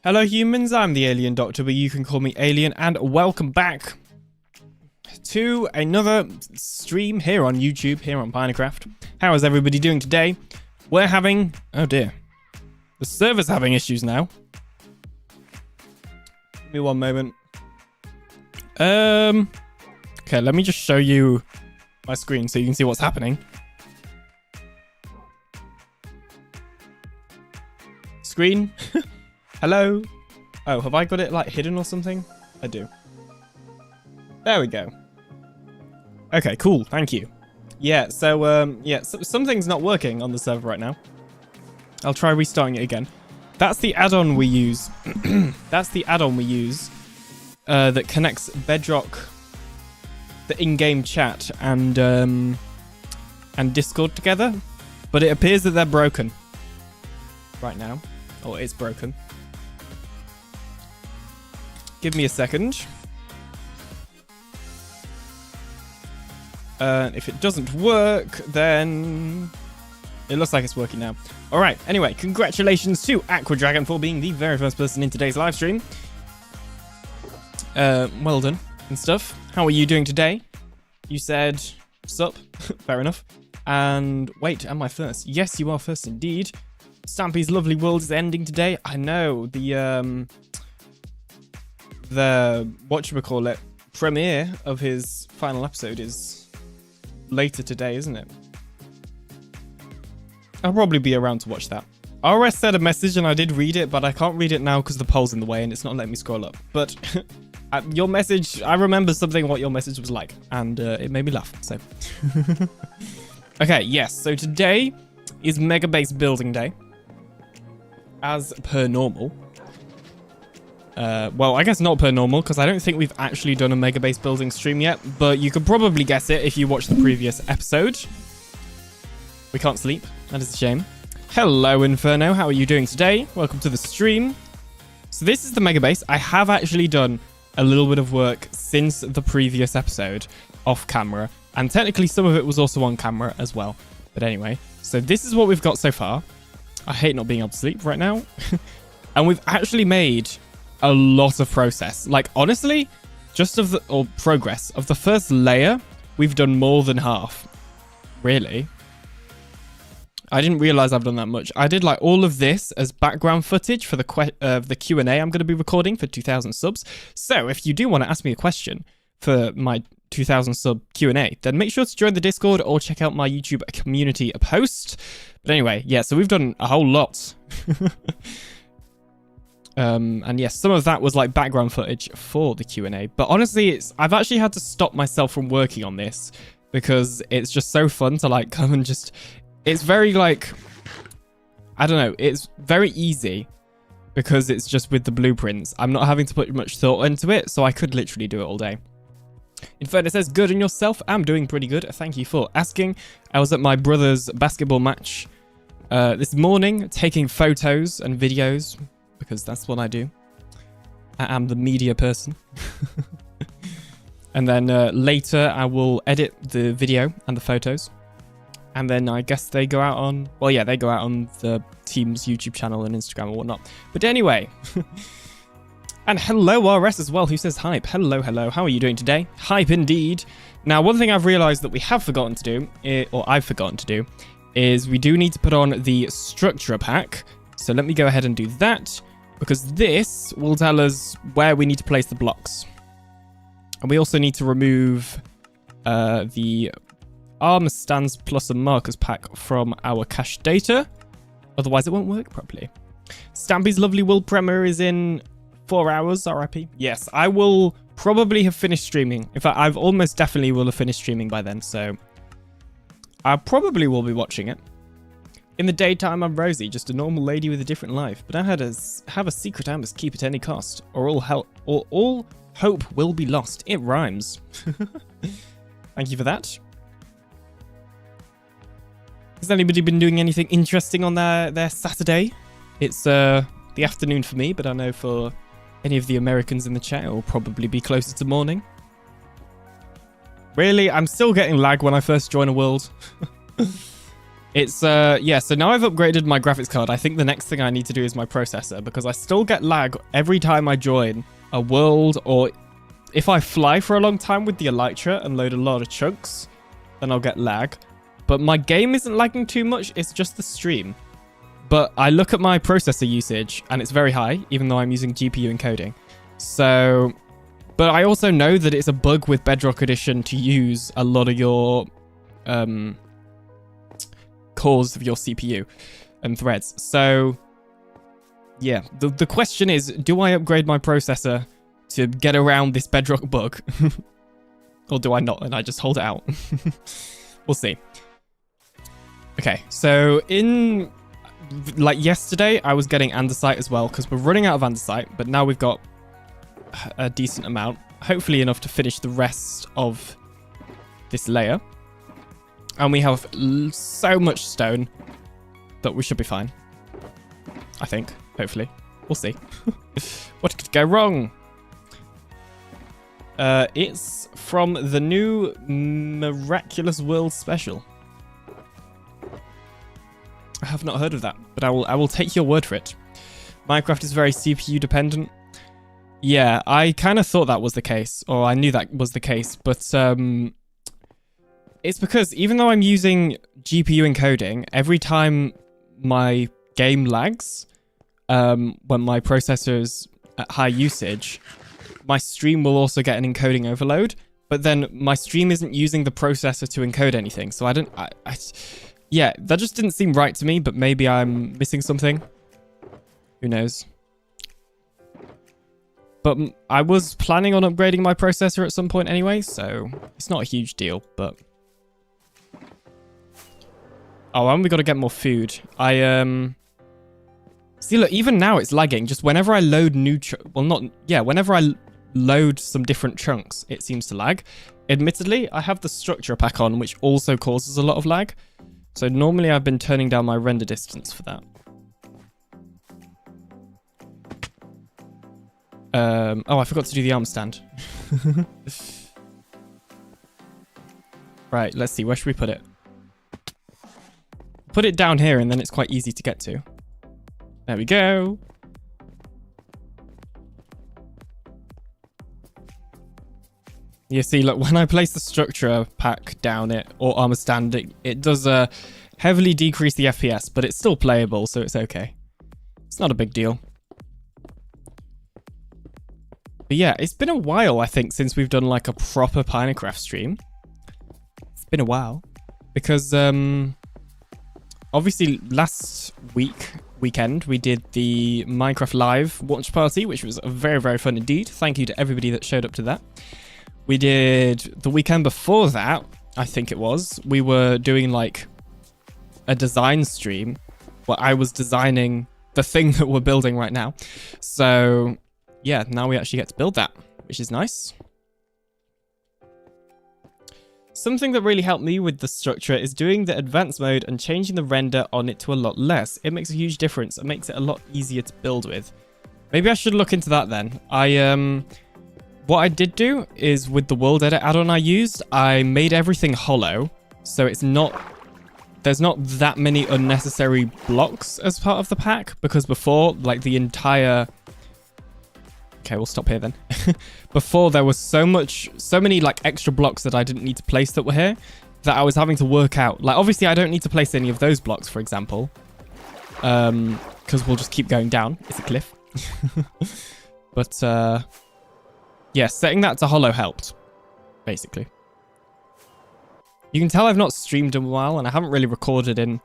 Hello humans, I'm the AlienDoctor, but you can call me Alien, and welcome back to another stream here on YouTube, here on PinaCraft. How is everybody doing today? We're having... oh dear. The server's having issues now. Give me one moment. Okay, let me just show you my screen so you can see what's happening. Screen. Hello? Oh, have I got it like hidden or something? I do. There we go. Okay, cool. Thank you. Yeah, so, something's not working on the server right now. I'll try restarting it again. That's the add-on we use. That's the add-on we use that connects Bedrock, the in-game chat, and Discord together. But it appears that they're broken right now. Or it's broken. Give me a second. If it doesn't work, then it looks like it's working now. All right. Anyway, congratulations to Aquadragon for being the very first person in today's live stream. Well done and stuff. How are you doing today? You said sup. Fair enough. And wait, am I first? Yes, you are first indeed. Stampy's Lovely World is ending today. I know the whatchamacallit premiere of his final episode is later today, isn't it? I'll probably be around to watch that. RS said a message and I did read it, but I can't read it now because the poll's in the way and it's not letting me scroll up. But your message, I remember something what your message was like, and it made me laugh. So, okay, yes. So today is Mega Base Building Day, as per normal. Well, I guess not per normal, because I don't think we've actually done a Mega Base building stream yet, but you could probably guess it if you watched the previous episode. We can't sleep. That is a shame. Hello, Inferno. How are you doing today? Welcome to the stream. So this is the Mega Base. I have actually done a little bit of work since the previous episode off camera, and technically some of it was also on camera as well. But anyway, so this is what we've got so far. I hate not being able to sleep right now. And we've actually made a lot of progress. Like, honestly, progress of the first layer, we've done more than half. Really? I didn't realize I've done that much. I did like all of this as background footage for the Q&A I'm going to be recording for 2,000 subs. So if you do want to ask me a question for my 2,000 sub Q&A, then make sure to join the Discord or check out my YouTube community post. But anyway, yeah, so we've done a whole lot. And yes, some of that was like background footage for the Q&A. But honestly, I've actually had to stop myself from working on this because it's just so fun to like come and just... It's very like... I don't know. It's very easy because it's just with the blueprints. I'm not having to put much thought into it, so I could literally do it all day. Inferno says, good on yourself. I'm doing pretty good. Thank you for asking. I was at my brother's basketball match this morning, taking photos and videos, because that's what I do. I am the media person. And then later I will edit the video and the photos. And then I guess they go out on... Well, yeah, they go out on the team's YouTube channel and Instagram or whatnot. But anyway... And hello, RS as well, who says hype. Hello, hello. How are you doing today? Hype indeed. Now, one thing I've realized that we have forgotten to do, or I've forgotten to do, is we do need to put on the structure pack. So let me go ahead and do that, because this will tell us where we need to place the blocks. And we also need to remove the armor stands plus a markers pack from our cache data. Otherwise, it won't work properly. Stampy's Lovely World premiere is in 4 hours, RIP. Yes, I will probably have finished streaming. In fact, I've almost definitely will have finished streaming by then, so I probably will be watching it. In the daytime, I'm Rosie, just a normal lady with a different life, but I have a secret I must keep at any cost, or all hope will be lost. It rhymes. Thank you for that. Has anybody been doing anything interesting on their Saturday? It's the afternoon for me, but I know for any of the Americans in the chat, it will probably be closer to morning. Really? I'm still getting lag when I first join a world. It's, yeah, so now I've upgraded my graphics card. I think the next thing I need to do is my processor, because I still get lag every time I join a world, or if I fly for a long time with the Elytra and load a lot of chunks, then I'll get lag. But my game isn't lagging too much, it's just the stream. But I look at my processor usage, and it's very high, even though I'm using GPU encoding. So, but I also know that it's a bug with Bedrock Edition to use a lot of your, cores of your CPU and threads. So yeah, the question is, do I upgrade my processor to get around this Bedrock bug? Or do I not, and I just hold it out? We'll see. Okay, so in like yesterday I was getting andesite as well, because we're running out of andesite, but now we've got a decent amount, hopefully enough to finish the rest of this layer. And we have so much stone that we should be fine. I think. Hopefully. We'll see. What could go wrong? It's from the new Miraculous World Special. I have not heard of that, but I will take your word for it. Minecraft is very CPU dependent. Yeah, I kind of thought that was the case, or I knew that was the case, but it's because even though I'm using GPU encoding, every time my game lags, when my processor's at high usage, my stream will also get an encoding overload, but then my stream isn't using the processor to encode anything, so yeah, that just didn't seem right to me, but maybe I'm missing something. Who knows? But I was planning on upgrading my processor at some point anyway, so it's not a huge deal, but... Oh, and we got to get more food. See, look, even now it's lagging. Just whenever I load new... whenever I load some different chunks, it seems to lag. Admittedly, I have the structure pack on, which also causes a lot of lag. So normally I've been turning down my render distance for that. Oh, I forgot to do the arm stand. Right, let's see. Where should we put it? Put it down here, and then it's quite easy to get to. There we go. You see, look, when I place the structure pack down it, or armor stand, it does heavily decrease the FPS, but it's still playable, so it's okay. It's not a big deal. But yeah, it's been a while, I think, since we've done like a proper PinaCraft stream. It's been a while. Because, obviously, last weekend, we did the Minecraft Live watch party, which was very, very fun indeed. Thank you to everybody that showed up to that. We did the weekend before that, I think it was. We were doing like a design stream where I was designing the thing that we're building right now. So, yeah, now we actually get to build that, which is nice. Something that really helped me with the structure is doing the advanced mode and changing the render on it to a lot less. It makes a huge difference. It makes it a lot easier to build with. Maybe I should look into that then. What I did do is with the world edit add-on I used, I made everything hollow. So it's not... There's not that many unnecessary blocks as part of the pack. Because before, like the entire... Okay, we'll stop here then. Before, there was so many like extra blocks that I didn't need to place that were here, that I was having to work out. Like, obviously, I don't need to place any of those blocks, for example. Because we'll just keep going down. It's a cliff. But, yeah, setting that to hollow helped, basically. You can tell I've not streamed in a while, and I haven't really recorded in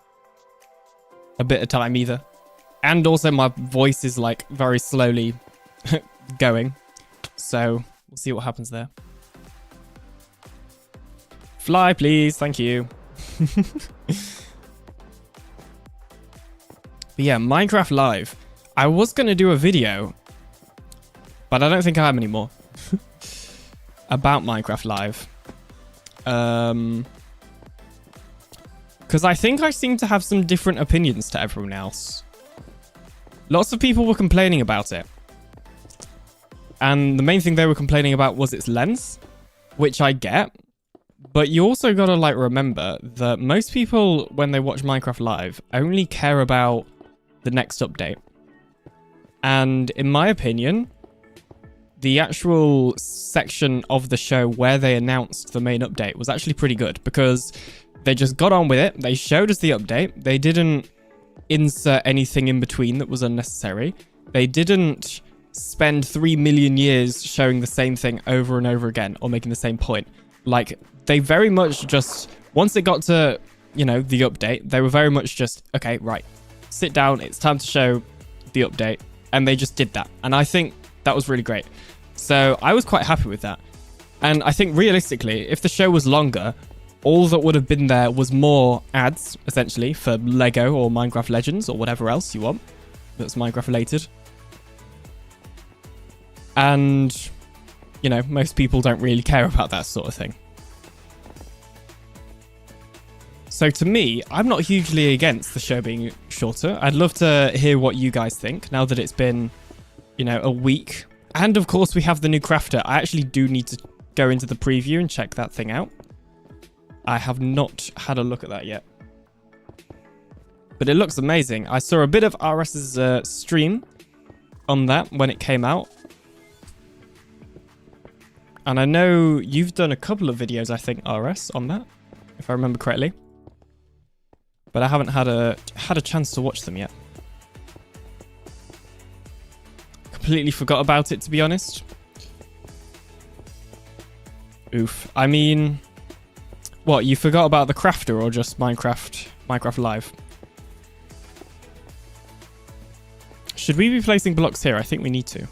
a bit of time either. And also, my voice is, like, very slowly going. So, we'll see what happens there. Fly, please. Thank you. But yeah, Minecraft Live. I was going to do a video, but I don't think I am anymore. About Minecraft Live. Because I think I seem to have some different opinions to everyone else. Lots of people were complaining about it. And the main thing they were complaining about was its length, which I get. But you also gotta like remember that most people, when they watch Minecraft Live, only care about the next update. And in my opinion, the actual section of the show where they announced the main update was actually pretty good, because they just got on with it. They showed us the update. They didn't insert anything in between that was unnecessary. They didn't spend 3 million years showing the same thing over and over again or making the same point. Like, they very much just, once it got to, you know, the update, they were very much just, okay, right, sit down, it's time to show the update. And they just did that. And I think that was really great. So I was quite happy with that. And I think realistically, if the show was longer, all that would have been there was more ads, essentially, for Lego or Minecraft Legends or whatever else you want that's Minecraft related. And, you know, most people don't really care about that sort of thing. So to me, I'm not hugely against the show being shorter. I'd love to hear what you guys think now that it's been, you know, a week. And of course, we have the new crafter. I actually do need to go into the preview and check that thing out. I have not had a look at that yet. But it looks amazing. I saw a bit of RS's stream on that when it came out. And I know you've done a couple of videos, I think, RS, on that, if I remember correctly. But I haven't had a chance to watch them yet. Completely forgot about it, to be honest. Oof. I mean, what, you forgot about the crafter or just Minecraft Live? Should we be placing blocks here? I think we need to.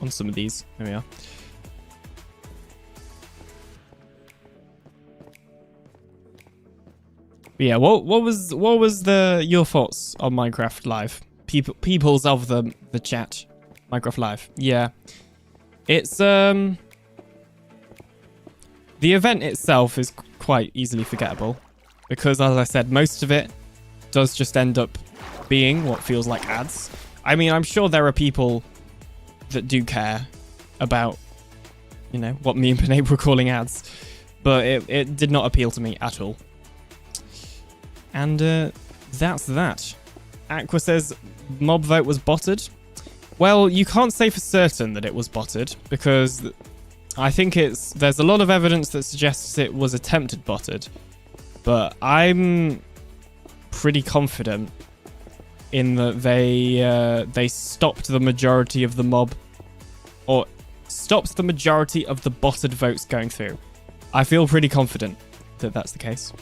On some of these. There we are. But yeah, what was your thoughts on Minecraft Live? Peoples of the chat. Minecraft Live. Yeah. It's the event itself is quite easily forgettable, because as I said, most of it does just end up being what feels like ads. I mean, I'm sure there are people that do care about, you know, what me and Pinay were calling ads, but it did not appeal to me at all. And that's that. Aqua says mob vote was botted. Well, you can't say for certain that it was botted, because I think there's a lot of evidence that suggests it was attempted botted, but I'm pretty confident in that they stopped the majority of the mob, or stopped the majority of the botted votes going through. I feel pretty confident that that's the case.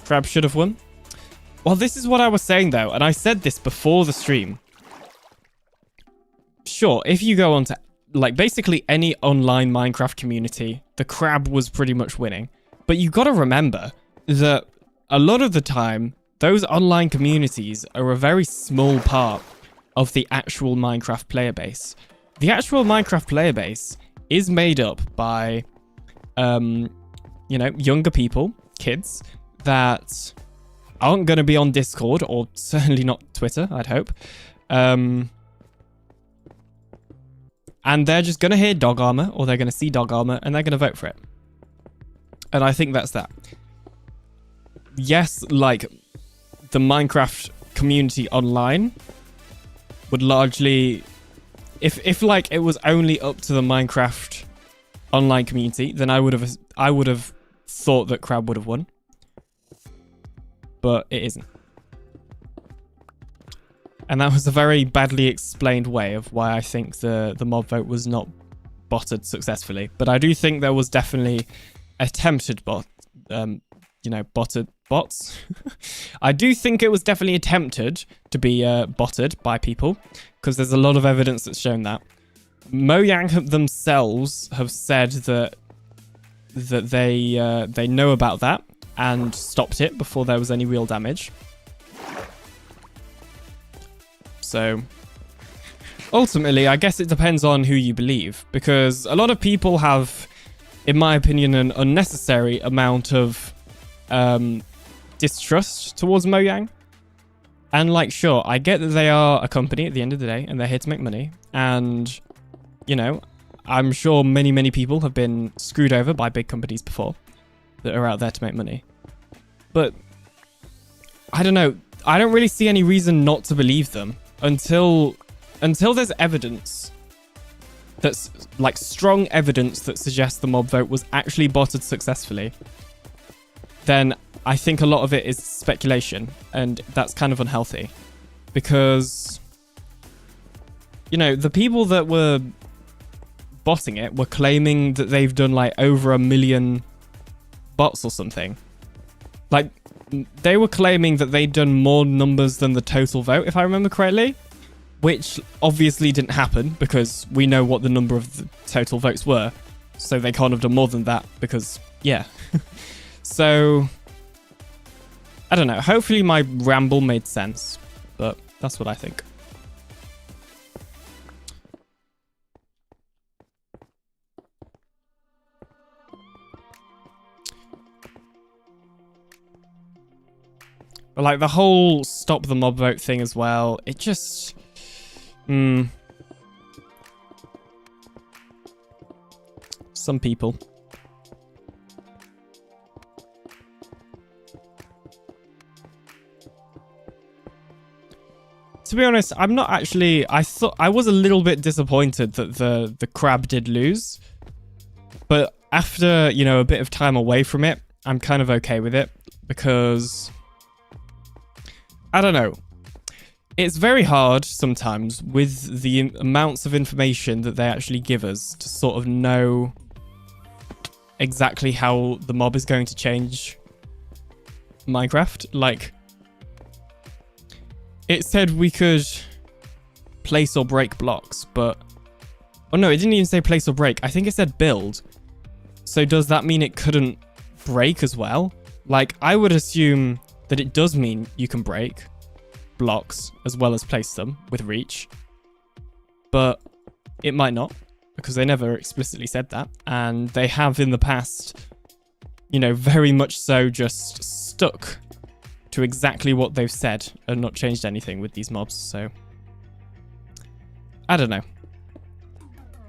Crab should have won. Well, this is what I was saying though, and I said this before the stream. Sure, if you go on to, like, basically any online Minecraft community, the crab was pretty much winning. But you got to remember that a lot of the time, those online communities are a very small part of the actual Minecraft player base. The actual Minecraft player base is made up by, you know, younger people, kids, that aren't going to be on Discord, or certainly not Twitter, I'd hope. And they're just going to hear dog armor, or they're going to see dog armor, and they're going to vote for it. And I think that's that. Yes, like, the Minecraft community online would largely... If like, it was only up to the Minecraft online community, then I would have thought that Crab would have won. But it isn't. And that was a very badly explained way of why I think the mob vote was not botted successfully. But I do think there was definitely attempted botted bots. I do think it was definitely attempted to be botted by people, because there's a lot of evidence that's shown that. Mojang themselves have said that they know about that and stopped it before there was any real damage. So ultimately, I guess it depends on who you believe, because a lot of people have, in my opinion, an unnecessary amount of distrust towards Mojang. And like, sure, I get that they are a company at the end of the day and they're here to make money. And, you know, I'm sure many people have been screwed over by big companies before that are out there to make money. But I don't know. I don't really see any reason not to believe them until there's evidence that's like strong evidence that suggests the mob vote was actually botted successfully. Then I think a lot of it is speculation, and that's kind of unhealthy because, you know, the people that were botting it were claiming that they've done like over 1 million bots or something. Like, they were claiming that they'd done more numbers than the total vote, if I remember correctly, which obviously didn't happen because we know what the number of the total votes were. So they can't have done more than that because, yeah. So, I don't know. Hopefully my ramble made sense, but that's what I think. But like the whole stop the mob vote thing as well, it just... Some people. To be honest, I'm not actually... I was a little bit disappointed that the crab did lose. But after, you know, a bit of time away from it, I'm kind of okay with it. Because... I don't know. It's very hard sometimes with the amounts of information that they actually give us to sort of know exactly how the mob is going to change Minecraft. Like, it said we could place or break blocks, but... Oh no, it didn't even say place or break. I think it said build. So does that mean it couldn't break as well? Like, I would assume that it does mean you can break blocks as well as place them with reach, but it might not because they never explicitly said that, and they have in the past, you know, very much so just stuck to exactly what they've said and not changed anything with these mobs. So I don't know.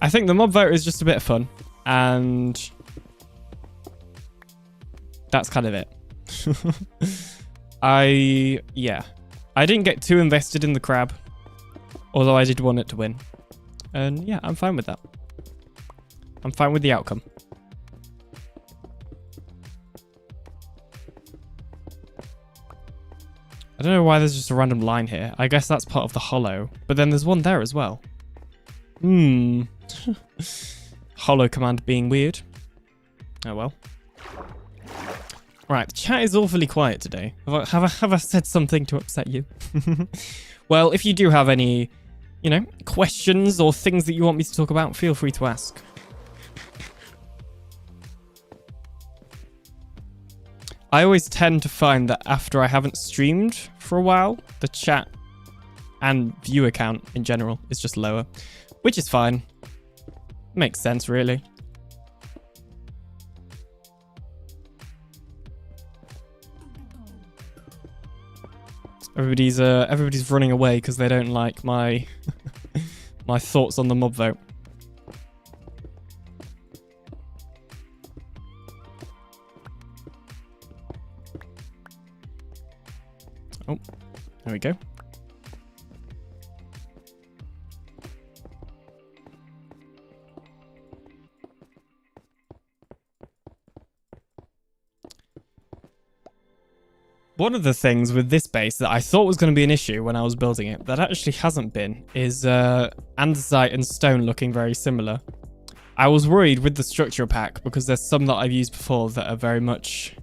I think the mob vote is just a bit of fun, and that's kind of it. I didn't get too invested in the crab, although I did want it to win. And yeah, I'm fine with that. I'm fine with the outcome. I don't know why there's just a random line here. I guess that's part of the hollow, but then there's one there as well. Hollow command being weird. Oh well. Right, the chat is awfully quiet today. Have I said something to upset you? Well, if you do have any, you know, questions or things that you want me to talk about, feel free to ask. I always tend to find that after I haven't streamed for a while, the chat and viewer count in general is just lower, which is fine. Makes sense, really. Everybody's running away because they don't like my my thoughts on the mob vote. Oh, there we go. One of the things with this base that I thought was going to be an issue when I was building it, that actually hasn't been, is andesite and stone looking very similar. I was worried with the structure pack because there's some that I've used before that are very much,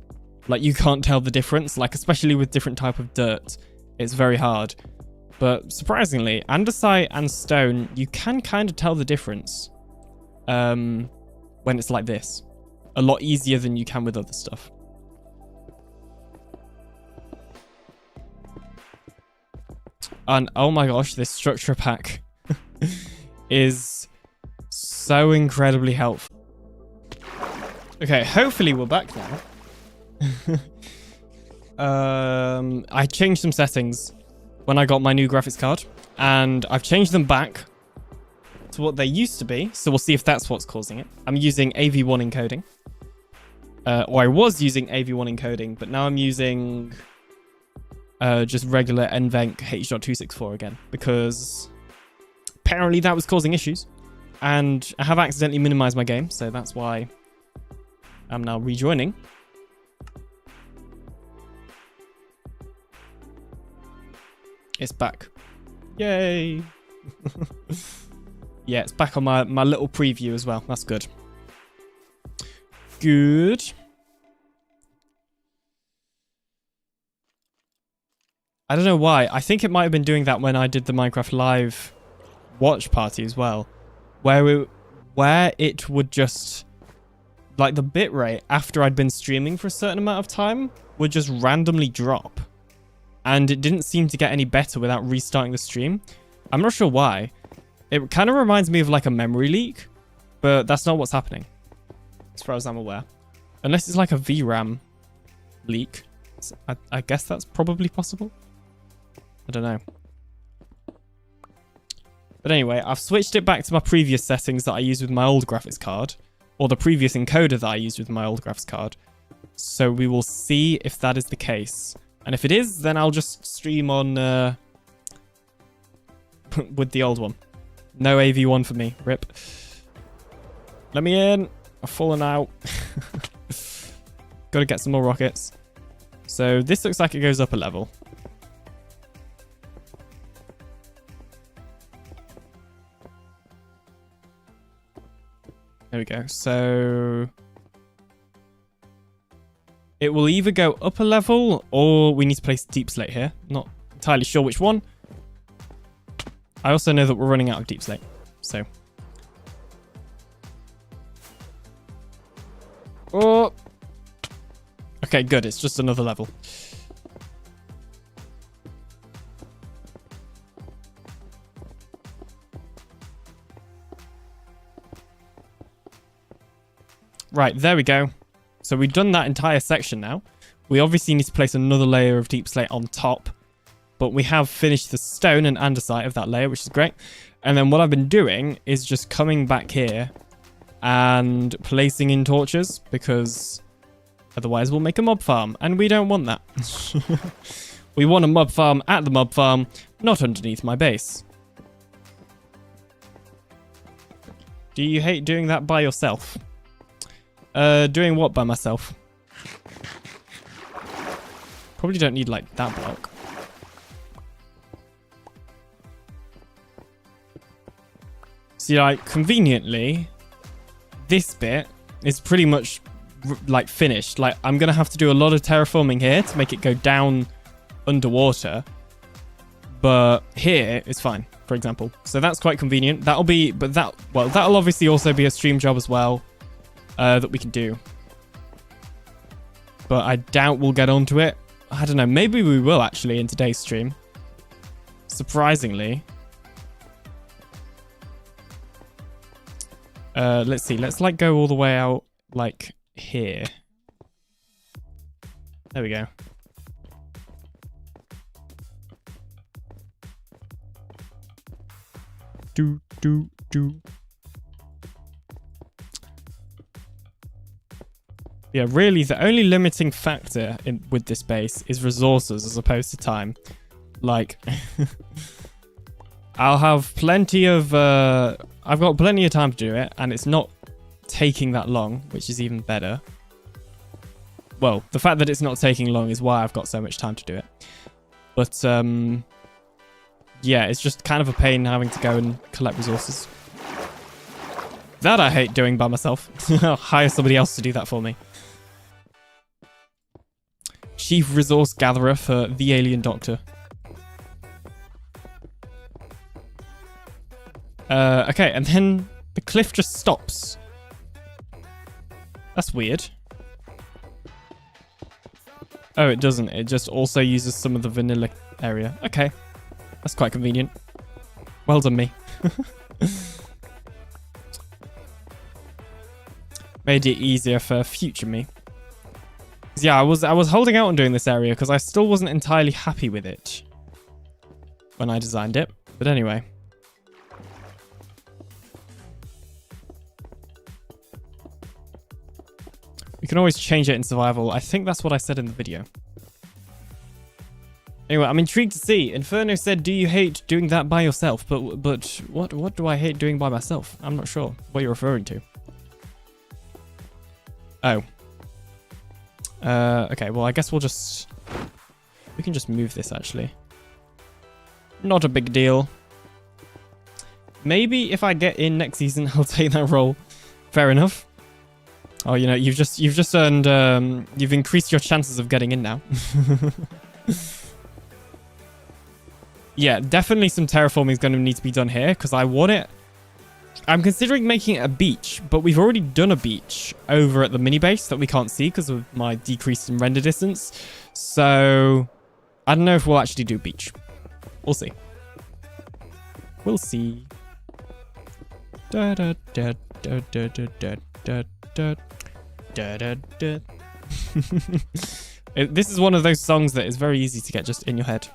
like, you can't tell the difference, like especially with different type of dirt, it's very hard. But surprisingly, andesite and stone, you can kind of tell the difference when it's like this. A lot easier than you can with other stuff. And oh my gosh, this structure pack is so incredibly helpful. Okay, hopefully we're back now. I changed some settings when I got my new graphics card, and I've changed them back to what they used to be. So we'll see if that's what's causing it. I'm using AV1 encoding. Or I was using AV1 encoding, but now I'm using just regular NVENC H.264 again, because apparently that was causing issues. And I have accidentally minimized my game, so that's why I'm now rejoining. It's back. Yay! Yeah, it's back on my little preview as well. That's good. Good. I don't know why. I think it might have been doing that when I did the Minecraft Live watch party as well. Where it would just... Like, the bitrate after I'd been streaming for a certain amount of time would just randomly drop. And it didn't seem to get any better without restarting the stream. I'm not sure why. It kind of reminds me of like a memory leak, but that's not what's happening, as far as I'm aware. Unless it's like a VRAM leak. So I guess that's probably possible. I don't know. But anyway, I've switched it back to my previous settings that I used with my old graphics card, or the previous encoder that I used with my old graphics card. So we will see if that is the case. And if it is, then I'll just stream on with the old one. No AV1 for me. Rip. Let me in. I've fallen out. Gotta get some more rockets. So this looks like it goes up a level. There we go. So it will either go up a level or we need to place deep slate here. Not entirely sure which one. I also know that we're running out of deep slate. So. Oh. Okay, good. It's just another level. Right, there we go. So we've done that entire section now. We obviously need to place another layer of deep slate on top. But we have finished the stone and andesite of that layer, which is great. And then what I've been doing is just coming back here and placing in torches, because otherwise we'll make a mob farm, and we don't want that. We want a mob farm at the mob farm, not underneath my base. Do you hate doing that by yourself? Doing what by myself? Probably don't need like that block. See, like, conveniently, this bit is pretty much, like, finished. Like, I'm going to have to do a lot of terraforming here to make it go down underwater. But here, it's fine, for example. So that's quite convenient. That'll be, but that, well, that'll obviously also be a stream job as well, that we can do. But I doubt we'll get onto it. I don't know, maybe we will, actually, in today's stream. Surprisingly. Let's see. Let's like go all the way out like here. There we go. Do. Yeah, really the only limiting factor with this base is resources as opposed to time. Like I'll have plenty of I've got plenty of time to do it, and it's not taking that long, which is even better. Well, the fact that it's not taking long is why I've got so much time to do it. But yeah, it's just kind of a pain having to go and collect resources. That I hate doing by myself. I'll hire somebody else to do that for me. Chief Resource Gatherer for TheAlienDoctor. Okay, and then the cliff just stops. That's weird. Oh, it doesn't. It just also uses some of the vanilla area. Okay. That's quite convenient. Well done, me. Made it easier for future me. Yeah, I was holding out on doing this area because I still wasn't entirely happy with it when I designed it. But anyway. We can always change it in survival. I think that's what I said in the video. Anyway, I'm intrigued to see. Inferno said, do you hate doing that by yourself? But what do I hate doing by myself? I'm not sure what you're referring to. Oh. Okay, well, I guess we can just move this, actually. Not a big deal. Maybe if I get in next season, I'll take that role. Fair enough. Oh, you know, you've just earned, you've increased your chances of getting in now. Yeah, definitely some terraforming is going to need to be done here, because I want it. I'm considering making it a beach, but we've already done a beach over at the mini base that we can't see because of my decrease in render distance. So I don't know if we'll actually do beach. We'll see. We'll see. Da da da da da da da da da da da. This is one of those songs that is very easy to get just in your head.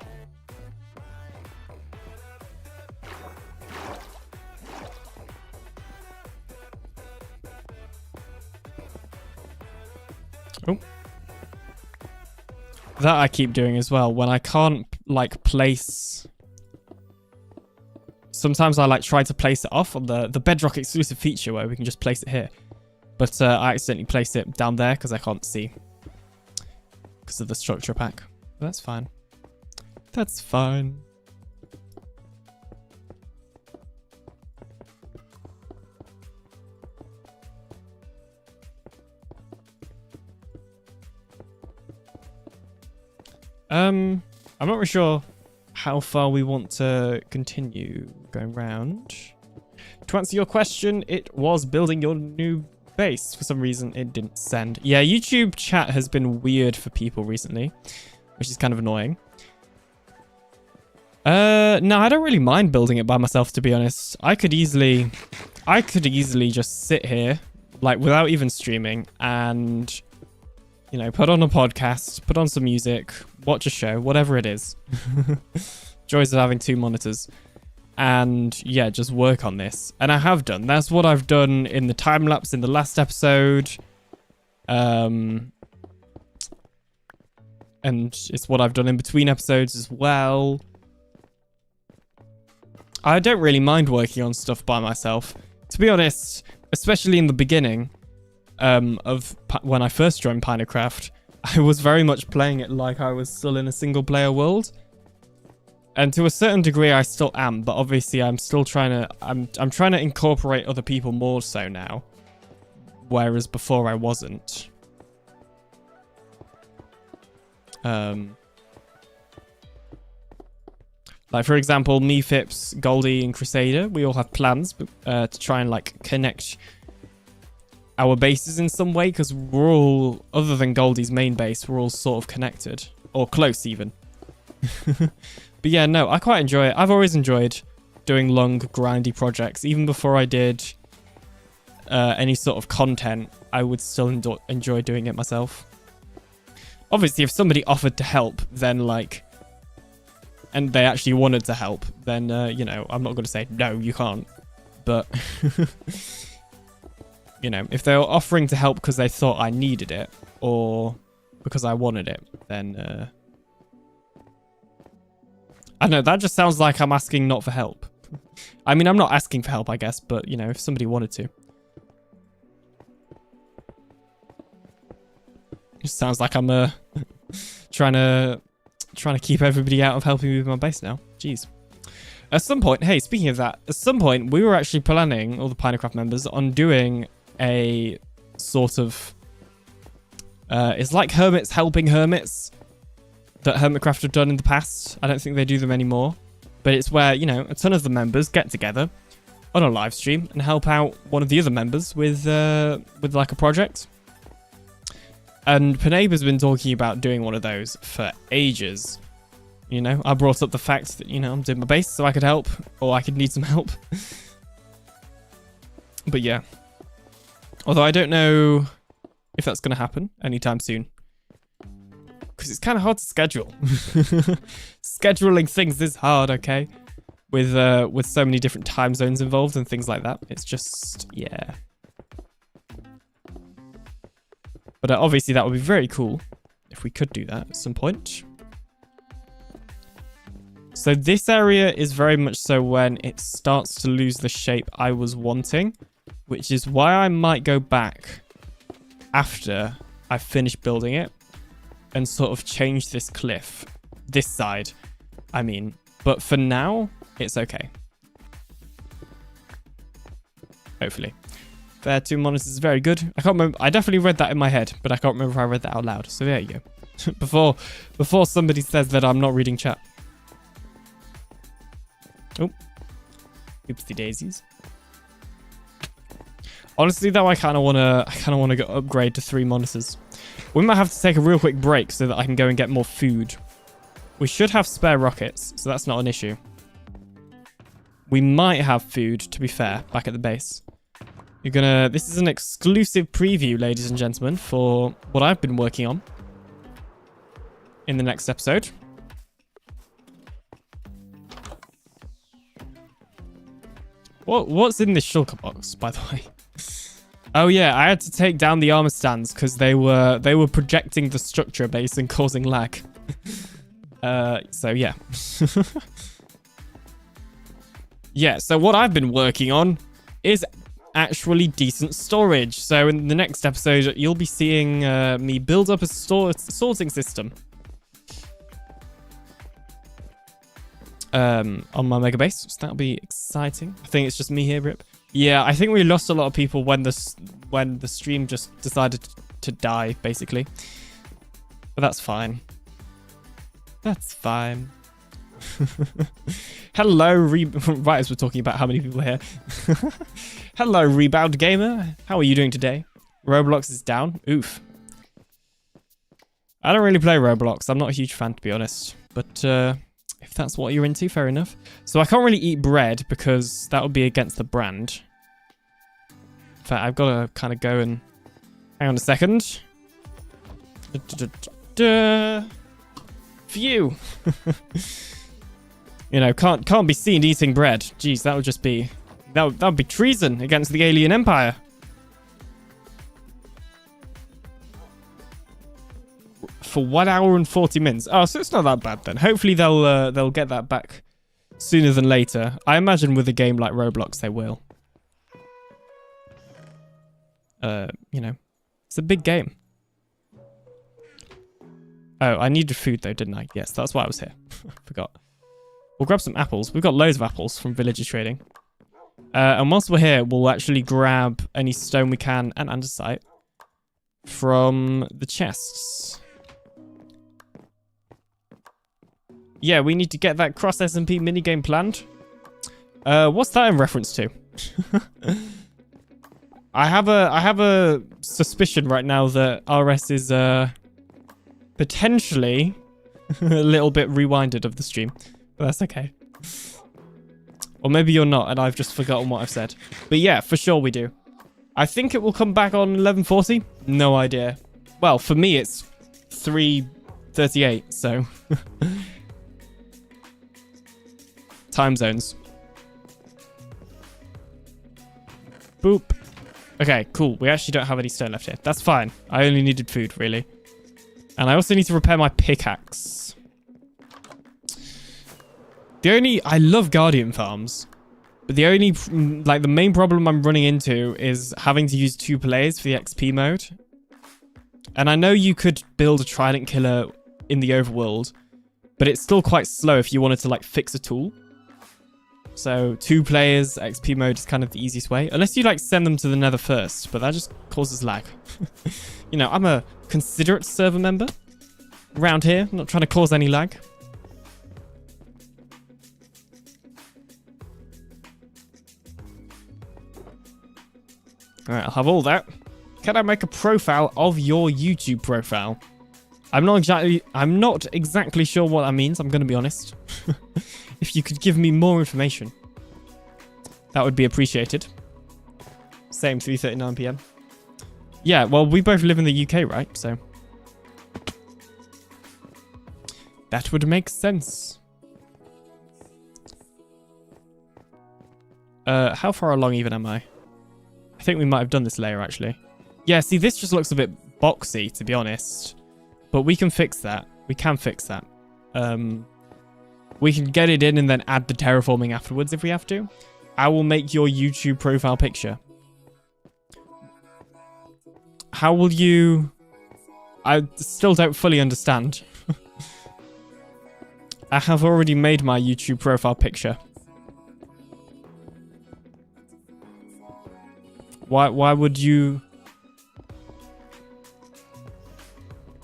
Oh. That I keep doing as well when I can't like place. Sometimes I like try to place it off on the Bedrock exclusive feature where we can just place it here. But I accidentally place it down there because I can't see. Because of the structure pack. That's fine. That's fine. I'm not really sure how far we want to continue going round. To answer your question, it was building your new base. For some reason, it didn't send. Yeah, YouTube chat has been weird for people recently, which is kind of annoying. No, I don't really mind building it by myself, to be honest. I could easily just sit here, like, without even streaming and, you know, put on a podcast, put on some music, watch a show, whatever it is. Joys of having two monitors. And, yeah, just work on this. And I have done. That's what I've done in the time-lapse in the last episode. And it's what I've done in between episodes as well. I don't really mind working on stuff by myself. To be honest, especially in the beginning of when I first joined PinaCraft, I was very much playing it like I was still in a single-player world. And to a certain degree, I still am, but obviously I'm still trying to... I'm trying to incorporate other people more so now. Whereas before I wasn't. Like, for example, me, Phipps, Goldie, and Crusader, we all have plans to try and, like, connect our bases in some way, because we're all, other than Goldie's main base, we're all sort of connected. Or close, even. But yeah, no, I quite enjoy it. I've always enjoyed doing long, grindy projects. Even before I did any sort of content, I would still enjoy doing it myself. Obviously, if somebody offered to help, then, like... and they actually wanted to help, then, you know, I'm not going to say, no, you can't. But, you know, if they were offering to help because they thought I needed it, or because I wanted it, then, I don't know, that just sounds like I'm asking not for help. I mean, I'm not asking for help, I guess, but, you know, if somebody wanted to. It just sounds like I'm, trying to keep everybody out of helping me with my base now. Jeez. At some point, hey, speaking of that, at some point, we were actually planning, all the PinaCraft members, on doing a sort of... it's like Hermits helping Hermits that Hermitcraft have done in the past. I don't think they do them anymore. But it's where, you know, a ton of the members get together on a live stream and help out one of the other members with like a project. And Penabe's been talking about doing one of those for ages. You know, I brought up the fact that, you know, I'm doing my base so I could help, or I could need some help. But yeah. Although I don't know if that's going to happen anytime soon. Because it's kind of hard to schedule. Scheduling things is hard, okay? With so many different time zones involved and things like that. It's just, yeah. But obviously that would be very cool if we could do that at some point. So this area is very much so when it starts to lose the shape I was wanting, which is why I might go back after I finish building it and sort of change this cliff, this side, I mean. But for now, it's okay. Hopefully. Fair 2 monitors is very good. I can't remember. I definitely read that in my head, but I can't remember if I read that out loud. So there you go. before somebody says that I'm not reading chat. Oh. Oopsie daisies. Honestly, though, I kind of want to go upgrade to 3 monitors. We might have to take a real quick break so that I can go and get more food. We should have spare rockets, so that's not an issue. We might have food, to be fair, back at the base. This is an exclusive preview, ladies and gentlemen, for what I've been working on in the next episode. What's in this shulker box, by the way? Oh yeah, I had to take down the armor stands because they were projecting the structure base and causing lag. So yeah. Yeah, so what I've been working on is actually decent storage. So in the next episode, you'll be seeing me build up a sorting system. On my mega base, so that'll be exciting. I think it's just me here, Rip. Yeah, I think we lost a lot of people when the stream just decided to die, basically. But that's fine. That's fine. Hello, right as we're talking about how many people are here. Hello, Rebound Gamer. How are you doing today? Roblox is down. Oof. I don't really play Roblox. I'm not a huge fan, to be honest. But if that's what you're into, fair enough. So I can't really eat bread because that would be against the brand. In fact, I've got to kind of go and... Hang on a second. Phew. You know, can't be seen eating bread. Jeez, that would just be... That would be treason against the alien empire. For 1 hour and 40 minutes. Oh, so it's not that bad then. Hopefully they'll get that back sooner than later. I imagine with a game like Roblox they will. You know, it's a big game. Oh, I needed food though, didn't I? Yes, that's why I was here. Forgot. We'll grab some apples. We've got loads of apples from villager trading. And whilst we're here, we'll actually grab any stone we can and andesite from the chests. Yeah, we need to get that cross SMP minigame planned. What's that in reference to? I have a suspicion right now that RS is potentially a little bit rewinded of the stream. But that's okay. Or maybe you're not and I've just forgotten what I've said. But yeah, for sure we do. I think it will come back on 11:40. No idea. Well, for me it's 3:38, so... Time zones. Boop. Okay, cool. We actually don't have any stone left here. That's fine. I only needed food, really. And I also need to repair my pickaxe. I love Guardian farms. But the only, like, the main problem I'm running into is having to use 2 players for the XP mode. And I know you could build a Trident Killer in the overworld, but it's still quite slow if you wanted to, like, fix a tool. So 2 players, XP mode is kind of the easiest way. Unless you, like, send them to the nether first, but that just causes lag. You know, I'm a considerate server member around here. I'm not trying to cause any lag. Alright, I'll have all that. Can I make a profile of your YouTube profile? I'm not exactly sure what that means, I'm going to be honest. If you could give me more information, that would be appreciated. Same, 3:39 PM. Yeah, well, we both live in the UK, right? So that would make sense. How far along even am I? I think we might have done this layer, actually. Yeah, see, this just looks a bit boxy, to be honest. But we can fix that. We can fix that. We can get it in and then add the terraforming afterwards if we have to. I will make your YouTube profile picture. How will you... I still don't fully understand. I have already made my YouTube profile picture. Why would you...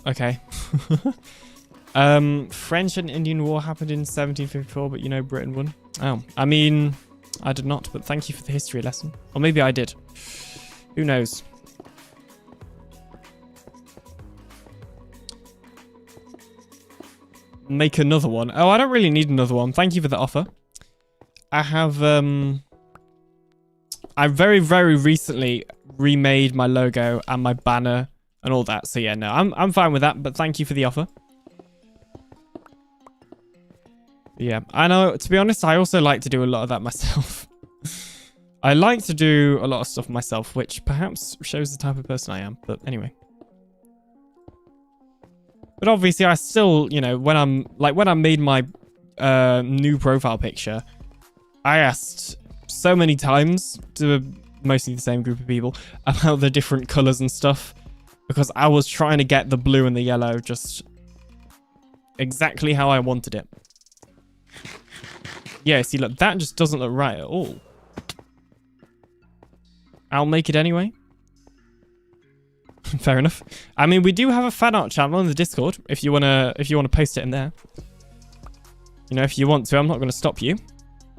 Okay. French and Indian War happened in 1754, but you know Britain won. Oh, I mean, I did not, but thank you for the history lesson. Or maybe I did. Who knows? Make another one. Oh, I don't really need another one. Thank you for the offer. I have, I very, very recently remade my logo and my banner and all that. So yeah, no, I'm fine with that, but thank you for the offer. Yeah, I know, to be honest, I also like to do a lot of that myself. I like to do a lot of stuff myself, which perhaps shows the type of person I am, but anyway. But obviously I still, you know, when I made my new profile picture, I asked so many times to mostly the same group of people about the different colors and stuff, because I was trying to get the blue and the yellow just exactly how I wanted it. Yeah, see, look, that just doesn't look right at all. I'll make it anyway. Fair enough. I mean, we do have a fan art channel in the Discord if you wanna post it in there. You know, if you want to, I'm not gonna stop you,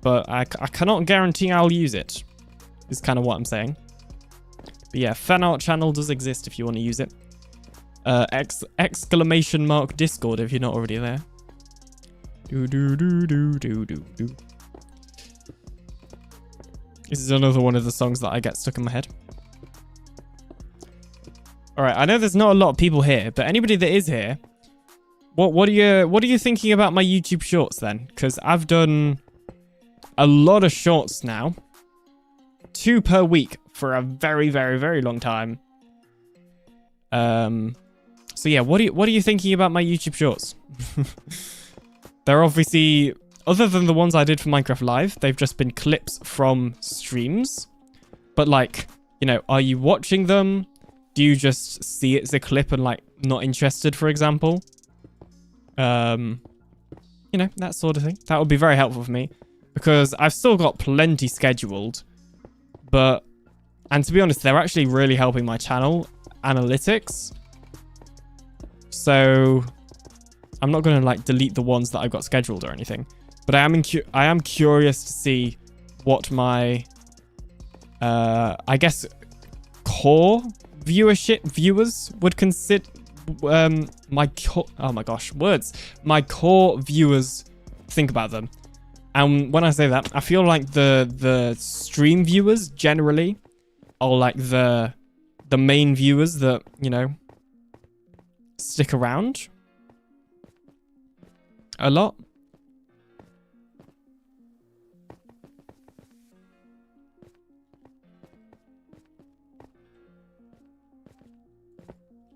but I cannot guarantee I'll use it. Is kind of what I'm saying. But yeah, fan art channel does exist if you want to use it. Exclamation mark Discord if you're not already there. Do do do do do do do. This is another one of the songs that I get stuck in my head. All right, I know there's not a lot of people here, but anybody that is here, what are you thinking about my YouTube shorts then? Because I've done a lot of shorts now, 2 per week for a very, very, very long time. So yeah, what are you thinking about my YouTube shorts? They're obviously, other than the ones I did for Minecraft Live, they've just been clips from streams. But like, you know, are you watching them? Do you just see it as a clip and like not interested, for example? You know, that sort of thing. That would be very helpful for me because I've still got plenty scheduled, and to be honest, they're actually really helping my channel analytics. So I'm not going to like delete the ones that I've got scheduled or anything, but I am curious to see what my, I guess, core viewers would consider my core viewers think about them. And when I say that, I feel like the stream viewers generally are like the main viewers that, you know, stick around a lot.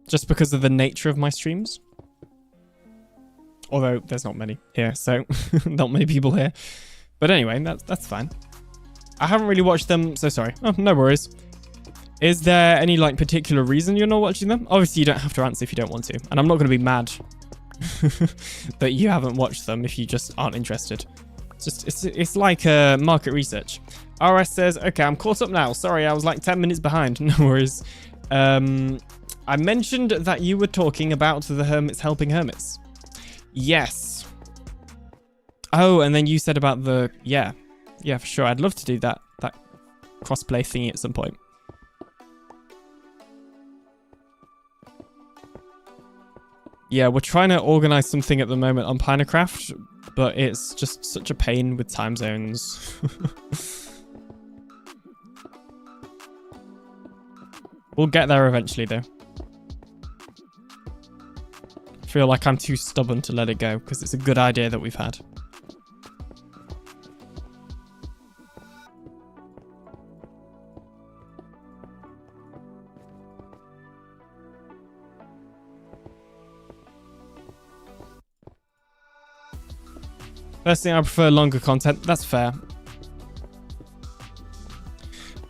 Just because of the nature of my streams. Although there's not many here, so not many people here. But anyway, that's fine. I haven't really watched them, so sorry. Oh, no worries. Is there any like particular reason you're not watching them? Obviously, you don't have to answer if you don't want to. And I'm not going to be mad that you haven't watched them if you just aren't interested. It's like market research. RS says, okay, I'm caught up now. Sorry, I was like 10 minutes behind. No worries. I mentioned that you were talking about the hermits helping hermits. Yes. Oh, and then you said about the... Yeah, for sure. I'd love to do that crossplay thingy at some point. Yeah, we're trying to organize something at the moment on PinaCraft, but it's just such a pain with time zones. We'll get there eventually, though. I feel like I'm too stubborn to let it go, because it's a good idea that we've had. Personally, I prefer longer content. That's fair.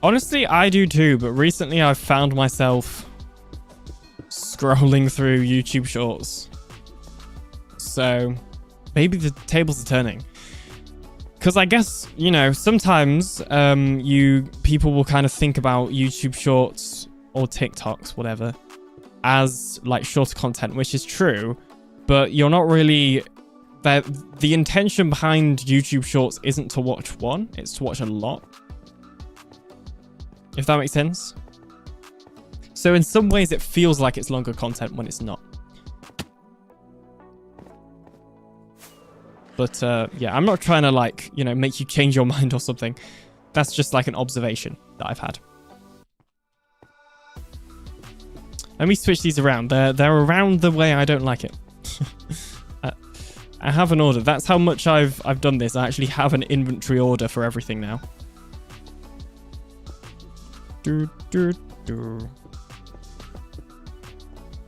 Honestly, I do too, but recently I've found myself scrolling through YouTube Shorts. So maybe the tables are turning. Because I guess, you know, sometimes people will kind of think about YouTube Shorts or TikToks, whatever, as like shorter content, which is true, but you're not really... The intention behind YouTube Shorts isn't to watch one, it's to watch a lot. If that makes sense. So in some ways it feels like it's longer content when it's not. But yeah, I'm not trying to like, you know, make you change your mind or something. That's just like an observation that I've had. Let me switch these around. They're around the way I don't like it. I have an order. That's how much I've done this. I actually have an inventory order for everything now.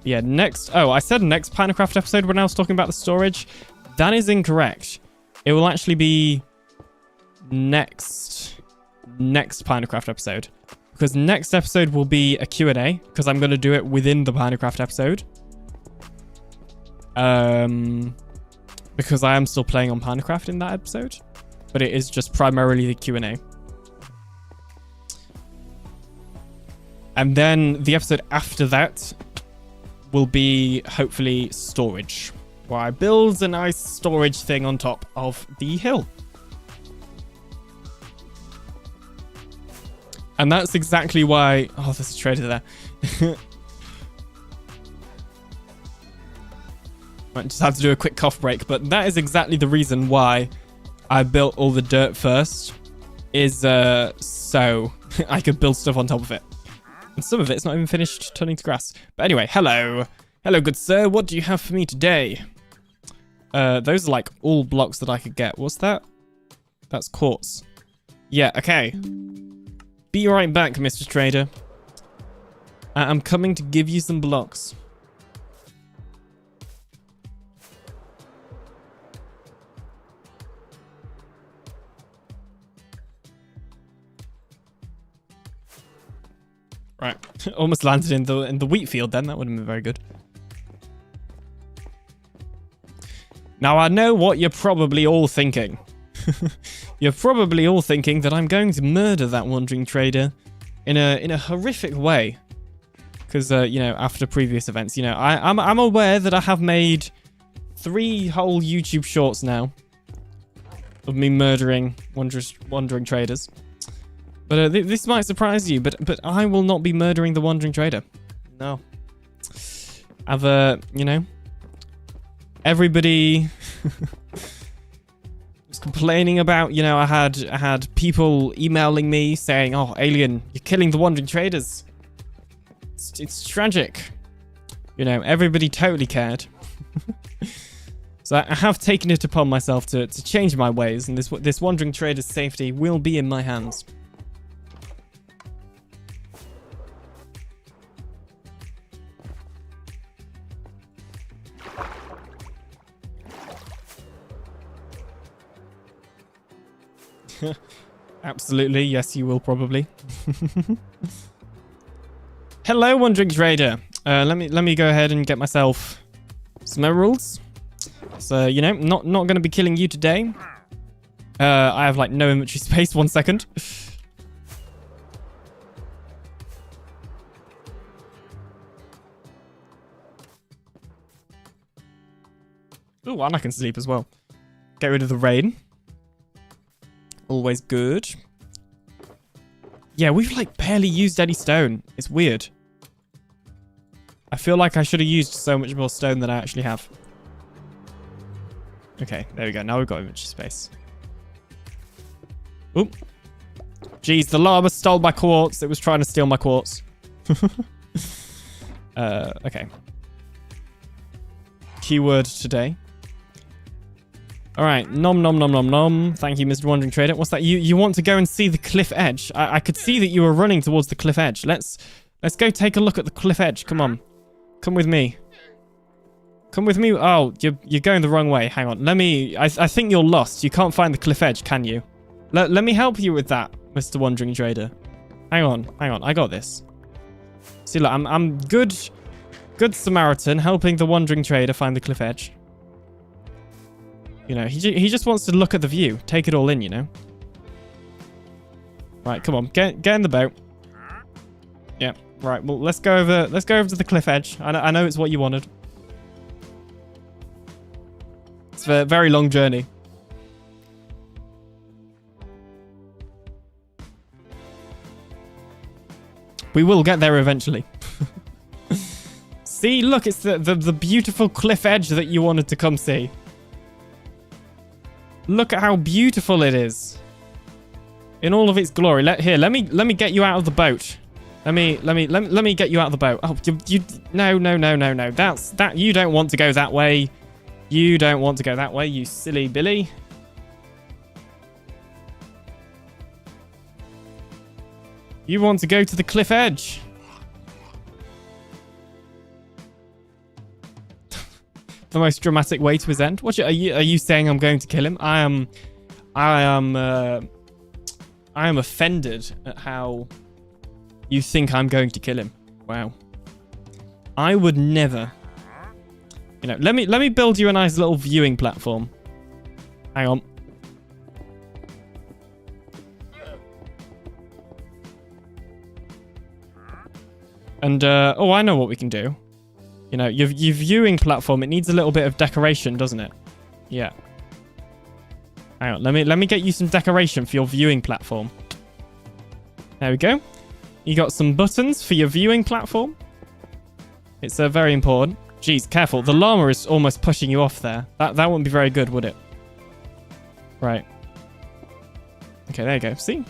Yeah, next... Oh, I said next PinaCraft episode when I was talking about the storage. That is incorrect. It will actually be next PinaCraft episode. Because next episode will be a Q&A. Because I'm going to do it within the PinaCraft episode. Because I am still playing on PinaCraft in that episode. But it is just primarily the Q&A. And then the episode after that will be, hopefully, storage. Where I build a nice storage thing on top of the hill. And that's exactly why... Oh, there's a trader there. Might just have to do a quick cough break. But that is exactly the reason why I built all the dirt first. Is so I could build stuff on top of it. And some of it's not even finished turning to grass. But anyway, hello. Hello, good sir. What do you have for me today? Those are like all blocks that I could get. What's that? That's quartz. Yeah, okay. Be right back, Mr. Trader. I'm coming to give you some blocks. Right, almost landed in the wheat field then. That would have been very good. Now I know what you're probably all thinking. You're probably all thinking that I'm going to murder that wandering trader in a horrific way. Because you know, after previous events, you know, I'm aware that I have made 3 whole YouTube shorts now of me murdering wandering traders. But this might surprise you, but I will not be murdering the wandering trader. No. I've you know, everybody was complaining about, you know, I had people emailing me saying, "Oh, Alien, you're killing the wandering traders. It's tragic." You know, everybody totally cared. So I have taken it upon myself to change my ways, and this wandering trader's safety will be in my hands. Absolutely, yes, you will probably. Hello, wandering trader. Let me go ahead and get myself some emeralds. So you know, not going to be killing you today. I have like no inventory space. 1 second. Oh, and I can sleep as well. Get rid of the rain. Always good. Yeah, we've like barely used any stone. It's weird. I feel like I should have used so much more stone than I actually have. Okay, there we go. Now we've got inventory space. Oop. Jeez, the llama stole my quartz. It was trying to steal my quartz. Okay. Keyword today. All right, nom nom nom nom nom. Thank you, Mr. Wandering Trader. What's that? You want to go and see the cliff edge? I could see that you were running towards the cliff edge. Let's go take a look at the cliff edge. Come on, come with me. Come with me. Oh, you're going the wrong way. Hang on. Let me... I think you're lost. You can't find the cliff edge, can you? Let me help you with that, Mr. Wandering Trader. Hang on. I got this. See, look, I'm good Samaritan helping the Wandering Trader find the cliff edge. You know, he just wants to look at the view. Take it all in, you know. Right, come on. Get in the boat. Yeah, right. Well, let's go over to the cliff edge. I know it's what you wanted. It's a very long journey. We will get there eventually. See, look, it's the beautiful cliff edge that you wanted to come see. Look at how beautiful it is. In all of its glory. Let me get you out of the boat. Let me get you out of the boat. Oh, no. That you don't want to go that way. You don't want to go that way, you silly Billy. You want to go to the cliff edge. The most dramatic way to his end. What are you saying? I'm going to kill him? I am offended at how you think I'm going to kill him. Wow. I would never. You know, let me build you a nice little viewing platform. Hang on. And oh, I know what we can do. You know, your viewing platform, it needs a little bit of decoration, doesn't it? Yeah. Hang on, let me get you some decoration for your viewing platform. There we go. You got some buttons for your viewing platform. It's very important. Jeez, careful. The llama is almost pushing you off there. That wouldn't be very good, would it? Right. Okay, there you go. See?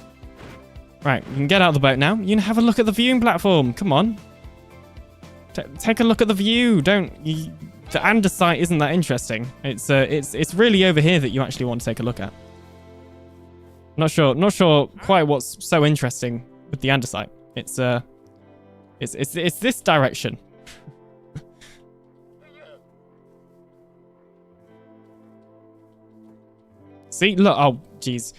Right, you can get out of the boat now. You can have a look at the viewing platform. Come on. Take a look at the view. The andesite isn't that interesting. It's really over here that you actually want to take a look at. Not sure quite what's so interesting with the andesite. It's this direction. See, look. Oh, jeez.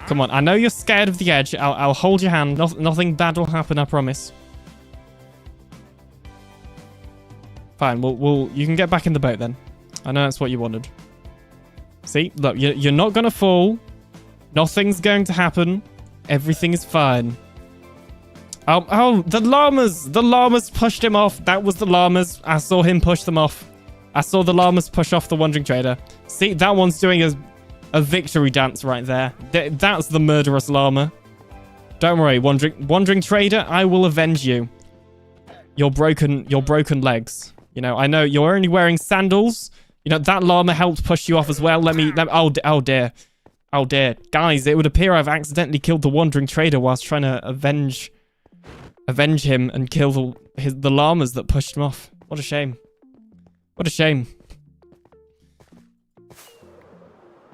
Come on. I know you're scared of the edge. I'll hold your hand. Nothing bad will happen, I promise. Fine. You can get back in the boat then. I know that's what you wanted. See, look. You're not gonna fall. Nothing's going to happen. Everything is fine. Oh, the llamas. The llamas pushed him off. That was the llamas. I saw him push them off. I saw the llamas push off the Wandering Trader. See, that one's doing a victory dance right there. That's the murderous llama. Don't worry, Wandering Trader, I will avenge you. Your broken legs. You know, I know you're only wearing sandals. You know, that llama helped push you off as well. Oh dear. Oh dear. Guys, it would appear I've accidentally killed the Wandering Trader whilst trying to avenge him and kill the llamas that pushed him off. What a shame. What a shame.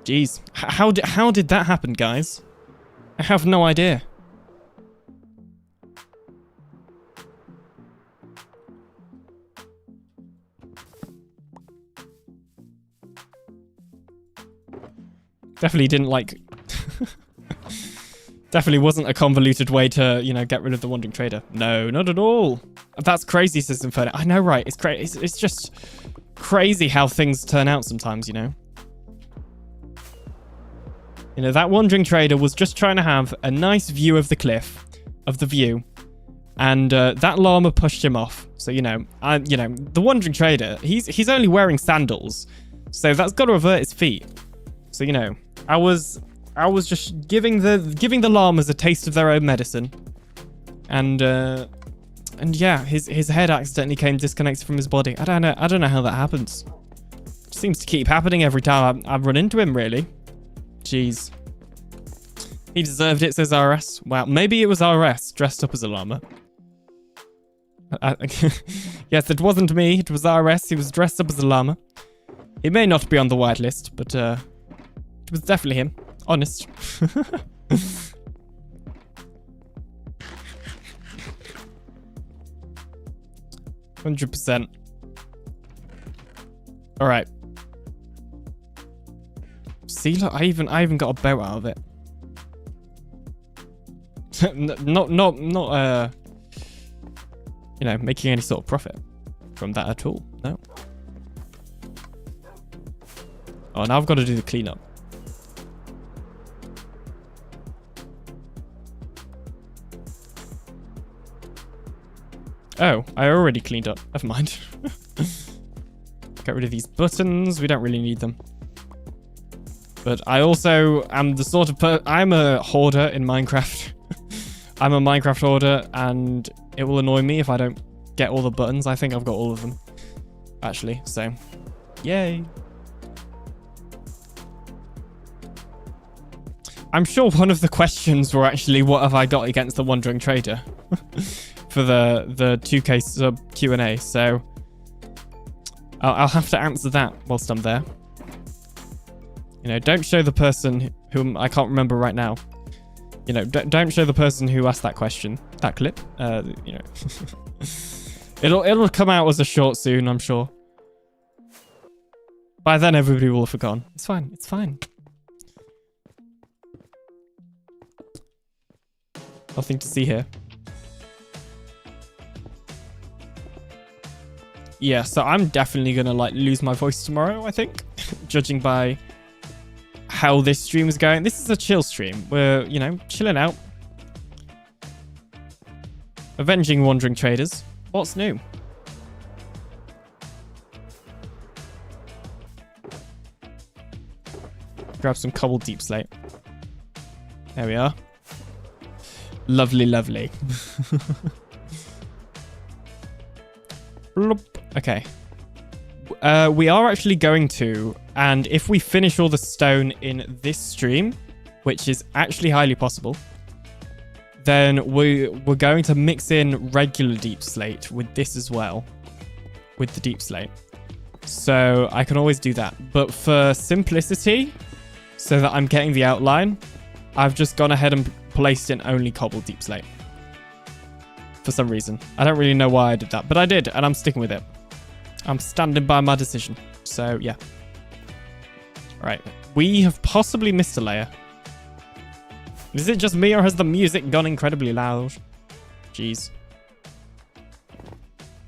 Jeez. How did that happen, guys? I have no idea. Definitely didn't like... Definitely wasn't a convoluted way to, you know, get rid of the Wandering Trader. No, not at all. That's crazy, System Inferno. I know, right? It's crazy. It's just crazy how things turn out sometimes, you know? You know, that Wandering Trader was just trying to have a nice view of the cliff, of the view, and that llama pushed him off. So, you know, the Wandering Trader, he's only wearing sandals, so that's got to avert his feet. So, you know, I was just giving the llamas a taste of their own medicine, and yeah, his head accidentally came disconnected from his body. I don't know how that happens. It seems to keep happening every time I run into him, really. Jeez. He deserved it, says RS. Wow, maybe it was RS dressed up as a llama. Yes, it wasn't me. It was RS. He was dressed up as a llama. He may not be on the whitelist, but it was definitely him. Honest. 100%. All right. See, look, I even got a boat out of it. not you know, making any sort of profit from that at all. No. Oh, now I've got to do the cleanup. Oh, I already cleaned up. Never mind. Get rid of these buttons. We don't really need them. But I also am the sort of I'm a hoarder in Minecraft. I'm a Minecraft hoarder, and it will annoy me if I don't get all the buttons. I think I've got all of them, actually. So, yay. I'm sure one of the questions were actually, what have I got against the Wandering Trader? For the 2K sub Q&A. So, I'll have to answer that whilst I'm there. You know, don't show the person whom I can't remember right now. You know, don't show the person who asked that question, that clip. You know, it'll come out as a short soon, I'm sure. By then, everybody will have forgotten. It's fine. It's fine. Nothing to see here. Yeah, so I'm definitely gonna like lose my voice tomorrow, I think, judging by how this stream is going. This is a chill stream. We're, you know, chilling out. Avenging Wandering Traders. What's new? Grab some cobbled deep slate. There we are. Lovely, lovely. Okay. We are actually going to, and if we finish all the stone in this stream, which is actually highly possible, then we're going to mix in regular deep slate with this as well, with the deep slate. So I can always do that. But for simplicity, so that I'm getting the outline, I've just gone ahead and placed in only cobbled deep slate. For some reason. I don't really know why I did that, but I did, and I'm sticking with it. I'm standing by my decision. So, yeah. Right. We have possibly missed a layer. Is it just me, or has the music gone incredibly loud? Jeez.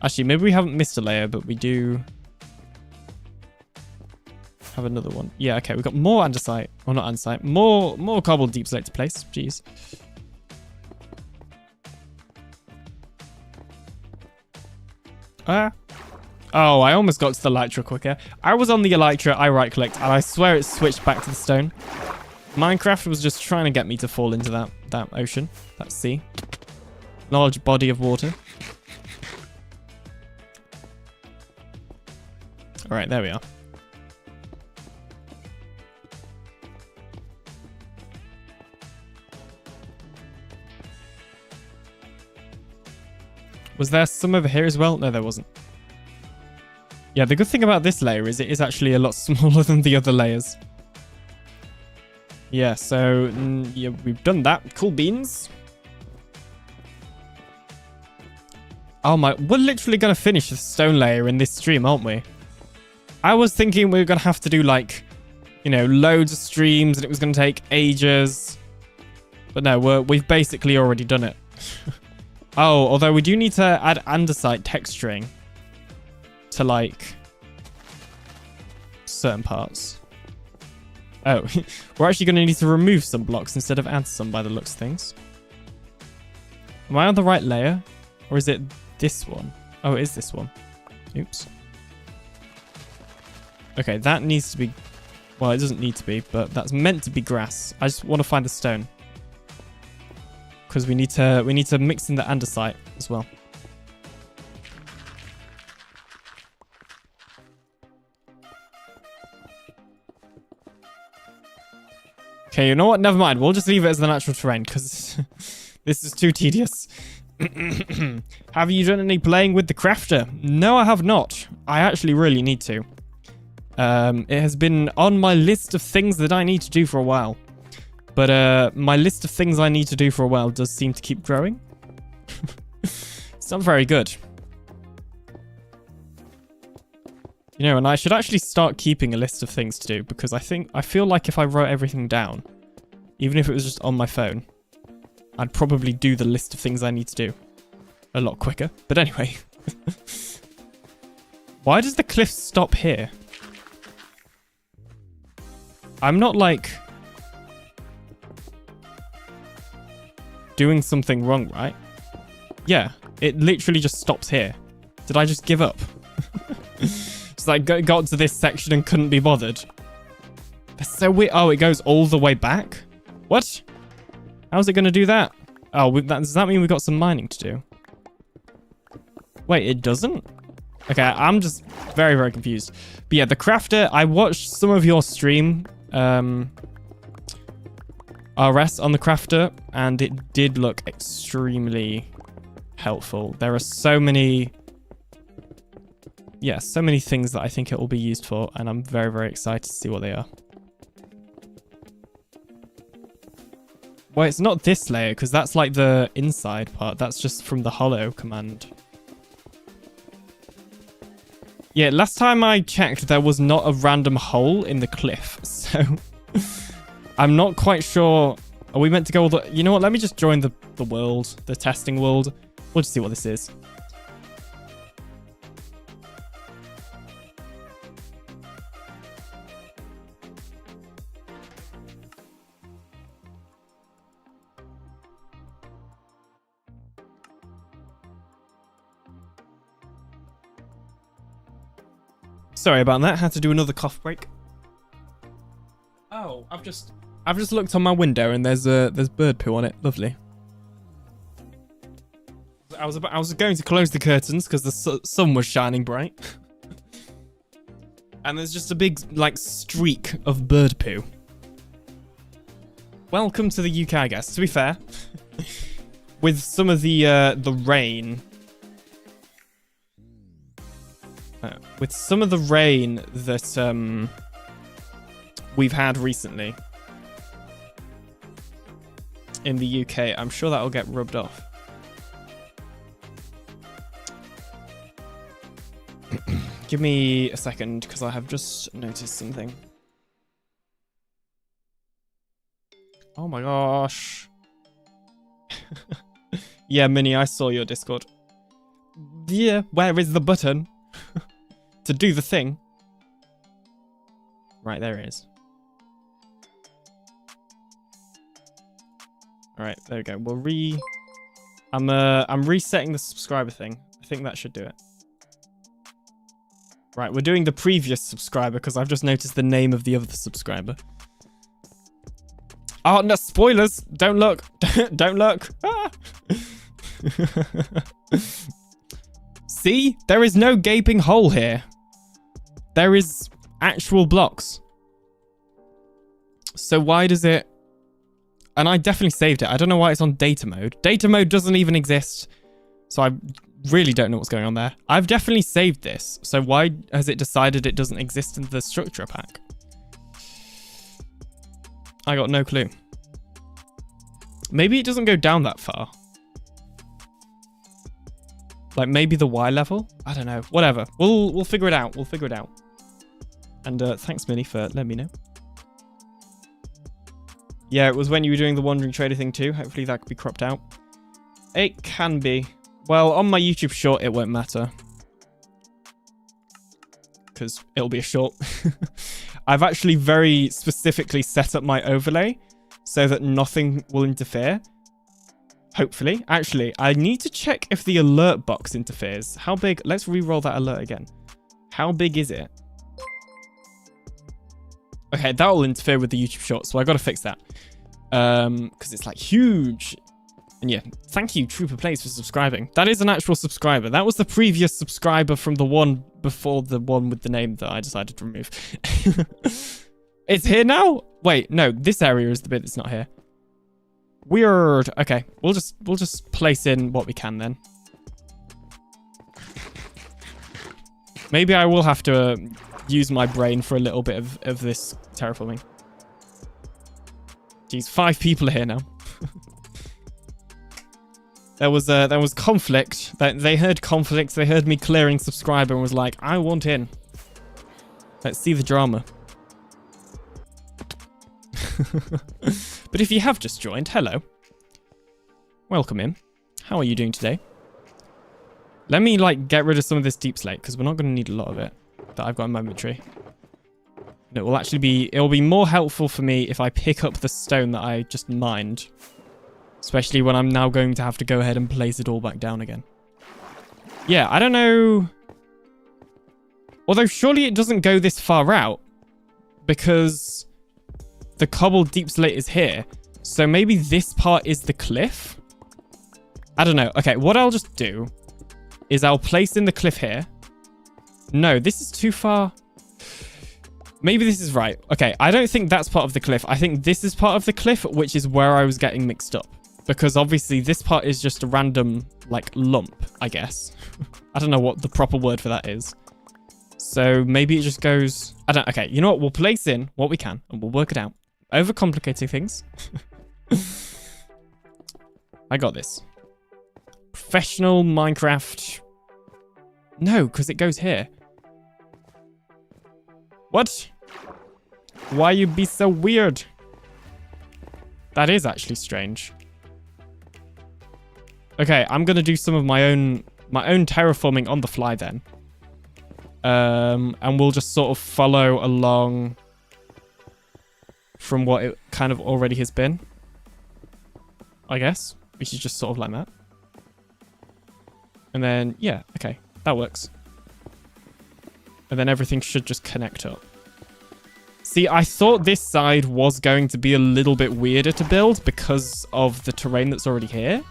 Actually, maybe we haven't missed a layer, but we do have another one. Yeah, okay. We've got more andesite. Well, not andesite. More cobbled deep slate to place. Jeez. Oh, I almost got to the elytra quicker. I was on the elytra, I right-clicked, and I swear it switched back to the stone. Minecraft was just trying to get me to fall into that ocean, that sea. Large body of water. Alright, there we are. Was there some over here as well? No, there wasn't. Yeah, the good thing about this layer is it is actually a lot smaller than the other layers. Yeah, so yeah, we've done that. Cool beans. Oh my, we're literally going to finish the stone layer in this stream, aren't we? I was thinking we were going to have to do like, you know, loads of streams and it was going to take ages. But no, we've basically already done it. Oh, although we do need to add andesite texturing to like certain parts. Oh, we're actually going to need to remove some blocks instead of add some by the looks of things. Am I on the right layer? Or is it this one? Oh, it is this one. Oops. Okay, that needs to be... Well, it doesn't need to be, but that's meant to be grass. I just want to find the stone. Because we need to mix in the andesite as well. Okay, you know what? Never mind. We'll just leave it as the natural terrain because this is too tedious. Have you done any playing with the crafter? No, I have not. I actually really need to. It has been on my list of things that I need to do for a while. But my list of things I need to do for a while does seem to keep growing. It's not very good. You know, and I should actually start keeping a list of things to do, because I feel like if I wrote everything down, even if it was just on my phone, I'd probably do the list of things I need to do a lot quicker. But anyway. Why does the cliff stop here? I'm not, like, doing something wrong, right? Yeah, it literally just stops here. Did I just give up? Just like got to this section and couldn't be bothered. That's so weird. Oh, it goes all the way back? What? How's it going to do that? Oh, does that mean we've got some mining to do? Wait, it doesn't? Okay, I'm just very, very confused. But yeah, the crafter, I watched some of your stream, RS on the crafter, and it did look extremely helpful. There are so many, yeah, so many things that I think it will be used for, and I'm very, very excited to see what they are. Well, it's not this layer, because that's like the inside part. That's just from the hollow command. Yeah, last time I checked, there was not a random hole in the cliff, so I'm not quite sure. Are we meant to go all the... You know what? Let me just join the world, the testing world. We'll just see what this is. Sorry about that. Had to do another cough break. Oh, I've just looked on my window and there's bird poo on it. Lovely. I was going to close the curtains because the sun was shining bright. And there's just a big like streak of bird poo. Welcome to the UK, I guess. To be fair, with some of the rain. With some of the rain that we've had recently in the UK, I'm sure that'll get rubbed off. Give me a second, because I have just noticed something. Oh my gosh. Yeah, Minnie, I saw your Discord. Yeah, where is the button? To do the thing. Right, there it is. Alright, there we go. We'll I'm resetting the subscriber thing. I think that should do it. Right, we're doing the previous subscriber because I've just noticed the name of the other subscriber. Oh, no, spoilers! Don't look! Don't look! Ah! See? There is no gaping hole here. There is actual blocks. So why does it... And I definitely saved it. I don't know why it's on data mode. Data mode doesn't even exist. So I really don't know what's going on there. I've definitely saved this. So why has it decided it doesn't exist in the structure pack? I got no clue. Maybe it doesn't go down that far. Like maybe the Y level? I don't know. Whatever. We'll figure it out. We'll figure it out. And thanks, Minnie, for letting me know. Yeah, it was when you were doing the Wandering Trader thing too. Hopefully that could be cropped out. It can be. Well, on my YouTube short, it won't matter. Because it'll be a short. I've actually very specifically set up my overlay so that nothing will interfere. Hopefully. Actually, I need to check if the alert box interferes. How big? Let's re-roll that alert again. How big is it? Okay, that will interfere with the YouTube short, so I got to fix that. Because it's like huge. And yeah, thank you, Trooper Plays, for subscribing. That is an actual subscriber. That was the previous subscriber from the one before the one with the name that I decided to remove. It's here now? Wait, no, this area is the bit that's not here. Weird. Okay, we'll just place in what we can then. Maybe I will have to use my brain for a little bit of this terraforming. Jeez, 5 people are here now. There was conflict. They heard conflict. They heard me clearing subscriber and was like, I want in. Let's see the drama. But if you have just joined, hello. Welcome in. How are you doing today? Let me, like, get rid of some of this deep slate, because we're not going to need a lot of it that I've got in my inventory. And it will actually be... It will be more helpful for me if I pick up the stone that I just mined. Especially when I'm now going to have to go ahead and place it all back down again. Yeah, I don't know... Although, surely it doesn't go this far out. Because the cobbled deep slate is here. So maybe this part is the cliff? I don't know. Okay, what I'll just do... is I'll place in the cliff here. No, this is too far. Maybe this is right. Okay, I don't think that's part of the cliff. I think this is part of the cliff, which is where I was getting mixed up. Because obviously this part is just a random, like, lump, I guess. I don't know what the proper word for that is. So maybe it just goes... I don't... Okay, you know what? We'll place in what we can and we'll work it out. Overcomplicating things. I got this. Professional Minecraft. No, because it goes here. What? Why you be so weird? That is actually strange. Okay, I'm gonna do some of my own terraforming on the fly then. And we'll just sort of follow along from what it kind of already has been. I guess we should just sort of like that. And then, yeah, okay, that works. And then everything should just connect up. See, I thought this side was going to be a little bit weirder to build because of the terrain that's already here.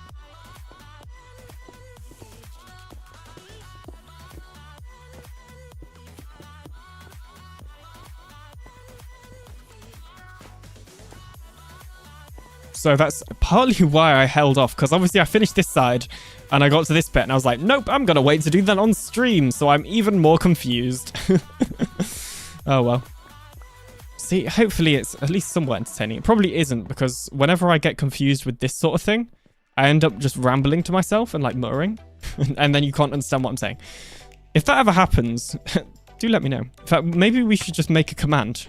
So that's partly why I held off, because obviously I finished this side and I got to this bit and I was like, nope, I'm going to wait to do that on stream. So I'm even more confused. Oh, well. See, hopefully it's at least somewhat entertaining. It probably isn't, because whenever I get confused with this sort of thing, I end up just rambling to myself and like muttering. And then you can't understand what I'm saying. If that ever happens, do let me know. In fact, maybe we should just make a command.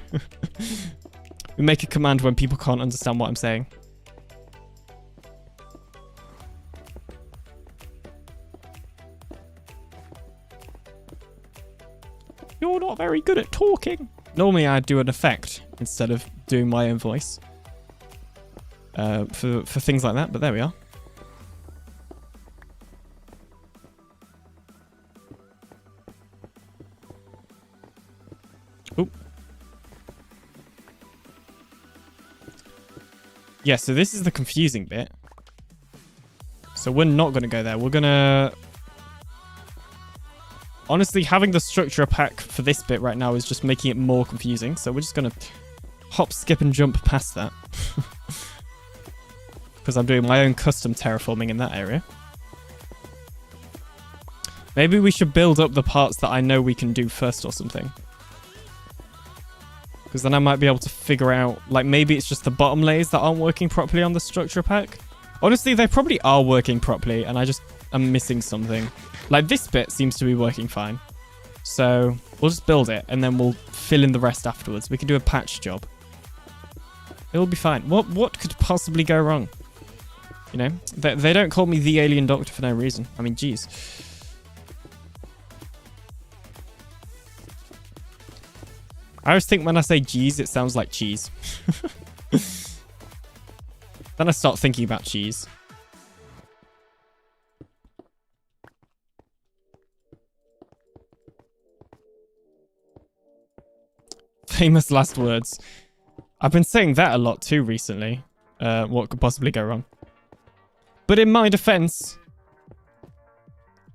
We make a command when people can't understand what I'm saying. You're not very good at talking. Normally I do an effect instead of doing my own voice. For things like that, but there we are. Oop. Yeah, so this is the confusing bit. So we're not going to go there. We're going to... Honestly, having the structure pack for this bit right now is just making it more confusing. So we're just going to hop, skip, and jump past that. Because I'm doing my own custom terraforming in that area. Maybe we should build up the parts that I know we can do first or something. Because then I might be able to figure out... Like, maybe it's just the bottom layers that aren't working properly on the structure pack. Honestly, they probably are working properly, and I just am missing something. Like, this bit seems to be working fine. So, we'll just build it, and then we'll fill in the rest afterwards. We can do a patch job. It'll be fine. What could possibly go wrong? You know? They don't call me the Alien Doctor for no reason. I mean, geez. I always think when I say geez, it sounds like cheese. Then I start thinking about cheese. Famous last words. I've been saying that a lot too recently. What could possibly go wrong? But in my defense,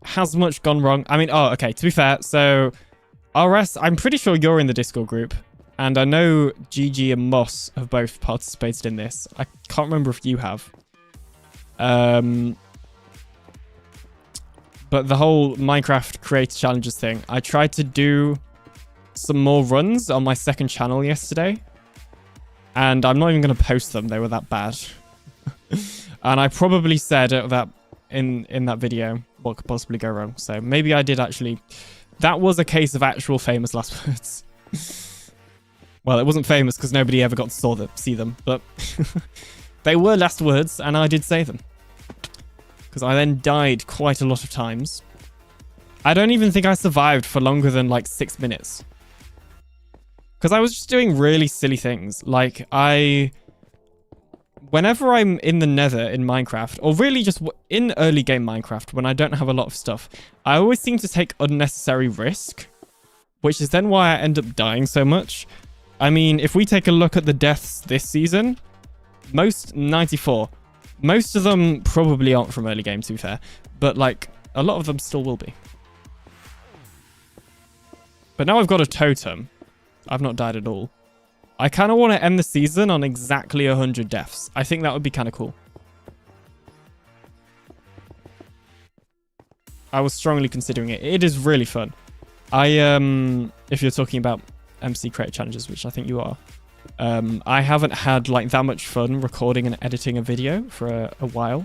has much gone wrong? I mean, oh, okay, to be fair, so RS, I'm pretty sure you're in the Discord group. And I know GG and Moss have both participated in this. I can't remember if you have. But the whole Minecraft Creator Challenges thing, I tried to do some more runs on my second channel yesterday. And I'm not even going to post them. They were that bad. And I probably said that in that video what could possibly go wrong. So maybe I did actually... That was a case of actual famous last words. Well, it wasn't famous because nobody ever got to see them, but they were last words, and I did say them. Because I then died quite a lot of times. I don't even think I survived for longer than like 6 minutes. Because I was just doing really silly things. Like, whenever I'm in the nether in Minecraft, or really just in early game Minecraft, when I don't have a lot of stuff, I always seem to take unnecessary risk, which is then why I end up dying so much. I mean, if we take a look at the deaths this season, 94. Most of them probably aren't from early game, to be fair, but like, a lot of them still will be. But now I've got a totem. I've not died at all. I kind of want to end the season on exactly 100 deaths. I think that would be kind of cool. I was strongly considering it. It is really fun. If you're talking about MC Creator Challenges, which I think you are, I haven't had like that much fun recording and editing a video for a while.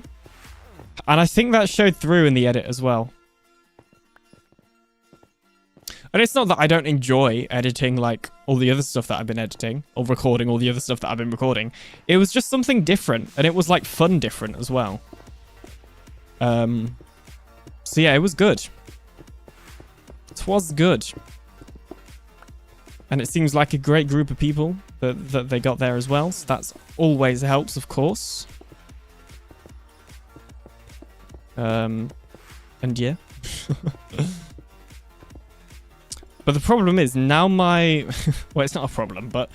And I think that showed through in the edit as well. And it's not that I don't enjoy editing like all the other stuff that I've been editing, or recording all the other stuff that I've been recording. It was just something different, and it was like fun different as well. So yeah, it was good. It was good. And it seems like a great group of people that they got there as well. So that's always helps, of course. And yeah. But the problem is now my... well, it's not a problem, but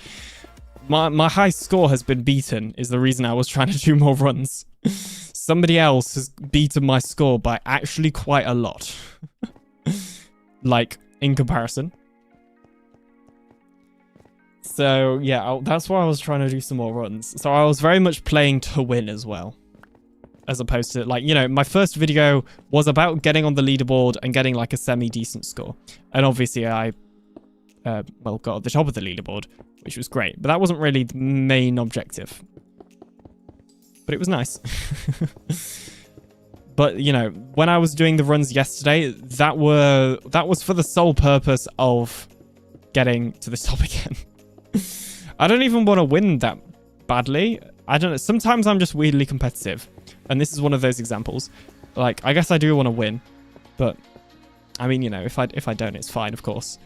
my high score has been beaten is the reason I was trying to do more runs. Somebody else has beaten my score by actually quite a lot. Like, in comparison. So, yeah, that's why I was trying to do some more runs. So I was very much playing to win as well. As opposed to, like, you know, my first video was about getting on the leaderboard and getting, like, a semi-decent score. And obviously I, well, got at the top of the leaderboard, which was great. But that wasn't really the main objective. But it was nice. But, you know, when I was doing the runs yesterday, that was for the sole purpose of getting to the top again. I don't even want to win that badly. I don't know. Sometimes I'm just weirdly competitive. And this is one of those examples. Like, I guess I do want to win. But, I mean, you know, if I don't, it's fine, of course.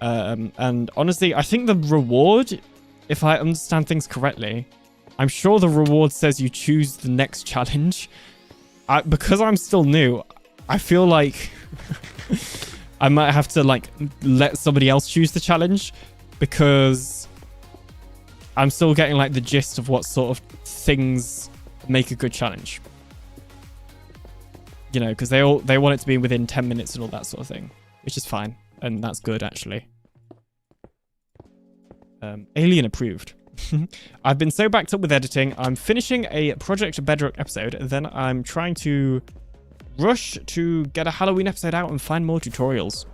And honestly, I think the reward, if I understand things correctly, I'm sure the reward says you choose the next challenge. Because I'm still new, I feel like I might have to, like, let somebody else choose the challenge. Because I'm still getting, like, the gist of what sort of things make a good challenge. You know, because they want it to be within 10 minutes and all that sort of thing, which is fine, and that's good actually. Alien approved. I've been so backed up with editing. I'm finishing a Project Bedrock episode, and then I'm trying to rush to get a Halloween episode out and find more tutorials.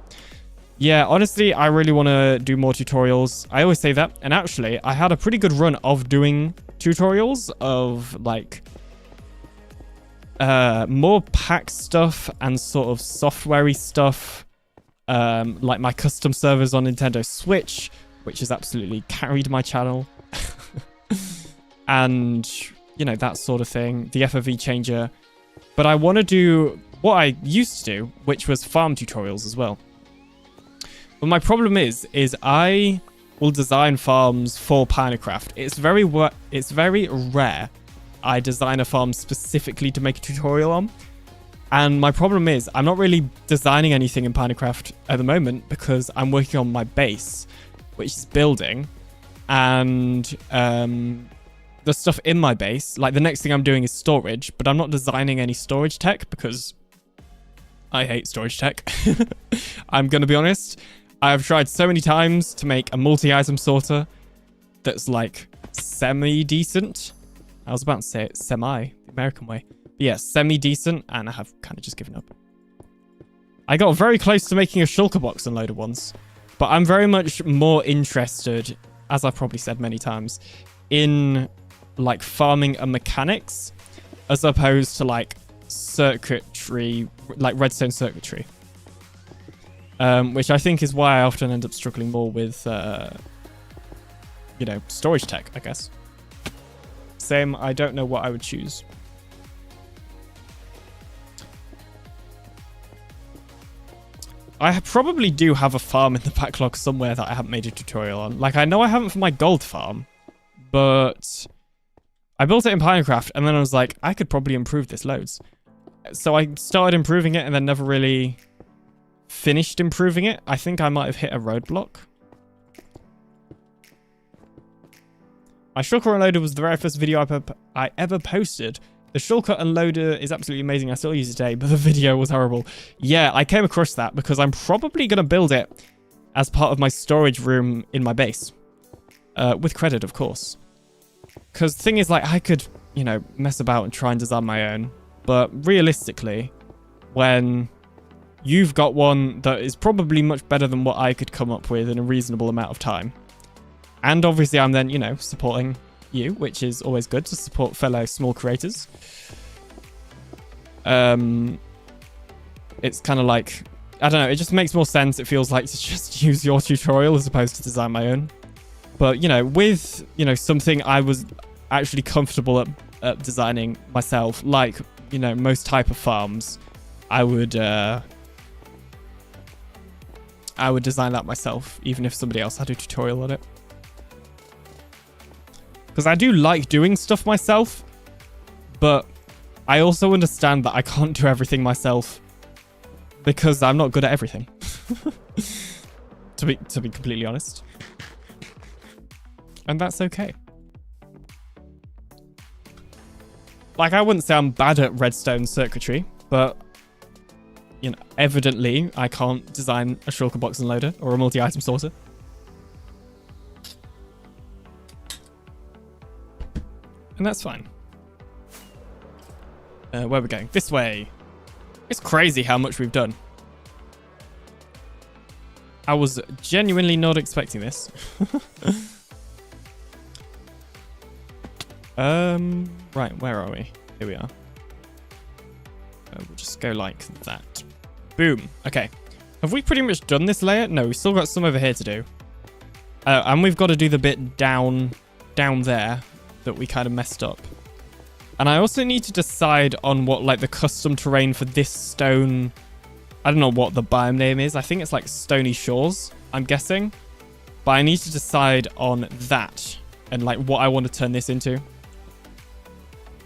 Yeah, honestly, I really want to do more tutorials. I always say that, and actually, I had a pretty good run of doing tutorials of, like, more pack stuff and sort of software-y stuff, like my custom servers on Nintendo Switch, which has absolutely carried my channel, and, you know, that sort of thing, the FOV changer. But I want to do what I used to do, which was farm tutorials as well. But my problem is I will design farms for PinaCraft. It's very rare I design a farm specifically to make a tutorial on. And my problem is I'm not really designing anything in PinaCraft at the moment because I'm working on my base, which is building. And the stuff in my base, like the next thing I'm doing is storage, but I'm not designing any storage tech because I hate storage tech. I'm going to be honest. I've tried so many times to make a multi-item sorter that's like semi-decent. I was about to say it semi, the American way. But yeah, semi-decent, and I have kind of just given up. I got very close to making a shulker box unloaded once, but I'm very much more interested, as I've probably said many times, in like farming and mechanics as opposed to like circuitry, like redstone circuitry. which I think is why I often end up struggling more with, you know, storage tech, I guess. Same, I don't know what I would choose. I probably do have a farm in the backlog somewhere that I haven't made a tutorial on. Like, I know I haven't for my gold farm, but I built it in PinaCraft, and then I was like, I could probably improve this loads. So I started improving it and then never really finished improving it. I think I might have hit a roadblock. My shortcut unloader was the very first video I ever posted. The shortcut unloader is absolutely amazing. I still use it today, but the video was horrible. Yeah, I came across that because I'm probably going to build it as part of my storage room in my base. With credit, of course. Because the thing is, like, I could, you know, mess about and try and design my own. But realistically, when you've got one that is probably much better than what I could come up with in a reasonable amount of time. And obviously I'm then, you know, supporting you, which is always good to support fellow small creators. It's kind of like, I don't know, it just makes more sense. It feels like to just use your tutorial as opposed to design my own. But, you know, with, you know, something I was actually comfortable at designing myself, like, you know, most type of farms, I would design that myself, even if somebody else had a tutorial on it. Because I do like doing stuff myself, but I also understand that I can't do everything myself because I'm not good at everything. to be completely honest. And that's okay. Like, I wouldn't say I'm bad at redstone circuitry, but, you know, evidently I can't design a shulker box unloader or a multi-item sorter. And that's fine. Where are we going? This way. It's crazy how much we've done. I was genuinely not expecting this. Right, where are we? Here we are. We'll just go like that. Boom. Okay. Have we pretty much done this layer? No, we've still got some over here to do. And we've got to do the bit down there that we kind of messed up. And I also need to decide on what, like, the custom terrain for this stone... I don't know what the biome name is. I think it's like Stony Shores, I'm guessing. But I need to decide on that and, like, what I want to turn this into.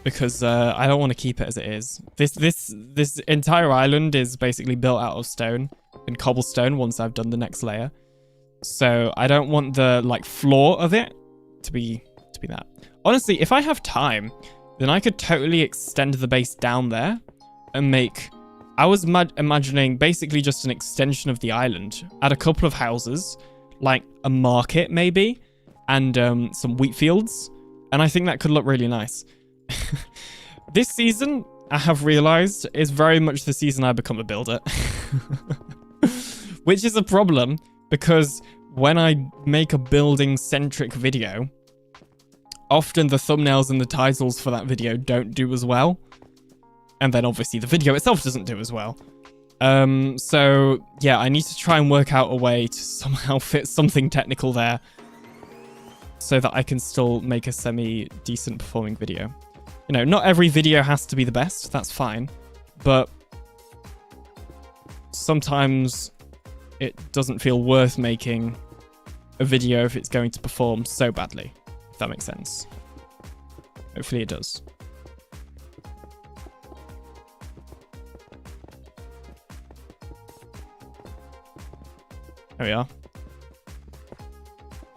Because I don't want to keep it as it is. This entire island is basically built out of stone and cobblestone once I've done the next layer. So I don't want the, like, floor of it to be that. Honestly, if I have time, then I could totally extend the base down there and make... I was imagining basically just an extension of the island. Add a couple of houses, like a market maybe, and some wheat fields. And I think that could look really nice. This season, I have realized, is very much the season I become a builder. Which is a problem, because when I make a building-centric video, often the thumbnails and the titles for that video don't do as well. And then obviously the video itself doesn't do as well. So yeah, I need to try and work out a way to somehow fit something technical there so that I can still make a semi-decent performing video. You know, not every video has to be the best, that's fine. But sometimes it doesn't feel worth making a video if it's going to perform so badly, if that makes sense. Hopefully it does. There we are.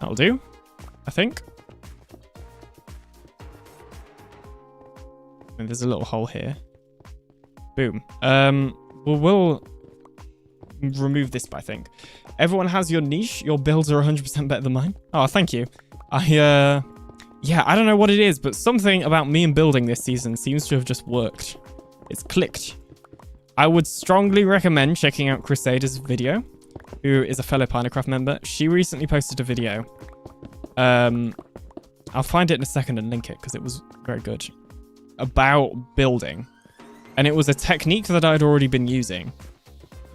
That'll do, I think. And there's a little hole here. Boom. We'll remove this, I think. Everyone has your niche. Your builds are 100% better than mine. Oh, thank you. Yeah, I don't know what it is, but something about me and building this season seems to have just worked. It's clicked. I would strongly recommend checking out Crusader's video, who is a fellow PinaCraft member. She recently posted a video. I'll find it in a second and link it because it was very good. About building. And it was a technique that I'd already been using.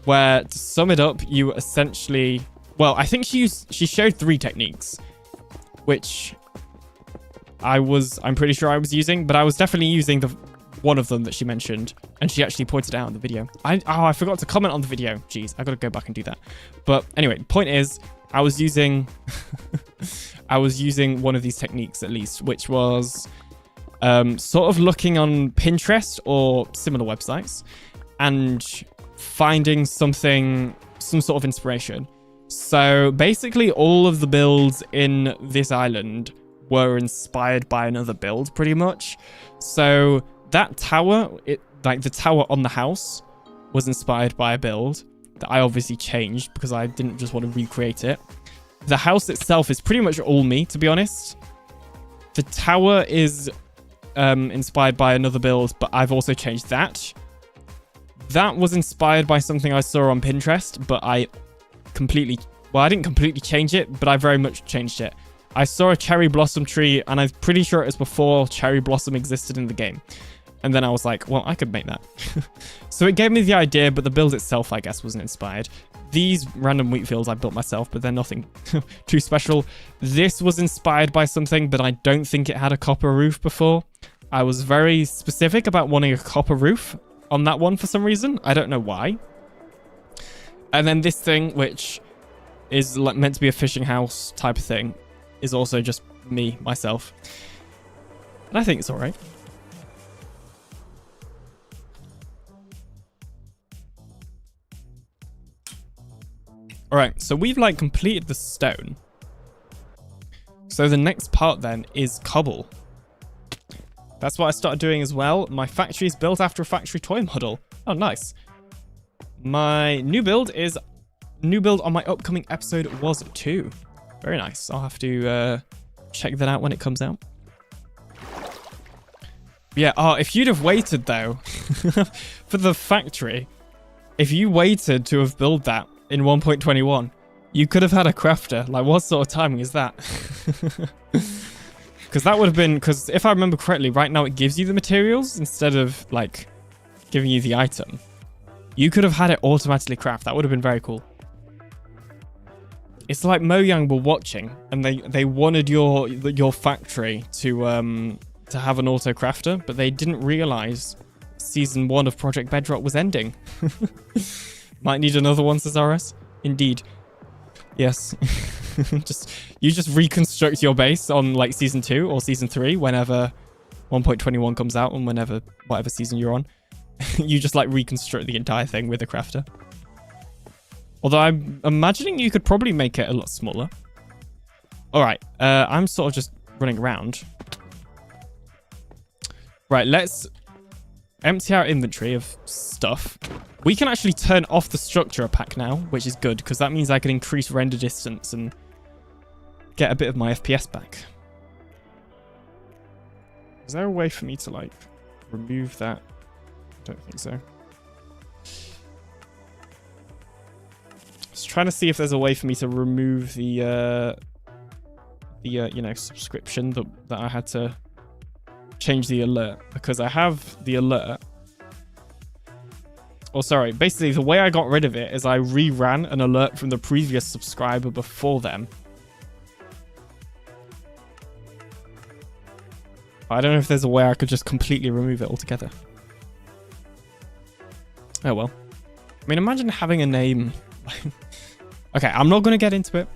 where, to sum it up, you essentially... Well, I think she showed 3 techniques, which I'm pretty sure I was using, but I was definitely using one of them that she mentioned, and she actually pointed out in the video. I forgot to comment on the video. Jeez, I gotta go back and do that. But anyway, point is, I was using one of these techniques at least, which was sort of looking on Pinterest or similar websites and finding some sort of inspiration. So basically all of the builds in this island were inspired by another build pretty much. So that tower, like the tower on the house, was inspired by a build that I obviously changed because I didn't just want to recreate it. The house itself is pretty much all me, to be honest. The tower is inspired by another build, but I've also changed that. That was inspired by something I saw on Pinterest, but I didn't completely change it, but I very much changed it. I saw a cherry blossom tree, and I'm pretty sure it was before cherry blossom existed in the game. And then I was like, well, I could make that. So it gave me the idea, but the build itself, I guess, wasn't inspired. These random wheat fields I built myself, but they're nothing too special. This was inspired by something, but I don't think it had a copper roof before. I was very specific about wanting a copper roof on that one for some reason. I don't know why. And then this thing, which is meant to be a fishing house type of thing, is also just myself. And I think it's all right. All right, so we've completed the stone. So the next part then is cobble. That's what I started doing as well. My factory is built after a factory toy model. Oh, nice. My new build on my upcoming episode was 2. Very nice. I'll have to check that out when it comes out. Yeah, if you'd have waited though for the factory, if you waited to have built that in 1.21, you could have had a crafter. What sort of timing is that? Because that would have been, because if I remember correctly, right now it gives you the materials instead of giving you the item. You could have had it automatically craft. That would have been very cool. It's like Mojang were watching and they wanted your factory to have an auto crafter, but they didn't realize season 1 of Project Bedrock was ending. Might need another one, Cesaris. Indeed. Yes. You just reconstruct your base on season 2 or season 3 whenever 1.21 comes out, and whatever season you're on. You just reconstruct the entire thing with a crafter. Although I'm imagining you could probably make it a lot smaller. Alright, I'm sort of just running around. Right, let's empty our inventory of stuff. We can actually turn off the structure pack now, which is good, because that means I can increase render distance and get a bit of my FPS back. Is there a way for me to remove that? I don't think so. Just trying to see if there's a way for me to remove the subscription that I had to change the alert, because I have the alert. Oh, sorry. Basically, the way I got rid of it is I reran an alert from the previous subscriber before them. I don't know if there's a way I could just completely remove it altogether. Oh, well. I mean, imagine having a name. Okay, I'm not going to get into it.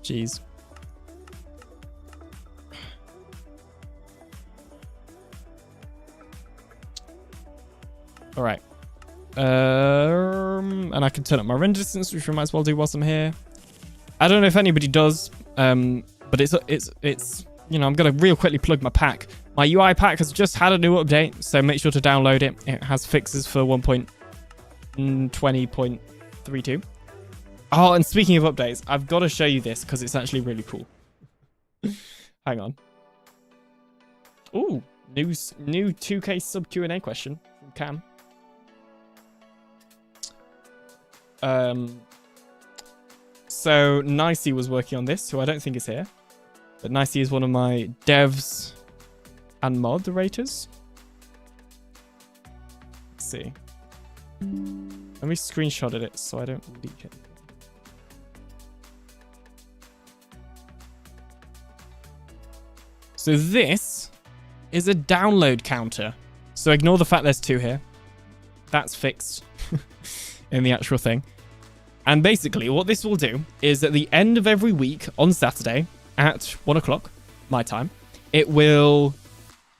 Jeez. All right. And I can turn up my render distance, which we might as well do whilst I'm here. I don't know if anybody does, but it's I'm going to real quickly plug my pack. My UI pack has just had a new update, so make sure to download it. It has fixes for 1.20.32. Oh, and speaking of updates, I've got to show you this because it's actually really cool. Hang on. Ooh, new 2K sub Q&A question from Cam. So Nicey was working on this, who I don't think is here. But Nicey is one of my devs and moderators. Let's see. Let me screenshot it so I don't leak it. So this is a download counter. So ignore the fact there's 2 here. That's fixed in the actual thing. And basically what this will do is at the end of every week on Saturday at 1 o'clock, my time, it will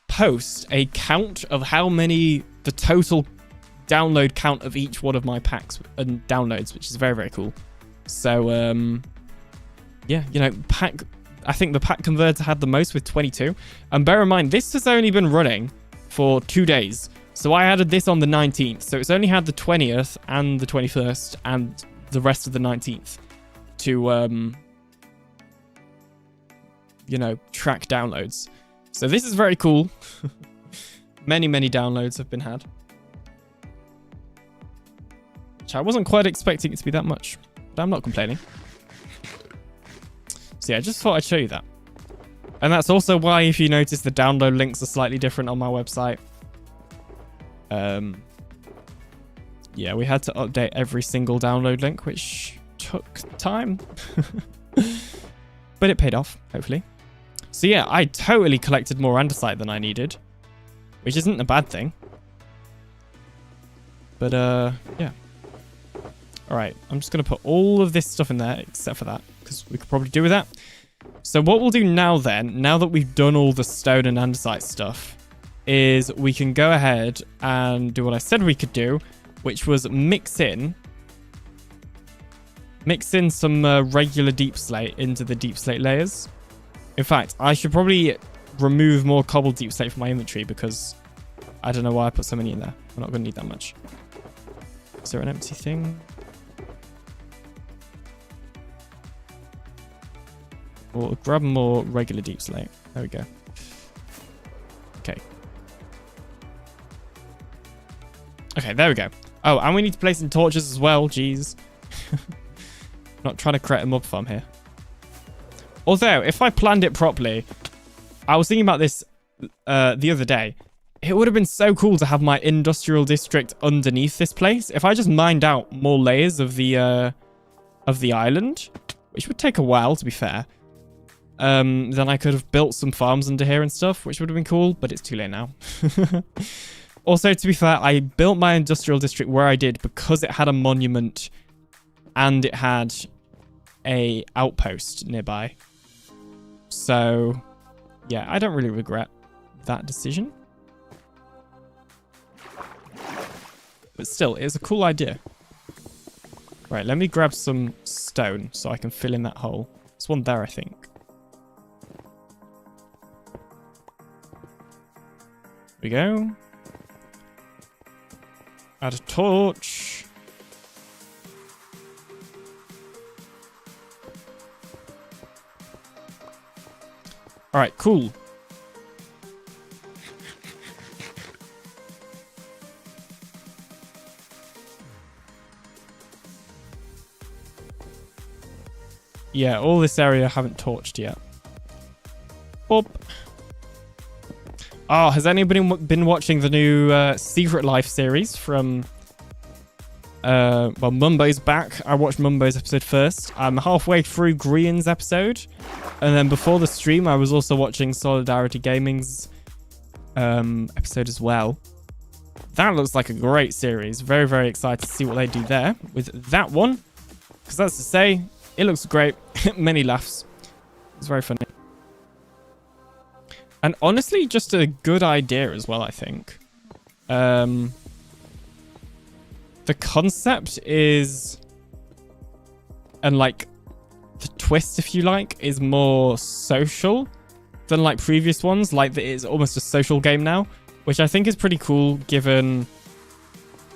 post a count of how many, the total download count of each one of my packs and downloads, which is very, very cool. So, yeah, you know, I think the pack converter had the most with 22. And bear in mind, this has only been running for 2 days. So I added this on the 19th. So it's only had the 20th and the 21st and the rest of the 19th to, you know, track downloads. So this is very cool. Many, many downloads have been had. Which I wasn't quite expecting it to be that much. But I'm not complaining. So yeah, I just thought I'd show you that. And that's also why, if you notice, the download links are slightly different on my website. Yeah, we had to update every single download link, which took time. But it paid off, hopefully. So yeah, I totally collected more andesite than I needed, which isn't a bad thing. But yeah. Alright, I'm just going to put all of this stuff in there, except for that, because we could probably do with that. So what we'll do now then, now that we've done all the stone and andesite stuff, is we can go ahead and do what I said we could do, which was mix in some regular deep slate into the deep slate layers. In fact, I should probably remove more cobbled deep slate from my inventory because I don't know why I put so many in there. We're not going to need that much. Is there an empty thing? We'll grab more regular deep slate. There we go. Okay. Okay, there we go. Oh, and we need to place some torches as well. Jeez. Not trying to create a mob farm here. Although, if I planned it properly, I was thinking about this the other day. It would have been so cool to have my industrial district underneath this place. If I just mined out more layers of the island, which would take a while, to be fair, then I could have built some farms under here and stuff, which would have been cool, but it's too late now. Also, to be fair, I built my industrial district where I did because it had a monument and it had a outpost nearby. So, yeah, I don't really regret that decision. But still, it's a cool idea. Right, let me grab some stone so I can fill in that hole. There's one there, I think. There we go. Add a torch. Alright, cool. Yeah, all this area I haven't torched yet. Boop. Oh, has anybody been watching the new Secret Life series from... well, Mumbo's back. I watched Mumbo's episode first. I'm halfway through Grian's episode. And then before the stream, I was also watching Solidarity Gaming's episode as well. That looks like a great series. Very, very excited to see what they do there with that one. Because that's to say, it looks great. Many laughs. It's very funny. And honestly, just a good idea as well, I think. The concept is... And like... The twist, if you like, is more social than like previous ones. Like it's almost a social game now, which I think is pretty cool given,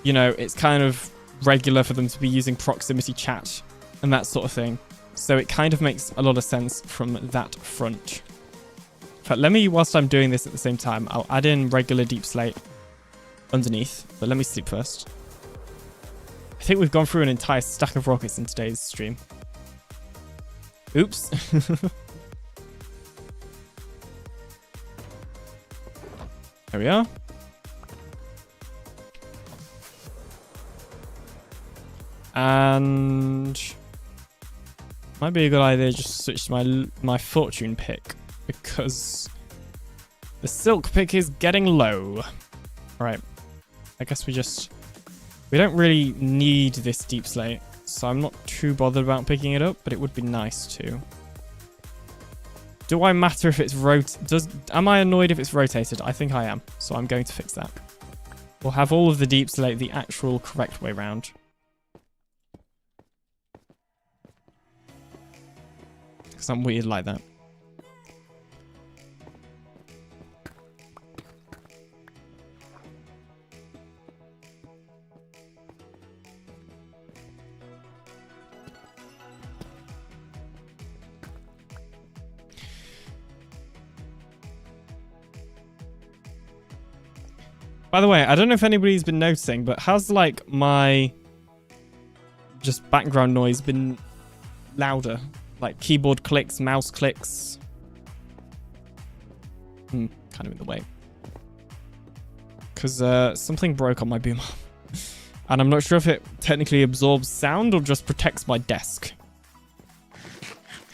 you know, it's kind of regular for them to be using proximity chat and that sort of thing. So it kind of makes a lot of sense from that front. In fact, let me, whilst I'm doing this at the same time, I'll add in regular deep slate underneath, but let me sleep first. I think we've gone through an entire stack of rockets in today's stream. Oops. There we are. And might be a good idea just to switch to my fortune pick, because the silk pick is getting low. Right. I guess we don't really need this deep slate, so I'm not too bothered about picking it up, but it would be nice to. Do I matter if it's am I annoyed if it's rotated? I think I am, so I'm going to fix that. We'll have all of the deep slate the actual correct way round. Because I'm weird like that. By the way, I don't know if anybody's been noticing, but has like my just background noise been louder? Like keyboard clicks, mouse clicks. Kind of in the way. Because something broke on my boom arm. And I'm not sure if it technically absorbs sound or just protects my desk.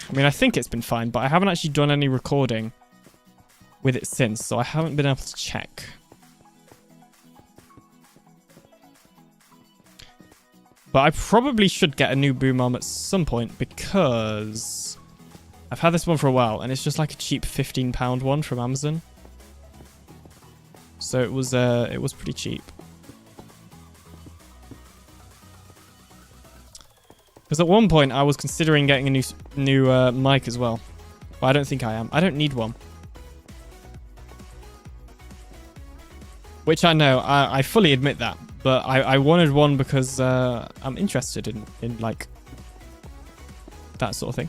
I mean, I think it's been fine, but I haven't actually done any recording with it since, so I haven't been able to check. But I probably should get a new boom arm at some point, because I've had this one for a while and it's just like a cheap £15 one from Amazon. So it was pretty cheap. Because at one point I was considering getting a new mic as well, but I don't think I am. I don't need one. Which I know, I fully admit that. But I wanted one because I'm interested in like that sort of thing.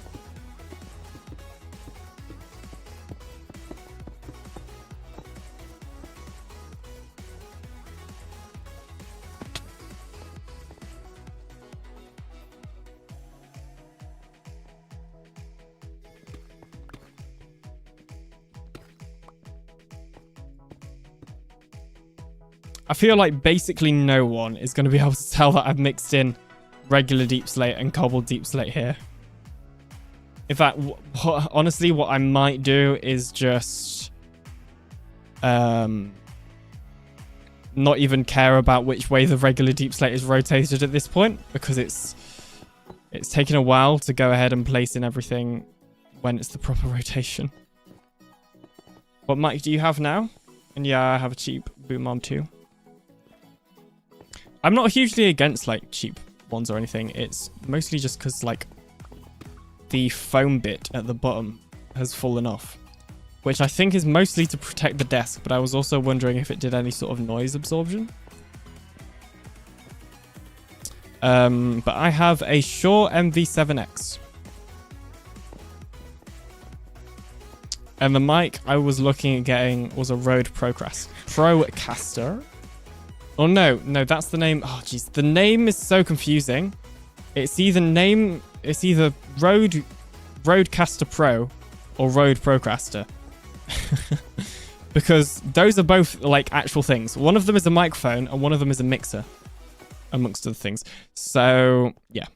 I feel like basically no one is going to be able to tell that I've mixed in regular deep slate and cobbled deep slate here. In fact, honestly, what I might do is just not even care about which way the regular deep slate is rotated at this point, because it's taken a while to go ahead and place in everything when it's the proper rotation. What mic do you have now? And yeah, I have a cheap boom arm too. I'm not hugely against like cheap ones or anything. It's mostly just because like the foam bit at the bottom has fallen off, which I think is mostly to protect the desk, but I was also wondering if it did any sort of noise absorption. But I have a Shure MV7X. And the mic I was looking at getting was a Rode Procaster. Oh no, that's the name. Oh jeez, the name is so confusing. It's either Rodecaster Pro or Rode Procaster. Because those are both like actual things. One of them is a microphone and one of them is a mixer, amongst other things. So yeah.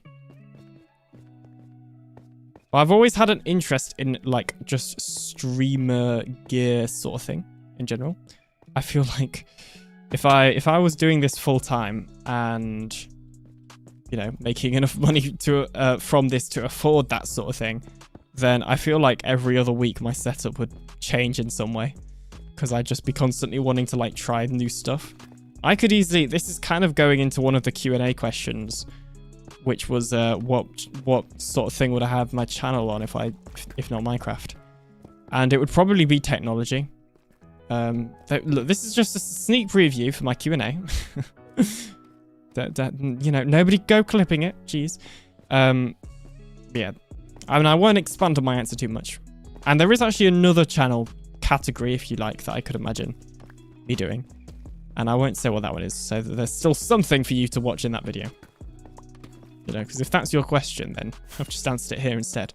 Well, I've always had an interest in like just streamer gear sort of thing in general. I feel like if I was doing this full time and, you know, making enough money to from this to afford that sort of thing, then I feel like every other week my setup would change in some way, because I'd just be constantly wanting to like try new stuff. I could easily, this is kind of going into one of the Q&A questions, which was what sort of thing would I have my channel on if not Minecraft? And it would probably be technology. Look, this is just a sneak preview for my Q&A. You know, nobody go clipping it. Jeez. Yeah. I mean, I won't expand on my answer too much. And there is actually another channel category, if you like, that I could imagine me doing. And I won't say what that one is. So there's still something for you to watch in that video. You know, because if that's your question, then I've just answered it here instead.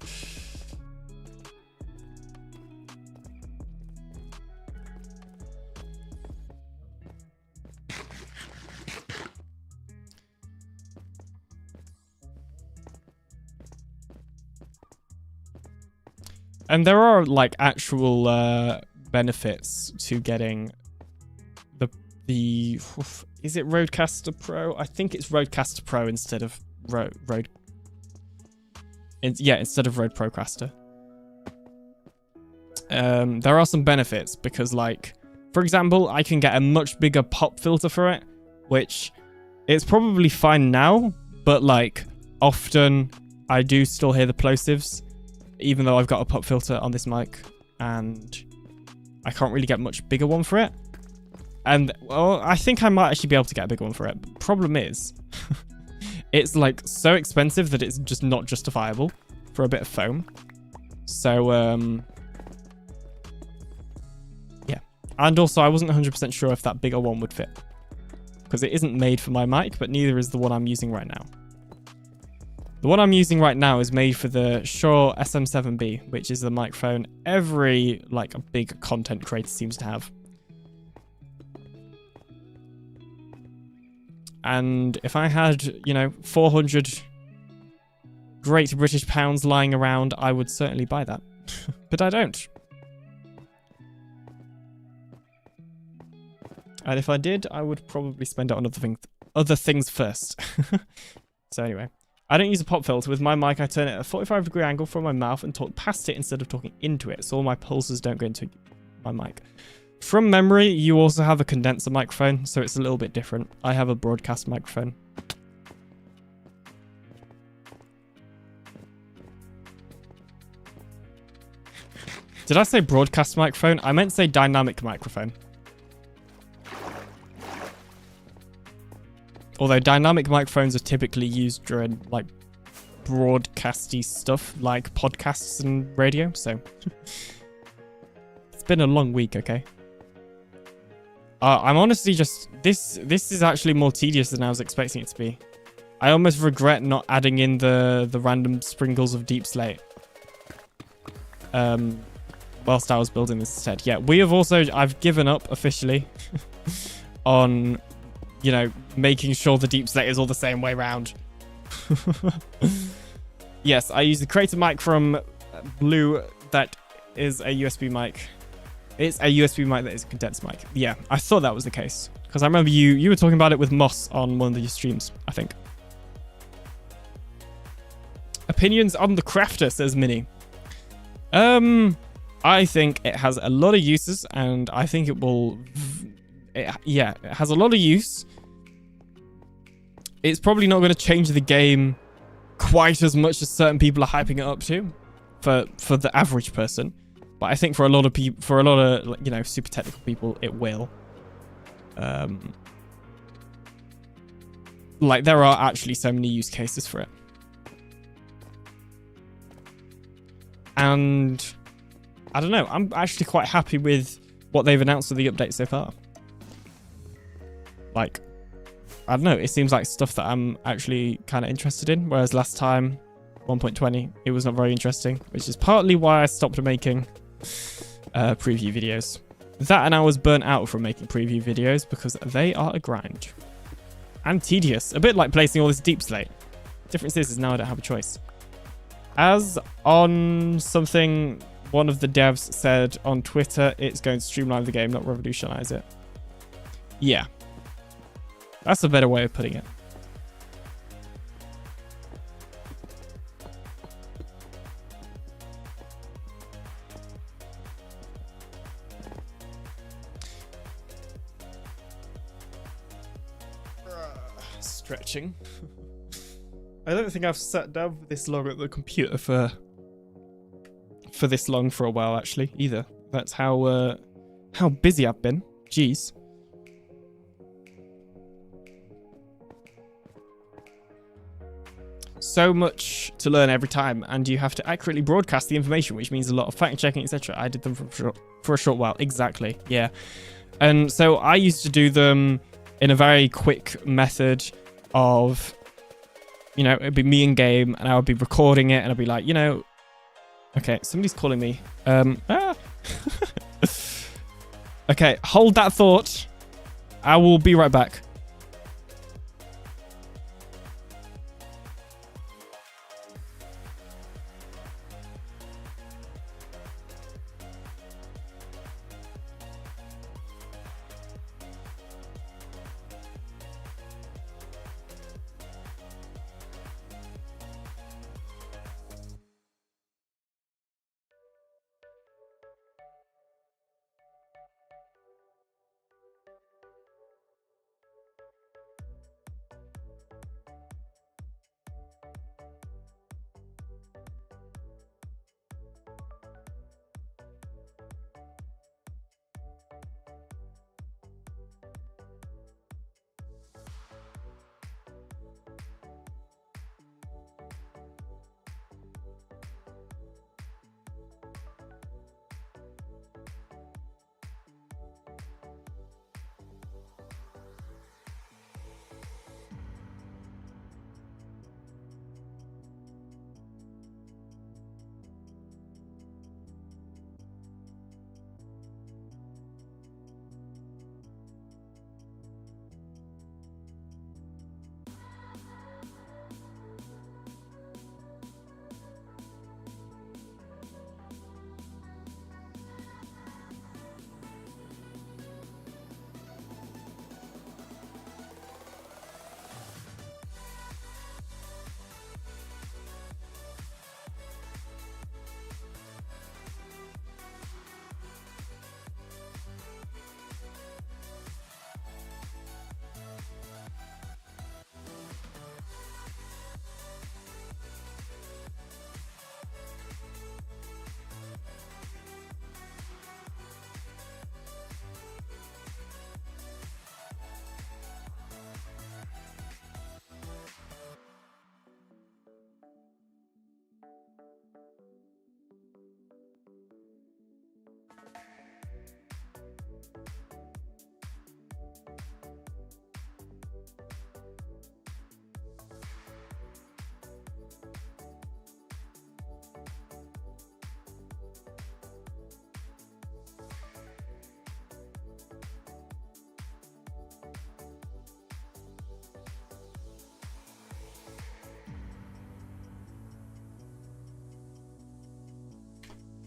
And there are like actual benefits to getting the is it Rodecaster Pro? I think it's Rodecaster Pro instead of instead of Rode Procaster. There are some benefits because, like, for example, I can get a much bigger pop filter for it, which it's probably fine now, but like often I do still hear the plosives, even though I've got a pop filter on this mic, and I can't really get much bigger one for it. And well, I think I might actually be able to get a bigger one for it. Problem is, it's like so expensive that it's just not justifiable for a bit of foam. So yeah, and also I wasn't 100% sure if that bigger one would fit, because it isn't made for my mic, but neither is the one I'm using right now. The one I'm using right now is made for the Shure SM7B, which is the microphone every like a big content creator seems to have. And if I had, you know, 400 Great British pounds lying around, I would certainly buy that. But I don't. And if I did, I would probably spend it on other things first. So anyway, I don't use a pop filter. With my mic, I turn it at a 45-degree angle from my mouth and talk past it instead of talking into it, so all my pulses don't go into my mic. From memory, you also have a condenser microphone, so it's a little bit different. I have a broadcast microphone. Did I say broadcast microphone? I meant to say dynamic microphone. Although dynamic microphones are typically used during like broadcasty stuff like podcasts and radio, so it's been a long week, okay? I'm honestly just this is actually more tedious than I was expecting it to be. I almost regret not adding in the random sprinkles of deep slate whilst I was building this instead. Yeah, we have also, I've given up officially on, you know, making sure the deep slate is all the same way around. Yes, I use the Creator mic from Blue that is a USB mic. It's a USB mic that is a condensed mic. Yeah, I thought that was the case, because I remember you were talking about it with Moss on one of your streams, I think. Opinions on the Crafter, says Minnie. I think it has a lot of uses, and I think it will... yeah, it has a lot of use. It's probably not going to change the game quite as much as certain people are hyping it up to, for the average person. But I think for a lot of people, for a lot of, you know, super technical people, it will. Like, there are actually so many use cases for it. And I don't know, I'm actually quite happy with what they've announced with the update so far. Like, I don't know, it seems like stuff that I'm actually kind of interested in, whereas last time, 1.20, it was not very interesting, which is partly why I stopped making preview videos. That, and I was burnt out from making preview videos because they are a grind. And tedious, a bit like placing all this deep slate. Difference is now I don't have a choice. As on something one of the devs said on Twitter, it's going to streamline the game, not revolutionize it. Yeah. That's a better way of putting it. Stretching. I don't think I've sat down for this long at the computer for this long for a while, actually, either. That's how busy I've been. Jeez. So much to learn every time, and you have to accurately broadcast the information, which means a lot of fact checking, etc. I did them for a short while. Exactly, yeah. And so I used to do them in a very quick method of, you know, it'd be me in game, and I would be recording it, and I'd be like, you know, okay, somebody's calling me. Okay, hold that thought. I will be right back.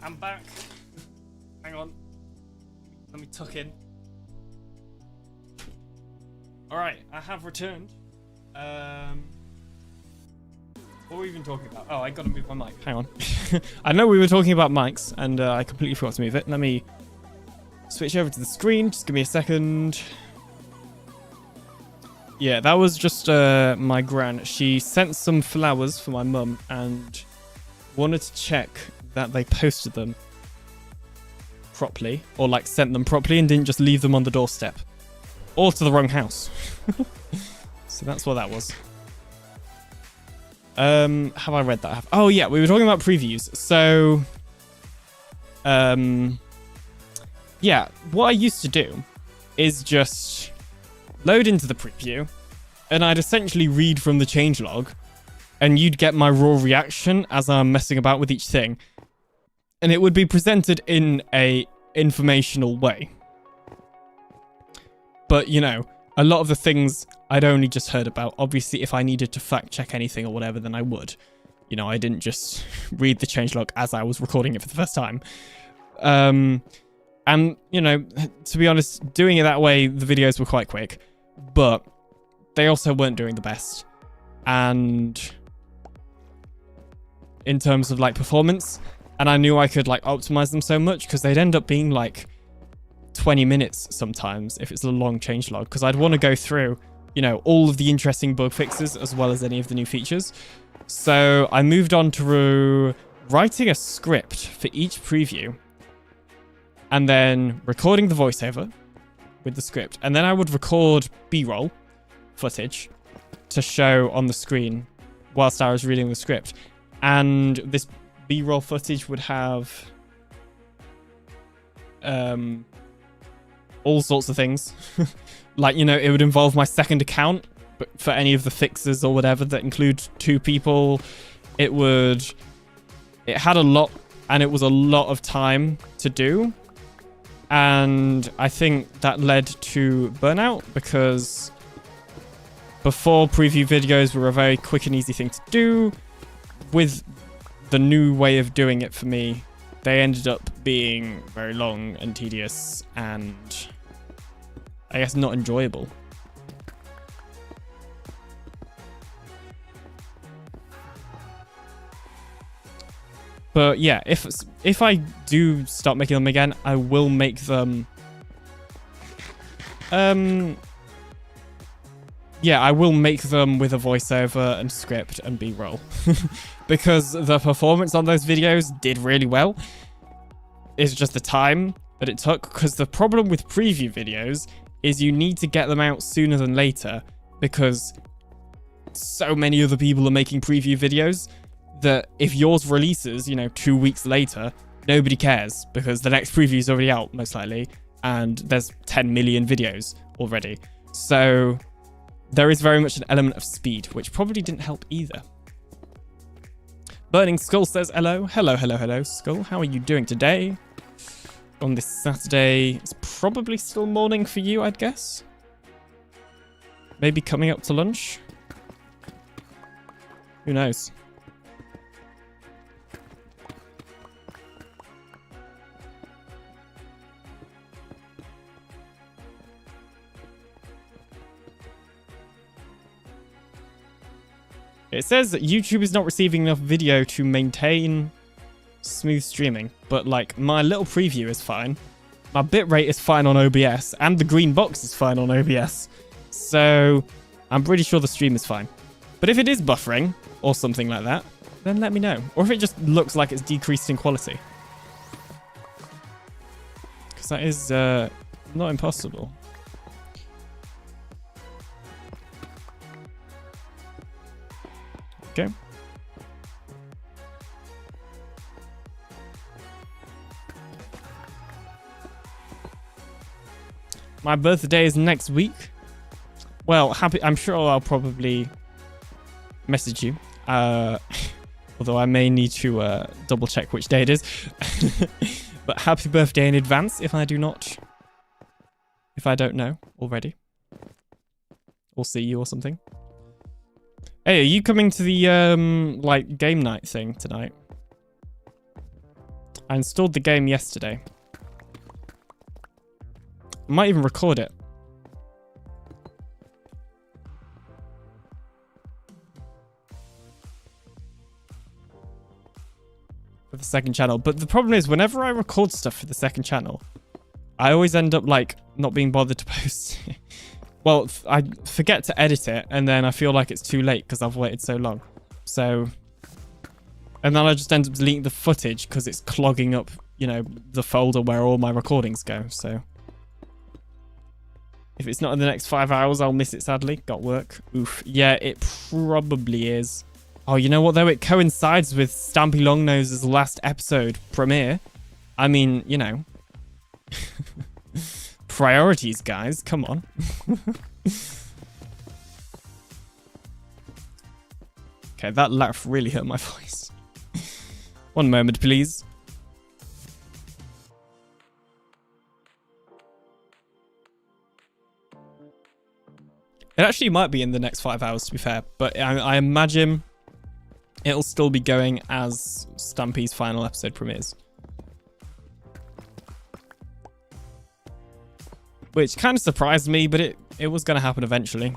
I'm back. Hang on. Let me tuck in. Alright, I have returned. What were we even talking about? Oh, I gotta move my mic. Hang on. I know we were talking about mics, and I completely forgot to move it. Let me switch over to the screen. Just give me a second. Yeah, that was just my gran. She sent some flowers for my mum and wanted to check that they posted them properly, or like sent them properly and didn't just leave them on the doorstep. Or to the wrong house. So that's what that was. Have I read that? Oh yeah, we were talking about previews. So, yeah, what I used to do is just load into the preview, and I'd essentially read from the changelog, and you'd get my raw reaction as I'm messing about with each thing, and it would be presented in a informational way. But, you know, a lot of the things I'd only just heard about. Obviously, if I needed to fact check anything or whatever, then I would. You know, I didn't just read the changelog as I was recording it for the first time. And, you know, to be honest, doing it that way, the videos were quite quick. But they also weren't doing the best. And in terms of, like, performance, and I knew I could, like, optimize them so much because they'd end up being, like, 20 minutes sometimes if it's a long changelog, because I'd want to go through, you know, all of the interesting bug fixes as well as any of the new features. So I moved on to writing a script for each preview and then recording the voiceover with the script, and then I would record B-roll footage to show on the screen whilst I was reading the script. And this B-roll footage would have all sorts of things. Like, you know, it would involve my second account but for any of the fixes or whatever that include 2 people. It had a lot, and it was a lot of time to do. And I think that led to burnout, because before, preview videos were a very quick and easy thing to do. With the new way of doing it for me, they ended up being very long and tedious and, I guess, not enjoyable. But yeah, if I do start making them again, I will make them... yeah, I will make them with a voiceover and script and B-roll. Because the performance on those videos did really well. It's just the time that it took. Because the problem with preview videos is you need to get them out sooner than later. Because so many other people are making preview videos that if yours releases, you know, 2 weeks later, nobody cares. Because the next preview is already out, most likely. And there's 10 million videos already. So there is very much an element of speed, which probably didn't help either. Burning Skull says hello. Hello, hello, hello, Skull. How are you doing today? On this Saturday, it's probably still morning for you, I'd guess. Maybe coming up to lunch. Who knows? It says that YouTube is not receiving enough video to maintain smooth streaming, but like my little preview is fine. My bitrate is fine on OBS, and the green box is fine on OBS. So I'm pretty sure the stream is fine. But if it is buffering or something like that, then let me know. Or if it just looks like it's decreased in quality. Because that is not impossible. Okay. My birthday is next week. Well, I'm sure I'll probably message you. Although I may need to double check which day it is. But happy birthday in advance if I don't know already. Or see you or something. Hey, are you coming to the, like, game night thing tonight? I installed the game yesterday. I might even record it. For the second channel. But the problem is, whenever I record stuff for the second channel, I always end up, like, not being bothered to post it. Well, I forget to edit it, and then I feel like it's too late because I've waited so long. So... And then I just end up deleting the footage because it's clogging up, you know, the folder where all my recordings go, so... If it's not in the next 5 hours, I'll miss it, sadly. Got work. Oof. Yeah, it probably is. Oh, you know what, though? It coincides with Stampy Longnose's last episode premiere. I mean, you know... Priorities, guys. Come on. Okay, that laugh really hurt my voice. One moment, please. It actually might be in the next 5 hours, to be fair. But I imagine it'll still be going as Stampy's final episode premieres. Which kind of surprised me, but it was going to happen eventually.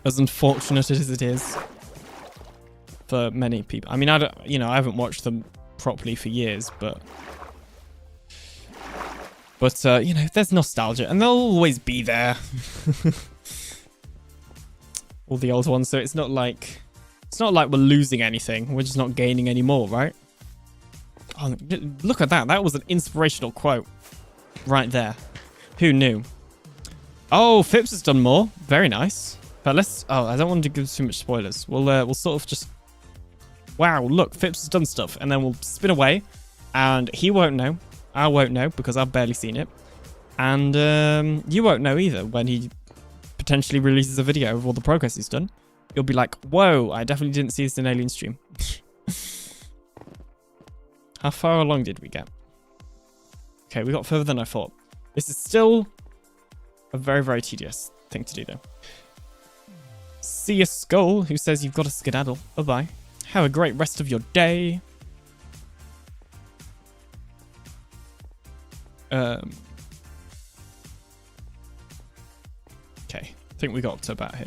As unfortunate as it is for many people. I mean, I haven't watched them properly for years, but you know, there's nostalgia, and they'll always be there. All the old ones, so it's not like we're losing anything. We're just not gaining any more, right? Oh, look at that. That was an inspirational quote right there. Who knew? Oh, Phipps has done more. Very nice. But I don't want to give too much spoilers. We'll sort of just... Wow, look, Phipps has done stuff. And then we'll spin away. And he won't know. I won't know because I've barely seen it. And you won't know either when he potentially releases a video of all the progress he's done. You'll be like, whoa, I definitely didn't see this in Alien Stream. How far along did we get? Okay, we got further than I thought. This is still a very, very tedious thing to do, though. See a Skull, who says you've got a skedaddle. Bye-bye. Have a great rest of your day. Okay, I think we got up to about here.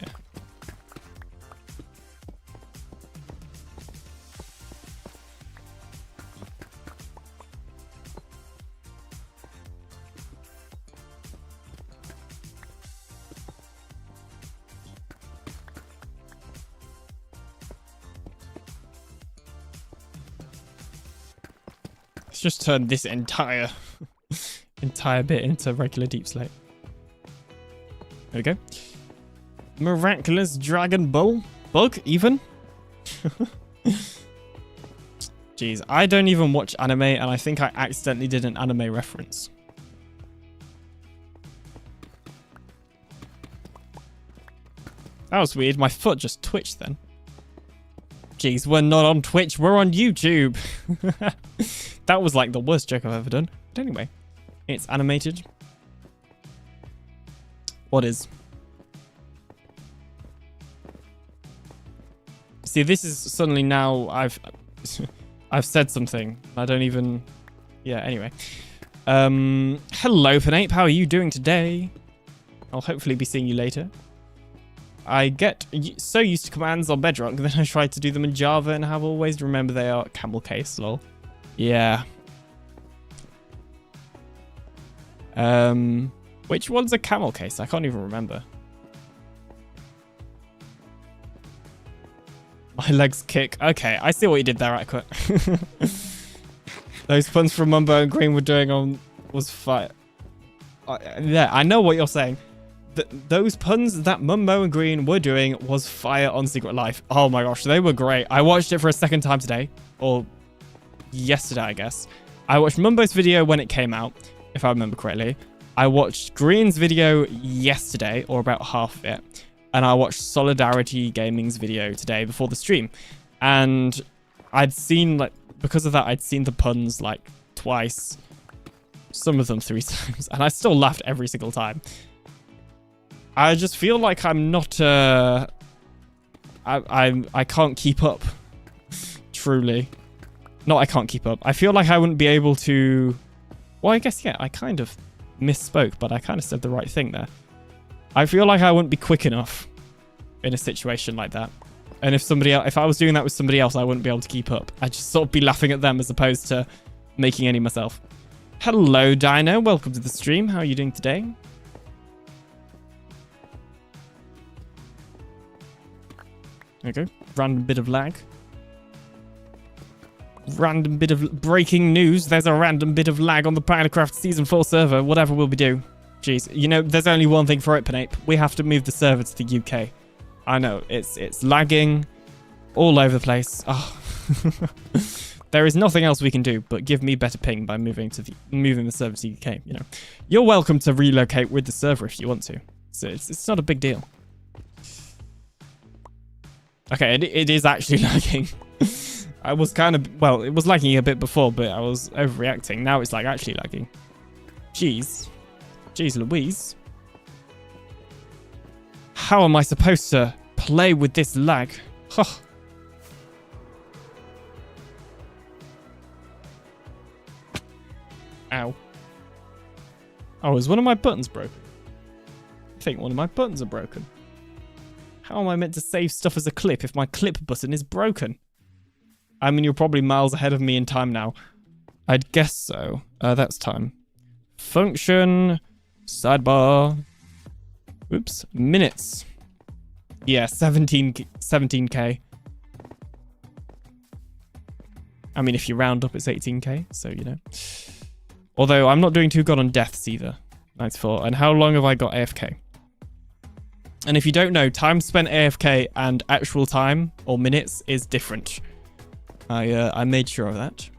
Let's just turn this entire bit into regular deep slate. There we go. Miraculous Dragon Bull bug, even. Jeez, I don't even watch anime, and I think I accidentally did an anime reference. That was weird. My foot just twitched then. Jeez, we're not on Twitch. We're on YouTube. That was like the worst joke I've ever done. But anyway, it's animated. What is? See, this is suddenly now I've said something. I don't even... Yeah, anyway. Hello, Pinape. How are you doing today? I'll hopefully be seeing you later. I get so used to commands on Bedrock, then I try to do them in Java and have always to remember they are camel case, lol. Yeah. Which one's a camel case? I can't even remember. My legs kick. Okay, I see what you did there, Aqua. Those puns from Mumbo and Green were doing on was fire. Yeah, I know what you're saying. Those puns that Mumbo and Green were doing was fire on Secret Life. Oh my gosh, they were great. I watched it for a second time today. Or yesterday, I guess. I watched Mumbo's video when it came out, if I remember correctly. I watched Green's video yesterday, or about half of it. And I watched Solidarity Gaming's video today before the stream. And I'd seen, like, because of that, I'd seen the puns, like, twice. Some of them 3 times. And I still laughed every single time. I just feel like I'm not, I can't keep up, truly. Not I can't keep up. I feel like I wouldn't be able to... Well, I guess, yeah, I kind of misspoke, but I kind of said the right thing there. I feel like I wouldn't be quick enough in a situation like that. And if I was doing that with somebody else, I wouldn't be able to keep up. I'd just sort of be laughing at them as opposed to making any myself. Hello, Dino. Welcome to the stream. How are you doing today? Okay. Random bit of lag. Random bit of breaking news. There's a random bit of lag on the PinaCraft Season 4 server. Whatever will we do? Jeez. You know, there's only one thing for it, Pinape. We have to move the server to the UK. I know. It's lagging all over the place. Oh. There is nothing else we can do but give me better ping by moving the server to the UK, you know. You're welcome to relocate with the server if you want to. So it's not a big deal. Okay, it is actually lagging. I was kind of... Well, it was lagging a bit before, but I was overreacting. Now it's like actually lagging. Jeez. Jeez Louise. How am I supposed to play with this lag? Huh. Ow. Oh, is one of my buttons broken? I think one of my buttons are broken. How am I meant to save stuff as a clip if my clip button is broken? I mean, you're probably miles ahead of me in time now. I'd guess so. That's time. Function. Sidebar. Oops. Minutes. Yeah, 17k. I mean, if you round up, it's 18k, so, you know. Although, I'm not doing too good on deaths either. 94. And how long have I got AFK? And if you don't know, time spent AFK and actual time, or minutes, is different. I made sure of that.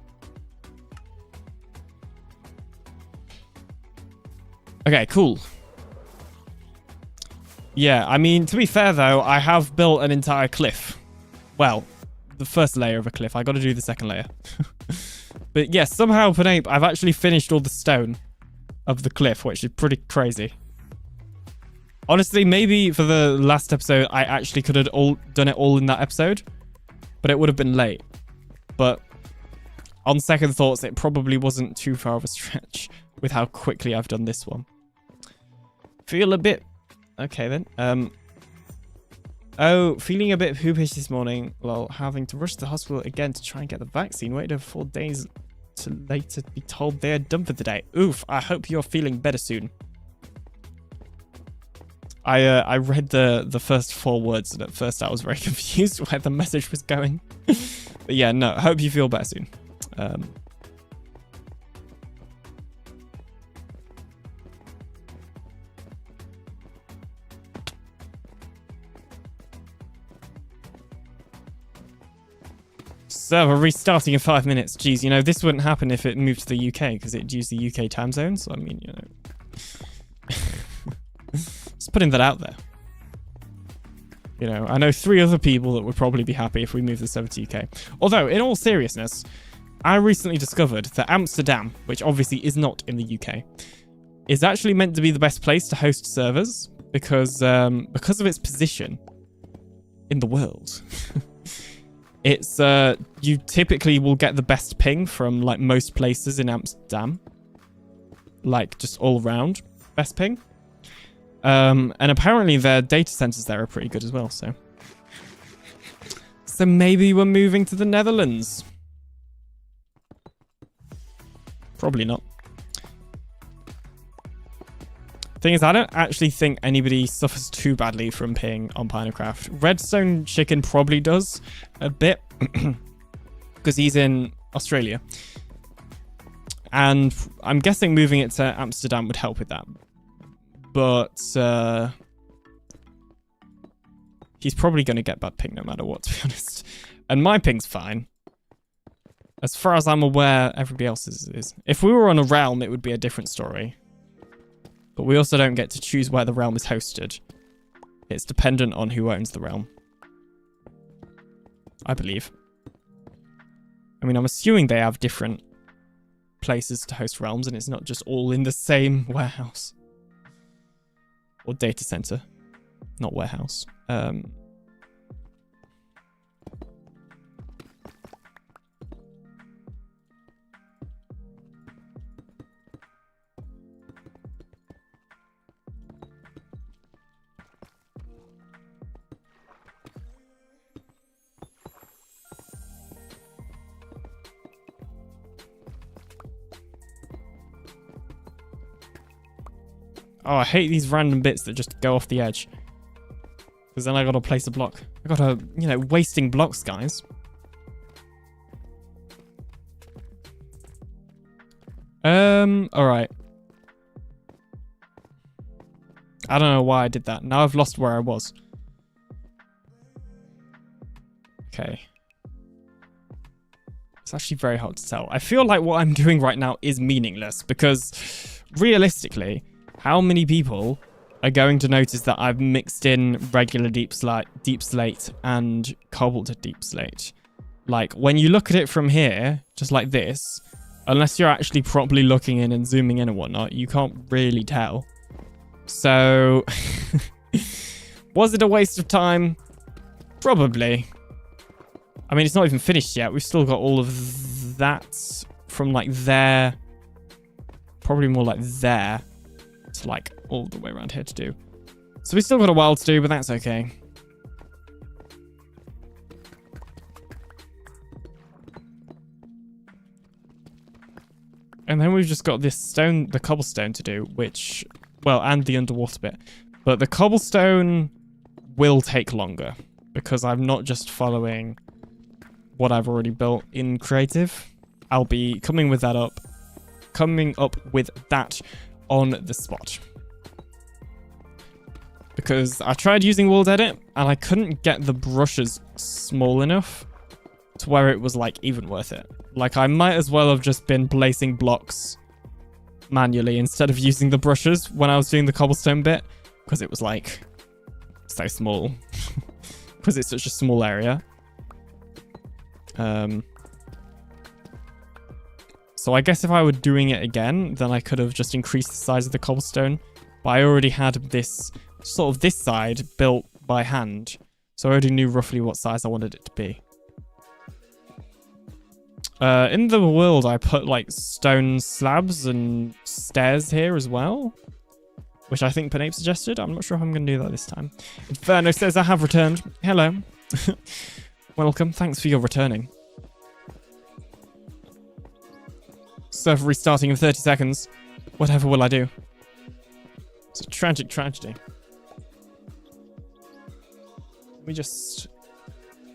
Okay, cool. Yeah, I mean, to be fair though, I have built an entire cliff. Well, the first layer of a cliff. I got to do the second layer. But yes, somehow, Pinape, I've actually finished all the stone of the cliff, which is pretty crazy. Honestly, maybe for the last episode, I actually could have done it all in that episode, but it would have been late. But on second thoughts, it probably wasn't too far of a stretch with how quickly I've done this one. Feel a bit... Okay, then. Oh, feeling a bit poopish this morning. Well, having to rush to the hospital again to try and get the vaccine. Waited over 4 days to later be told they are done for the day. Oof, I hope you're feeling better soon. I read the first 4 words, and at first I was very confused where the message was going. But yeah, no, I hope you feel better soon. Server restarting in 5 minutes. Jeez, you know, this wouldn't happen if it moved to the UK, because it'd use the UK time zone. So, I mean, you know... Just putting that out there. You know, I know 3 other people that would probably be happy if we moved the server to UK. Although, in all seriousness, I recently discovered that Amsterdam, which obviously is not in the UK, is actually meant to be the best place to host servers because of its position in the world. It's you typically will get the best ping from like most places in Amsterdam, like just all around best ping. And apparently their data centers there are pretty good as well. So maybe we're moving to the Netherlands. Probably not. Thing is, I don't actually think anybody suffers too badly from ping on PinaCraft. Redstone Chicken probably does a bit because he's in Australia. And I'm guessing moving it to Amsterdam would help with that. But he's probably going to get bad ping no matter what, to be honest. And my ping's fine. As far as I'm aware, everybody else's is. If we were on a realm, it would be a different story. But we also don't get to choose where the realm is hosted. It's dependent on who owns the realm. I believe. I mean, I'm assuming they have different places to host realms, and it's not just all in the same warehouse. Or data center. Not warehouse. Oh, I hate these random bits that just go off the edge. Because then I gotta place a block. I gotta, you know, wasting blocks, guys. Alright. I don't know why I did that. Now I've lost where I was. Okay. It's actually very hard to tell. I feel like what I'm doing right now is meaningless because realistically, how many people are going to notice that I've mixed in regular deep slate and cobbled deep slate? Like, when you look at it from here, just like this, unless you're actually properly looking in and zooming in and whatnot, you can't really tell. So, was it a waste of time? Probably. I mean, it's not even finished yet. We've still got all of that from like there, probably more like there, to like all the way around here to do. So we still got a while to do, but that's okay. And then we've just got this stone, the cobblestone to do, which, well, and the underwater bit. But the cobblestone will take longer because I'm not just following what I've already built in creative. I'll be coming up with that on the spot. Because I tried using world edit and I couldn't get the brushes small enough to where it was like even worth it. Like I might as well have just been placing blocks manually instead of using the brushes when I was doing the cobblestone bit, because it was like so small. Because it's such a small area. So I guess if I were doing it again, then I could have just increased the size of the cobblestone. But I already had this, sort of this side built by hand. So I already knew roughly what size I wanted it to be. In the world, I put like stone slabs and stairs here as well, which I think Pinape suggested. I'm not sure if I'm going to do that this time. Inferno says I have returned. Hello. Welcome. Thanks for your returning. Server restarting in 30 seconds. Whatever will I do? It's a tragic tragedy. Let me just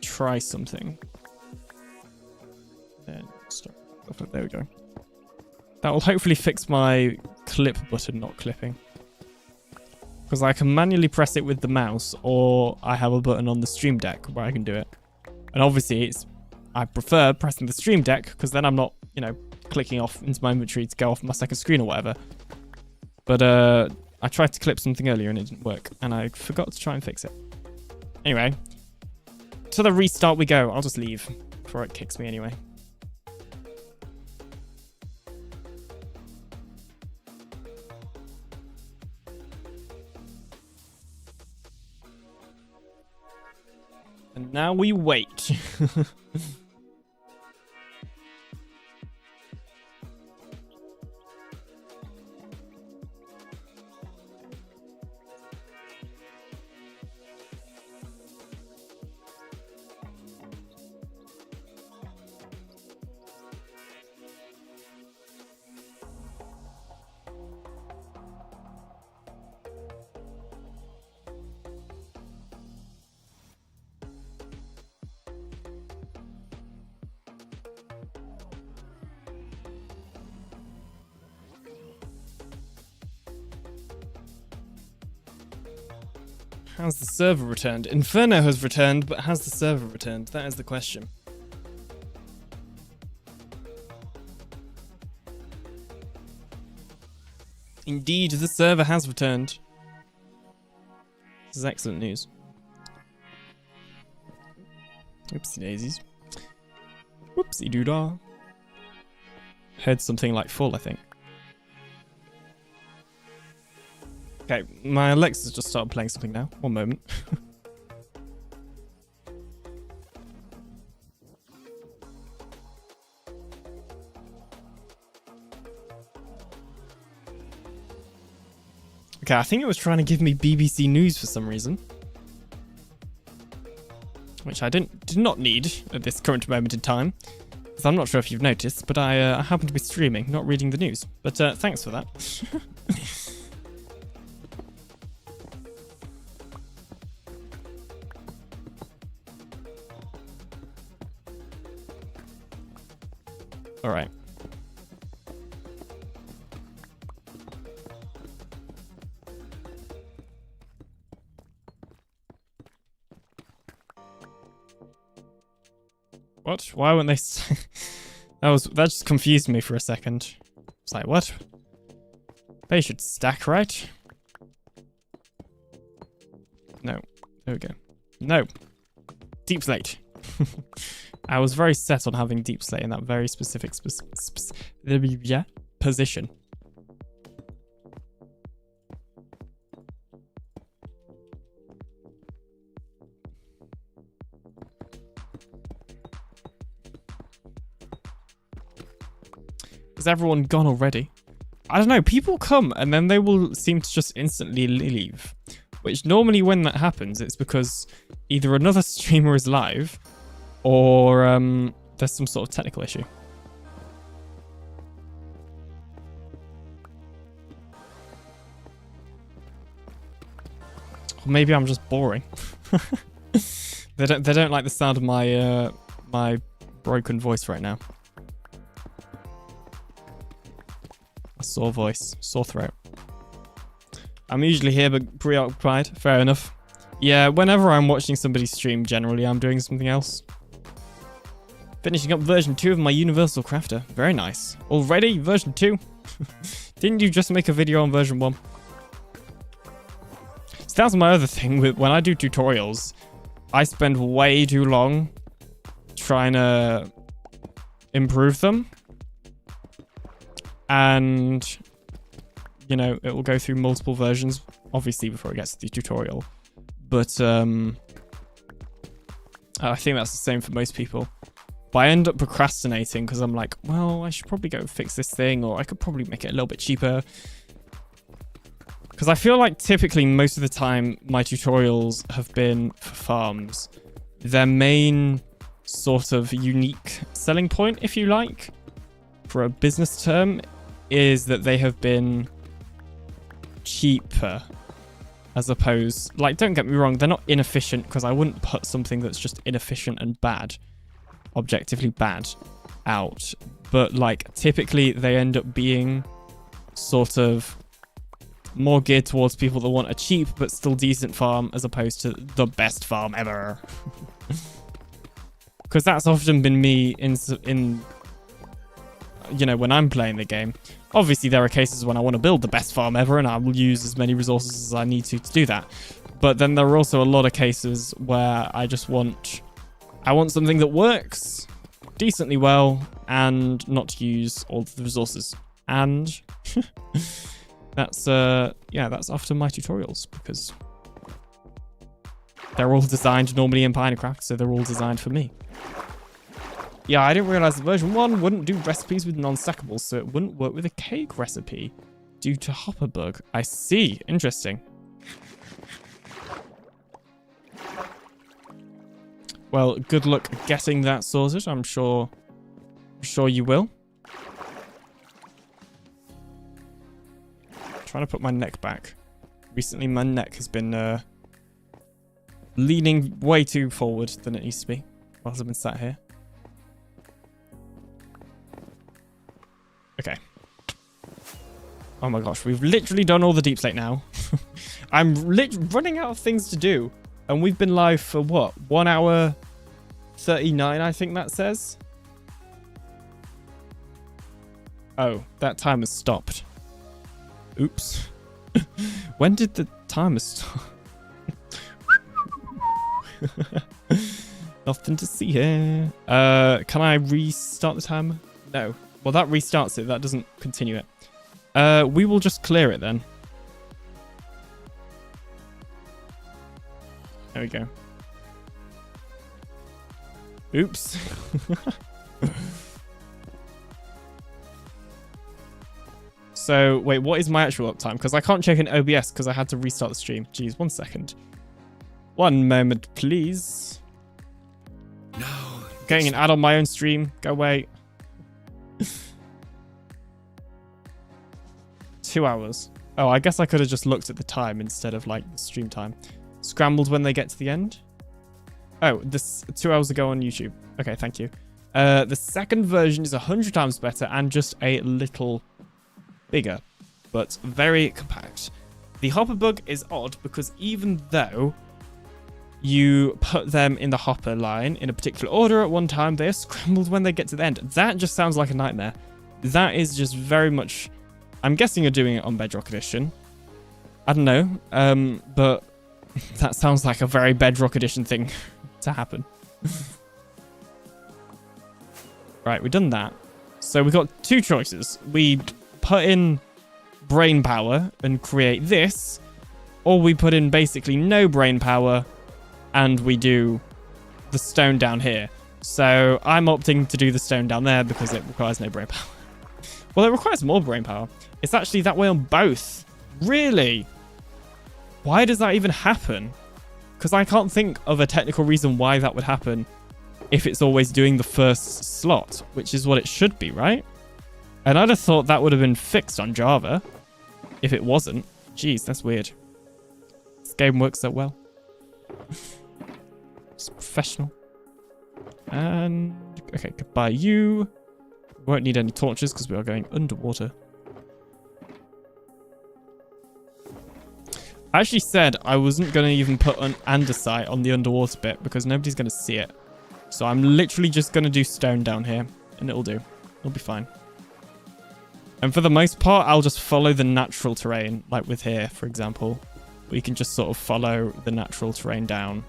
try something. Then stop. There we go. That will hopefully fix my clip button not clipping. Because I can manually press it with the mouse, or I have a button on the Stream Deck where I can do it. And obviously, I prefer pressing the Stream Deck because then I'm not, you know, clicking off into my inventory to go off my second screen or whatever. But I tried to clip something earlier and it didn't work, and I forgot to try and fix it. Anyway, to the restart we go. I'll just leave before it kicks me anyway. And now we wait. Has the server returned? Inferno has returned, but has the server returned? That is the question. Indeed, the server has returned. This is excellent news. Oopsie daisies. Whoopsie doodah. Heard something like full, I think. Okay, my Alexa's just started playing something now. One moment. Okay, I think it was trying to give me BBC News for some reason. Which I did not need at this current moment in time. So I'm not sure if you've noticed, but I happen to be streaming, not reading the news. But thanks for that. All right. What? Why wouldn't they? That just confused me for a second. It's like, what? They should stack, right? No. There we go. No. Deep slate. I was very set on having deep slate in that very specific position. Is everyone gone already? I don't know. People come and then they will seem to just instantly leave. Which normally when that happens, it's because either another streamer is live or there's some sort of technical issue. Or maybe I'm just boring. They don't like the sound of my my broken voice right now. A sore voice, sore throat. I'm usually here but preoccupied. Fair enough. Yeah, whenever I'm watching somebody stream, generally I'm doing something else. Finishing up version 2 of my Universal Crafter. Very nice. Already? Version 2? Didn't you just make a video on version 1? So that's my other thing with when I do tutorials. I spend way too long trying to improve them. And, you know, it will go through multiple versions, obviously, before it gets to the tutorial. But I think that's the same for most people. But I end up procrastinating because I'm like, well, I should probably go fix this thing, or I could probably make it a little bit cheaper. Because I feel like typically most of the time my tutorials have been for farms. Their main sort of unique selling point, if you like, for a business term, is that they have been cheaper. As opposed, like, don't get me wrong, they're not inefficient, because I wouldn't put something that's just inefficient and bad, objectively bad, out. But, like, typically they end up being sort of more geared towards people that want a cheap but still decent farm, as opposed to the best farm ever. Because that's often been me in, you know, when I'm playing the game. Obviously, there are cases when I want to build the best farm ever, and I will use as many resources as I need to do that. But then there are also a lot of cases where I just want... I want something that works decently well and not use all of the resources. And that's, yeah, that's often my tutorials, because they're all designed normally in PinaCraft, so they're all designed for me. Yeah, I didn't realize that version 1 wouldn't do recipes with non-stackables, so it wouldn't work with a cake recipe due to hopper bug. I see. Interesting. Well, good luck getting that sorted. I'm sure you will. Trying to put my neck back. Recently, my neck has been leaning way too forward than it used to be whilst I've been sat here. Okay. Oh my gosh, we've literally done all the deep slate now. I'm running out of things to do. And we've been live for what? 1 hour 39, I think that says. Oh, that timer stopped. Oops. When did the timer stop? Nothing to see here. Can I restart the timer? No. Well, that restarts it. That doesn't continue it. We will just clear it then. There we go. Oops. So, wait, what is my actual uptime? Because I can't check in OBS because I had to restart the stream. Jeez, 1 second. 1 moment, please. No. Getting an ad on my own stream. Go away. 2 hours. Oh, I guess I could have just looked at the time instead of like the stream time. Scrambled when they get to the end. Oh, this 2 hours ago on YouTube. Okay, thank you. The second version is 100 times better and just a little bigger, but very compact. The hopper bug is odd because even though you put them in the hopper line in a particular order at one time, they are scrambled when they get to the end. That just sounds like a nightmare. That is just very much... I'm guessing you're doing it on Bedrock Edition. I don't know, but that sounds like a very Bedrock Edition thing to happen. Right, we've done that. So we've got two choices. We put in brain power and create this, or we put in basically no brain power and we do the stone down here. So I'm opting to do the stone down there because it requires no brain power. Well, it requires more brain power. It's actually that way on both. Really? Why does that even happen? Because I can't think of a technical reason why that would happen if it's always doing the first slot, which is what it should be, right? And I'd have thought that would have been fixed on Java if it wasn't. Jeez, that's weird. This game works so well. It's professional. And, okay, goodbye you. We won't need any torches because we are going underwater. I actually said I wasn't going to even put an andesite on the underwater bit because nobody's going to see it. So I'm literally just going to do stone down here and it'll do. It'll be fine. And for the most part, I'll just follow the natural terrain, like with here, for example. We can just sort of follow the natural terrain down.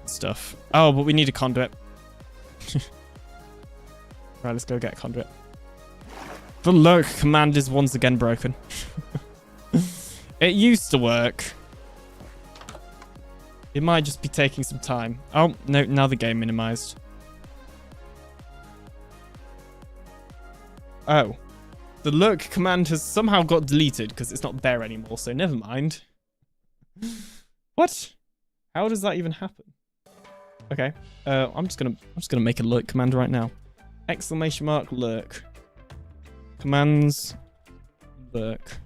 Stuff. Oh, but we need a conduit. Right, let's go get a conduit. The lurk command is once again broken. It used to work. It might just be taking some time. Oh, no, now the game minimized. Oh. The lurk command has somehow got deleted because it's not there anymore, so never mind. What? How does that even happen? Okay. I'm just gonna make a lurk command right now. Exclamation mark lurk. Commands lurk.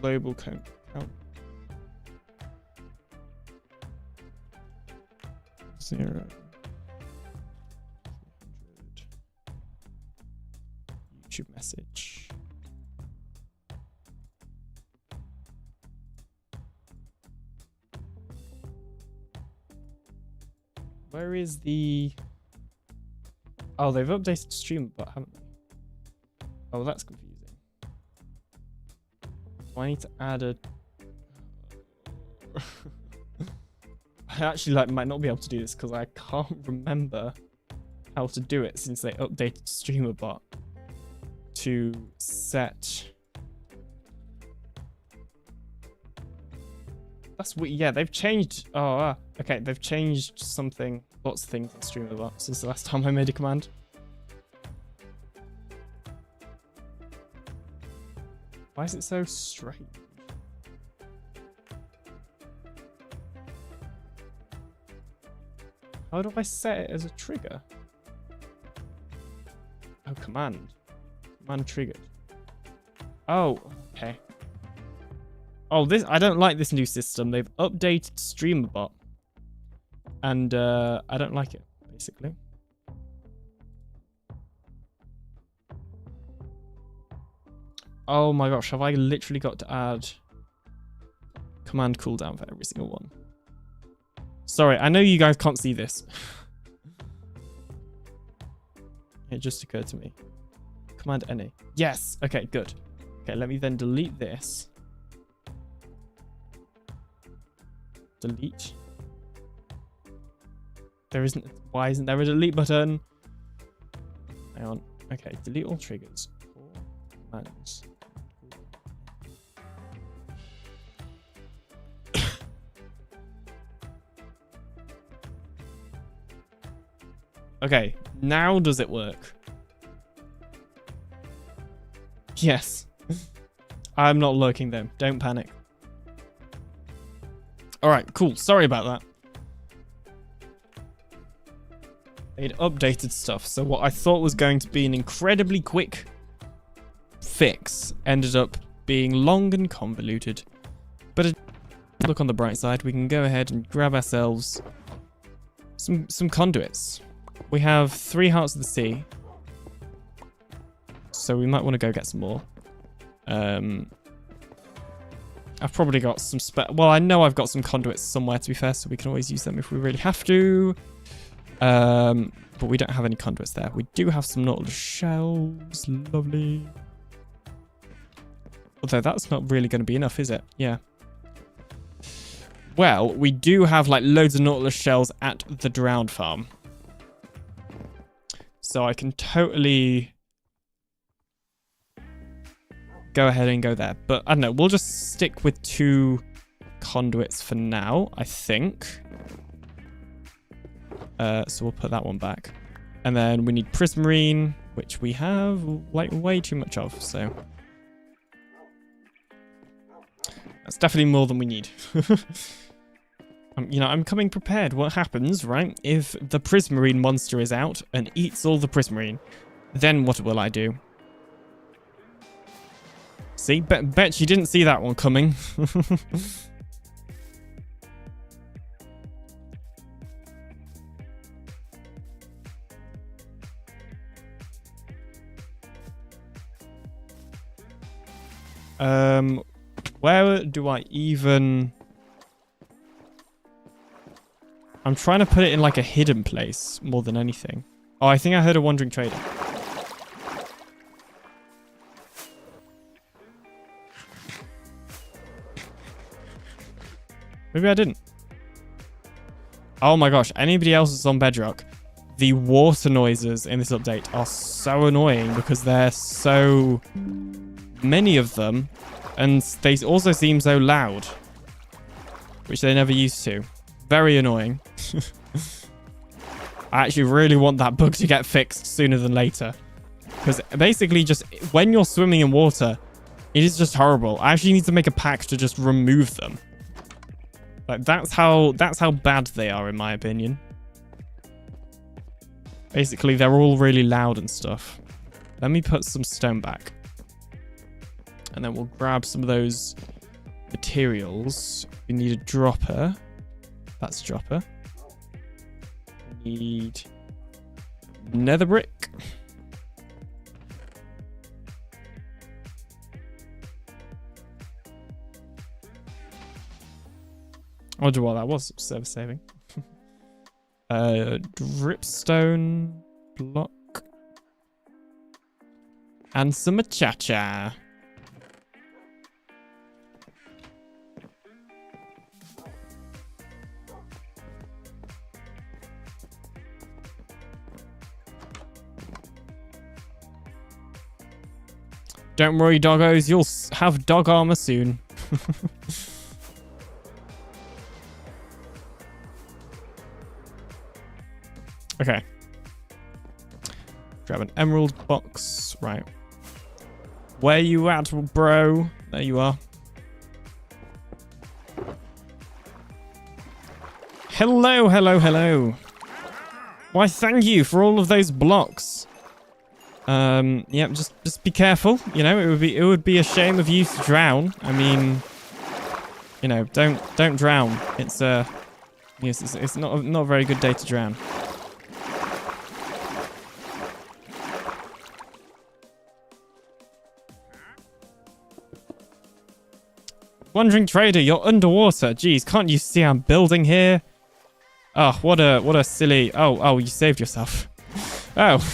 Global count. 0. YouTube message. Where is the... Oh, they've updated stream, but haven't they? Oh, that's confusing. Do I need to add a... I actually might not be able to do this because I can't remember how to do it since they updated Streamer Bot to set... That's weird. Yeah, they've changed... Oh, okay. They've changed something, lots of things in Streamer Bot since the last time I made a command. Why is it so strange? How do I set it as a trigger? Oh, command. Command triggered. Oh, okay. Oh, this I don't like this new system. They've updated StreamerBot. And I don't like it, basically. Oh my gosh, have I literally got to add command cooldown for every single one? Sorry, I know you guys can't see this. It just occurred to me. Command any. Yes! Okay, good. Okay, let me then delete this. Delete. There isn't... Why isn't there a delete button? Hang on. Okay, delete all triggers. Commands. Okay, now does it work? Yes. I'm not lurking them. Don't panic. Alright, cool. Sorry about that. They'd updated stuff, so what I thought was going to be an incredibly quick fix ended up being long and convoluted. But look on the bright side. We can go ahead and grab ourselves some conduits. We have 3 Hearts of the Sea. So we might want to go get some more. I've probably got some well, I know I've got some conduits somewhere, to be fair, so we can always use them if we really have to. But we don't have any conduits there. We do have some Nautilus shells. Lovely. Although that's not really going to be enough, is it? Yeah. Well, we do have like loads of Nautilus shells at the Drowned farm. So I can totally go ahead and go there. But I don't know, we'll just stick with 2 conduits for now, I think. So we'll put that one back. And then we need prismarine, which we have like way too much of, so that's definitely more than we need. You know, I'm coming prepared. What happens, right, if the prismarine monster is out and eats all the prismarine? Then what will I do? See, bet you didn't see that one coming. Where do I even... I'm trying to put it in like a hidden place more than anything. Oh, I think I heard a wandering trader. Maybe I didn't. Oh my gosh, anybody else that's on Bedrock, the water noises in this update are so annoying because there's so many of them and they also seem so loud, which they never used to. Very annoying. I actually really want that bug to get fixed sooner than later. Because basically just when you're swimming in water, it is just horrible. I actually need to make a pack to just remove them. Like that's how bad they are in my opinion. Basically they're all really loud and stuff. Let me put some stone back. And then we'll grab some of those materials. We need a dropper. That's a dropper. We need nether brick. I wonder what that was. Service saving. Dripstone block. And some machacha. Don't worry, doggos. You'll have dog armor soon. Okay. Grab an emerald box. Right. Where you at, bro? There you are. Hello, hello, hello. Why, thank you for all of those blocks. Yeah, just be careful. You know, it would be a shame of you to drown. I mean, you know, don't drown. It's yes, it's not a very good day to drown. Wandering trader, you're underwater. Jeez, can't you see I'm building here? Oh, what a silly. Oh, you saved yourself. Oh.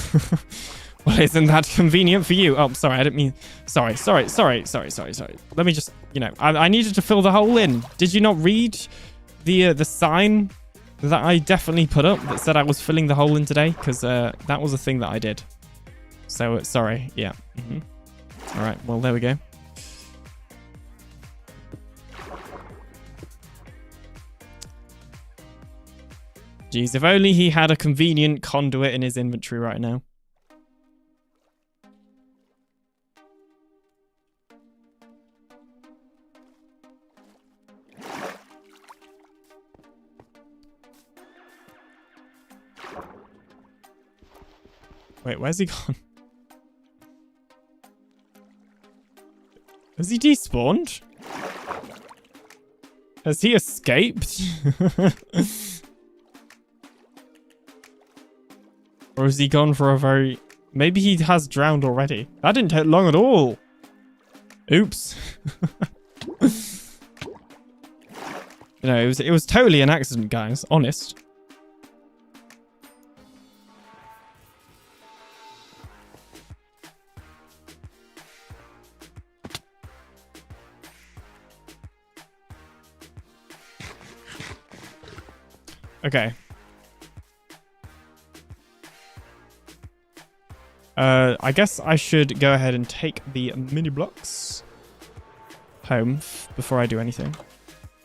Well, isn't that convenient for you? Oh, sorry, I didn't mean... Sorry. Let me just, you know, I needed to fill the hole in. Did you not read the sign that I definitely put up that said I was filling the hole in today? Because that was a thing that I did. So, sorry. Yeah. All right, well, there we go. Jeez, if only he had a convenient conduit in his inventory right now. Wait, where's he gone? Has he despawned? Has he escaped? Or has he gone for a very... Maybe he has drowned already. That didn't take long at all. Oops. You know, it was totally an accident, guys. Honest. Okay. I guess I should go ahead and take the mini blocks home before I do anything.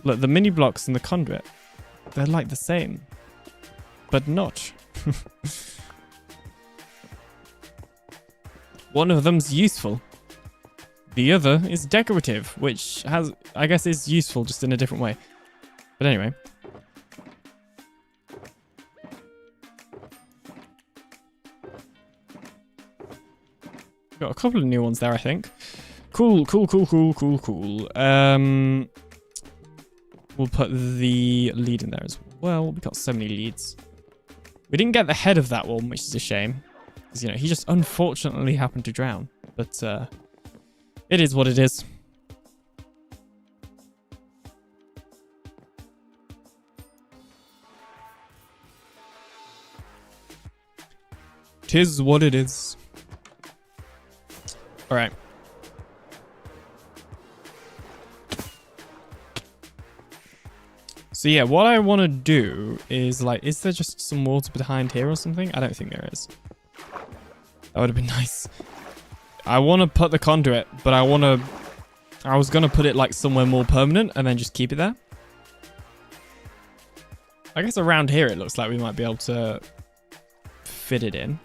Look, the mini blocks and the conduit, they're like the same, but not. One of them's useful. The other is decorative, which has, I guess, is useful just in a different way. But anyway. Got a couple of new ones there, I think. Cool. We'll put the lead in there as well. We got so many leads. We didn't get the head of that one, which is a shame. Because, you know, he just unfortunately happened to drown. But it is what it is. Tis what it is. All right. So yeah, what I want to do is like, is there just some water behind here or something? I don't think there is. That would have been nice. I want to put the conduit, but I was going to put it like somewhere more permanent and then just keep it there. I guess around here it looks like we might be able to fit it in.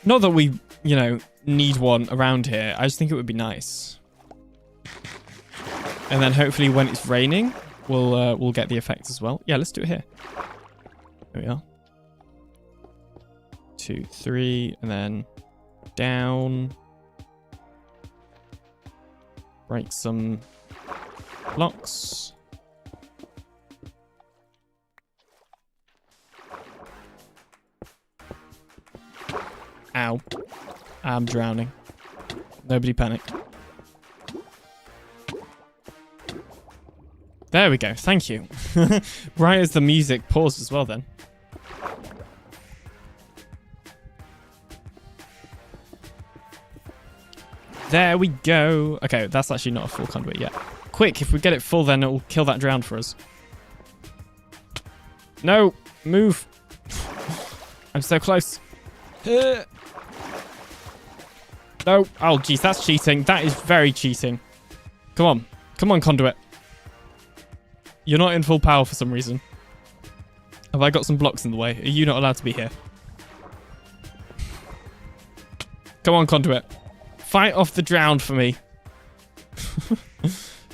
Not that we, you know, need one around here. I just think it would be nice. And then hopefully when it's raining, we'll get the effect as well. Yeah, let's do it here. There we are. 2, 3, and then down. Break some blocks. Ow. I'm drowning. Nobody panic. There we go. Thank you. Right as the music paused as well then. There we go. Okay, that's actually not a full conduit yet. Quick, if we get it full, then it'll kill that drown for us. No, move. I'm so close. No. Oh, jeez, that's cheating. That is very cheating. Come on. Come on, conduit. You're not in full power for some reason. Have I got some blocks in the way? Are you not allowed to be here? Come on, conduit. Fight off the drowned for me.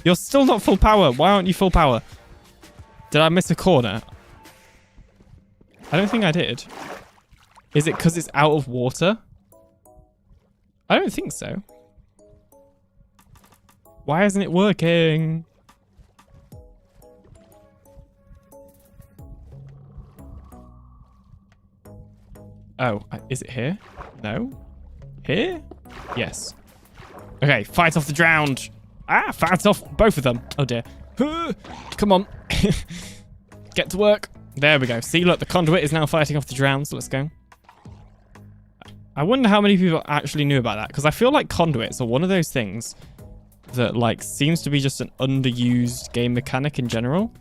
You're still not full power. Why aren't you full power? Did I miss a corner? I don't think I did. Is it because it's out of water? I don't think so. Why isn't it working? Oh, is it here? No? Here? Yes. Okay, fight off the drowned. Ah, fight off both of them. Oh dear. Come on. Get to work. There we go. See, look, the conduit is now fighting off the drowned, so let's go. I wonder how many people actually knew about that, because I feel like conduits are one of those things that, like, seems to be just an underused game mechanic in general.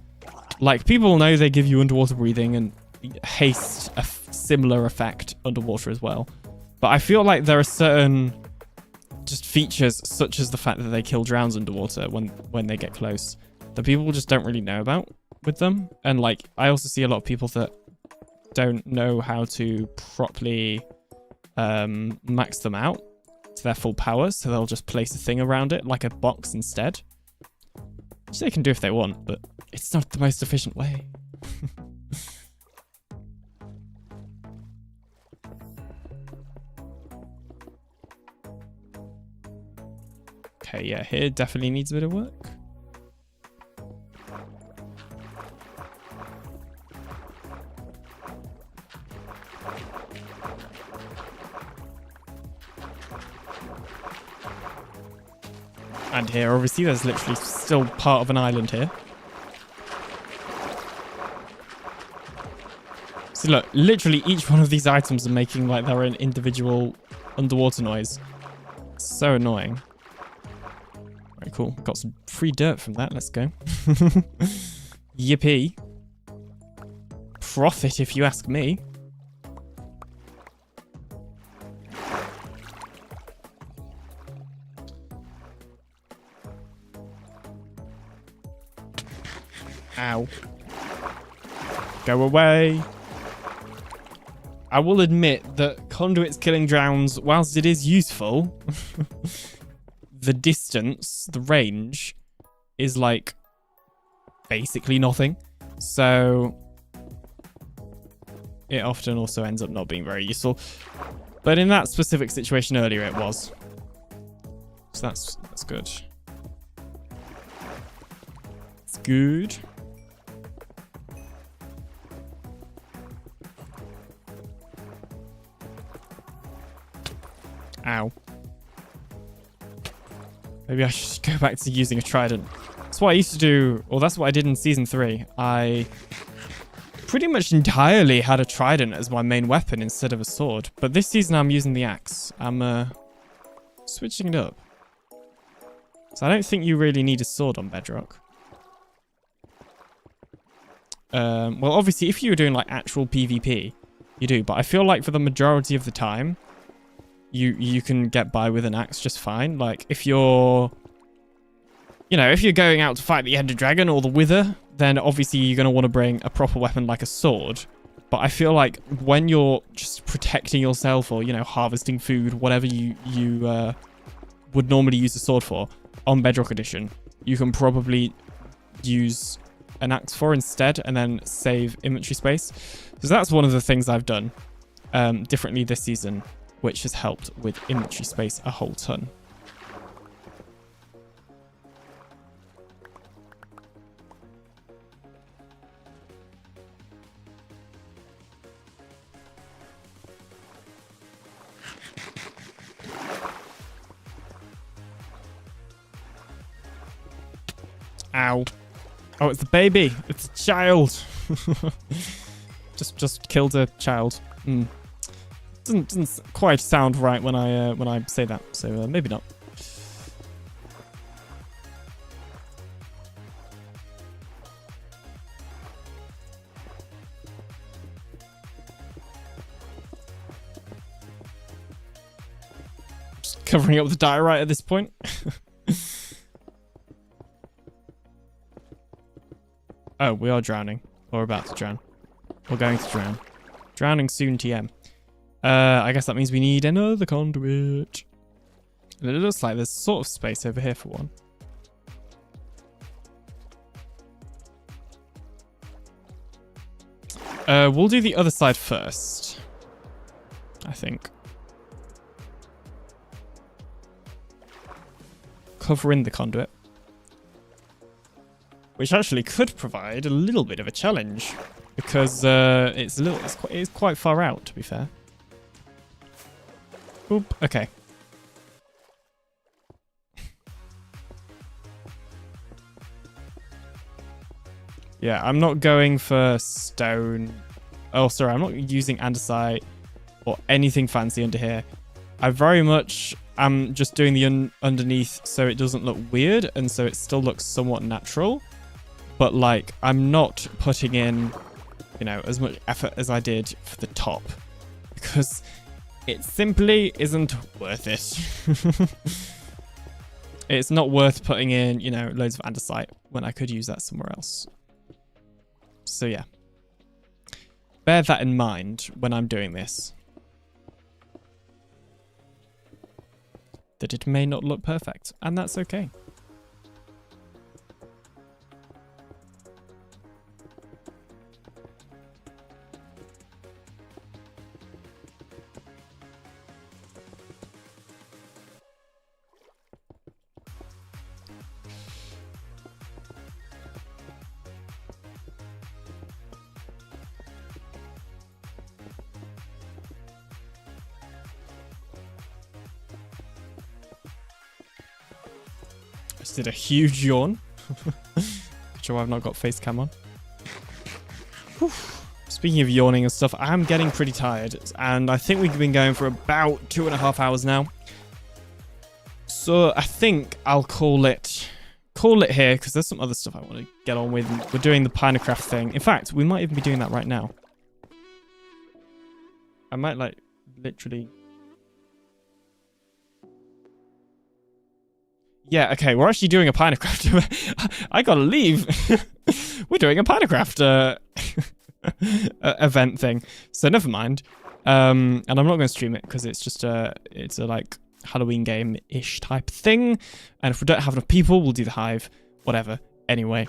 Like, people know they give you underwater breathing and haste a similar effect underwater as well. But I feel like there are certain just features, such as the fact that they kill drowns underwater when they get close, that people just don't really know about with them. And, like, I also see a lot of people that don't know how to properly max them out to their full powers, so they'll just place a thing around it, like a box instead. Which they can do if they want, but it's not the most efficient way. Okay, yeah, here definitely needs a bit of work. island here. Obviously, there's literally still part of an island here. So look, literally each one of these items are making like their own individual underwater noise. So annoying. Very cool. Got some free dirt from that. Let's go. Yippee. Profit, if you ask me. Ow. Go away. I will admit that conduits killing drowns, whilst it is useful, the distance, the range, is like basically nothing. So it often also ends up not being very useful. But in that specific situation earlier, it was. So that's good. It's good. Ow. Maybe I should go back to using a trident. That's what I used to do, or that's what I did in Season 3. I pretty much entirely had a trident as my main weapon instead of a sword. But this season I'm using the axe. I'm switching it up. So I don't think you really need a sword on Bedrock. Well, obviously, if you were doing like actual PvP, you do. But I feel like for the majority of the time, you can get by with an axe just fine. Like if you're, if you're going out to fight the Ender Dragon or the Wither, then obviously you're going to want to bring a proper weapon like a sword. But I feel like when you're just protecting yourself or, harvesting food, whatever you would normally use a sword for on Bedrock Edition, you can probably use an axe for instead and then save inventory space. So that's one of the things I've done differently this season, which has helped with inventory space a whole ton. Ow. Oh, it's the baby. It's a child. just killed a child. Doesn't quite sound right when I say that, so maybe not. Just covering up with the diorite at this point. Oh, we are drowning. Or about to drown. We're going to drown. Drowning soon, TM. I guess that means we need another conduit. And it looks like there's sort of space over here for one. We'll do the other side first, I think. Cover in the conduit. Which actually could provide a little bit of a challenge. Because it's quite far out, to be fair. Oop, okay. Yeah, I'm not going for stone. Oh, sorry, I'm not using andesite or anything fancy under here. I very much am just doing the underneath so it doesn't look weird and so it still looks somewhat natural. But, like, I'm not putting in, as much effort as I did for the top. Because it simply isn't worth it. It's not worth putting in, loads of andesite when I could use that somewhere else. So, yeah. Bear that in mind when I'm doing this. That it may not look perfect, and that's okay. Just did a huge yawn. Sure, I've not got face cam on. Whew. Speaking of yawning and stuff, I'm getting pretty tired, and I think we've been going for about 2.5 hours now. So I think I'll call it here, because there's some other stuff I want to get on with. We're doing the PinaCraft thing. In fact, we might even be doing that right now. I might, like, literally... Yeah, okay, we're actually doing a PinaCraft. I gotta leave. We're doing a PinaCraft event thing. So never mind. And I'm not going to stream it because it's just it's a like Halloween game-ish type thing. And if we don't have enough people, we'll do the hive. Whatever. Anyway.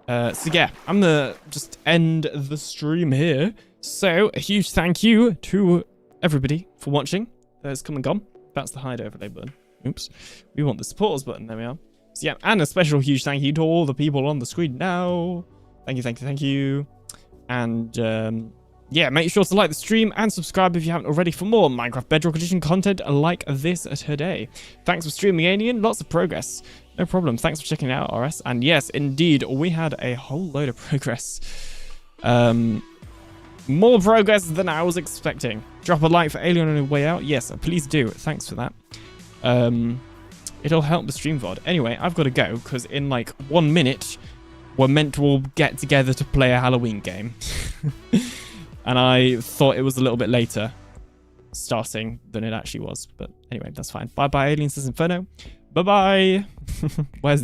So yeah, I'm gonna just end the stream here. So a huge thank you to everybody for watching. There's come and gone. That's the hide overlay button. Oops. We want the supporters button. There we are. So yeah, and a special huge thank you to all the people on the screen now. Thank you, thank you, thank you. And yeah, make sure to like the stream and subscribe if you haven't already for more Minecraft Bedrock Edition content like this today. Thanks for streaming, Alien. Lots of progress. No problem. Thanks for checking it out, RS. And yes, indeed, we had a whole load of progress. More progress than I was expecting. Drop a like for Alien on the way out. Yes, please do. Thanks for that. It'll help the stream VOD. Anyway, I've got to go because in like 1 minute, we're meant to all get together to play a Halloween game. And I thought it was a little bit later starting than it actually was. But anyway, that's fine. Bye-bye, Alien, says Inferno. Bye-bye. Where's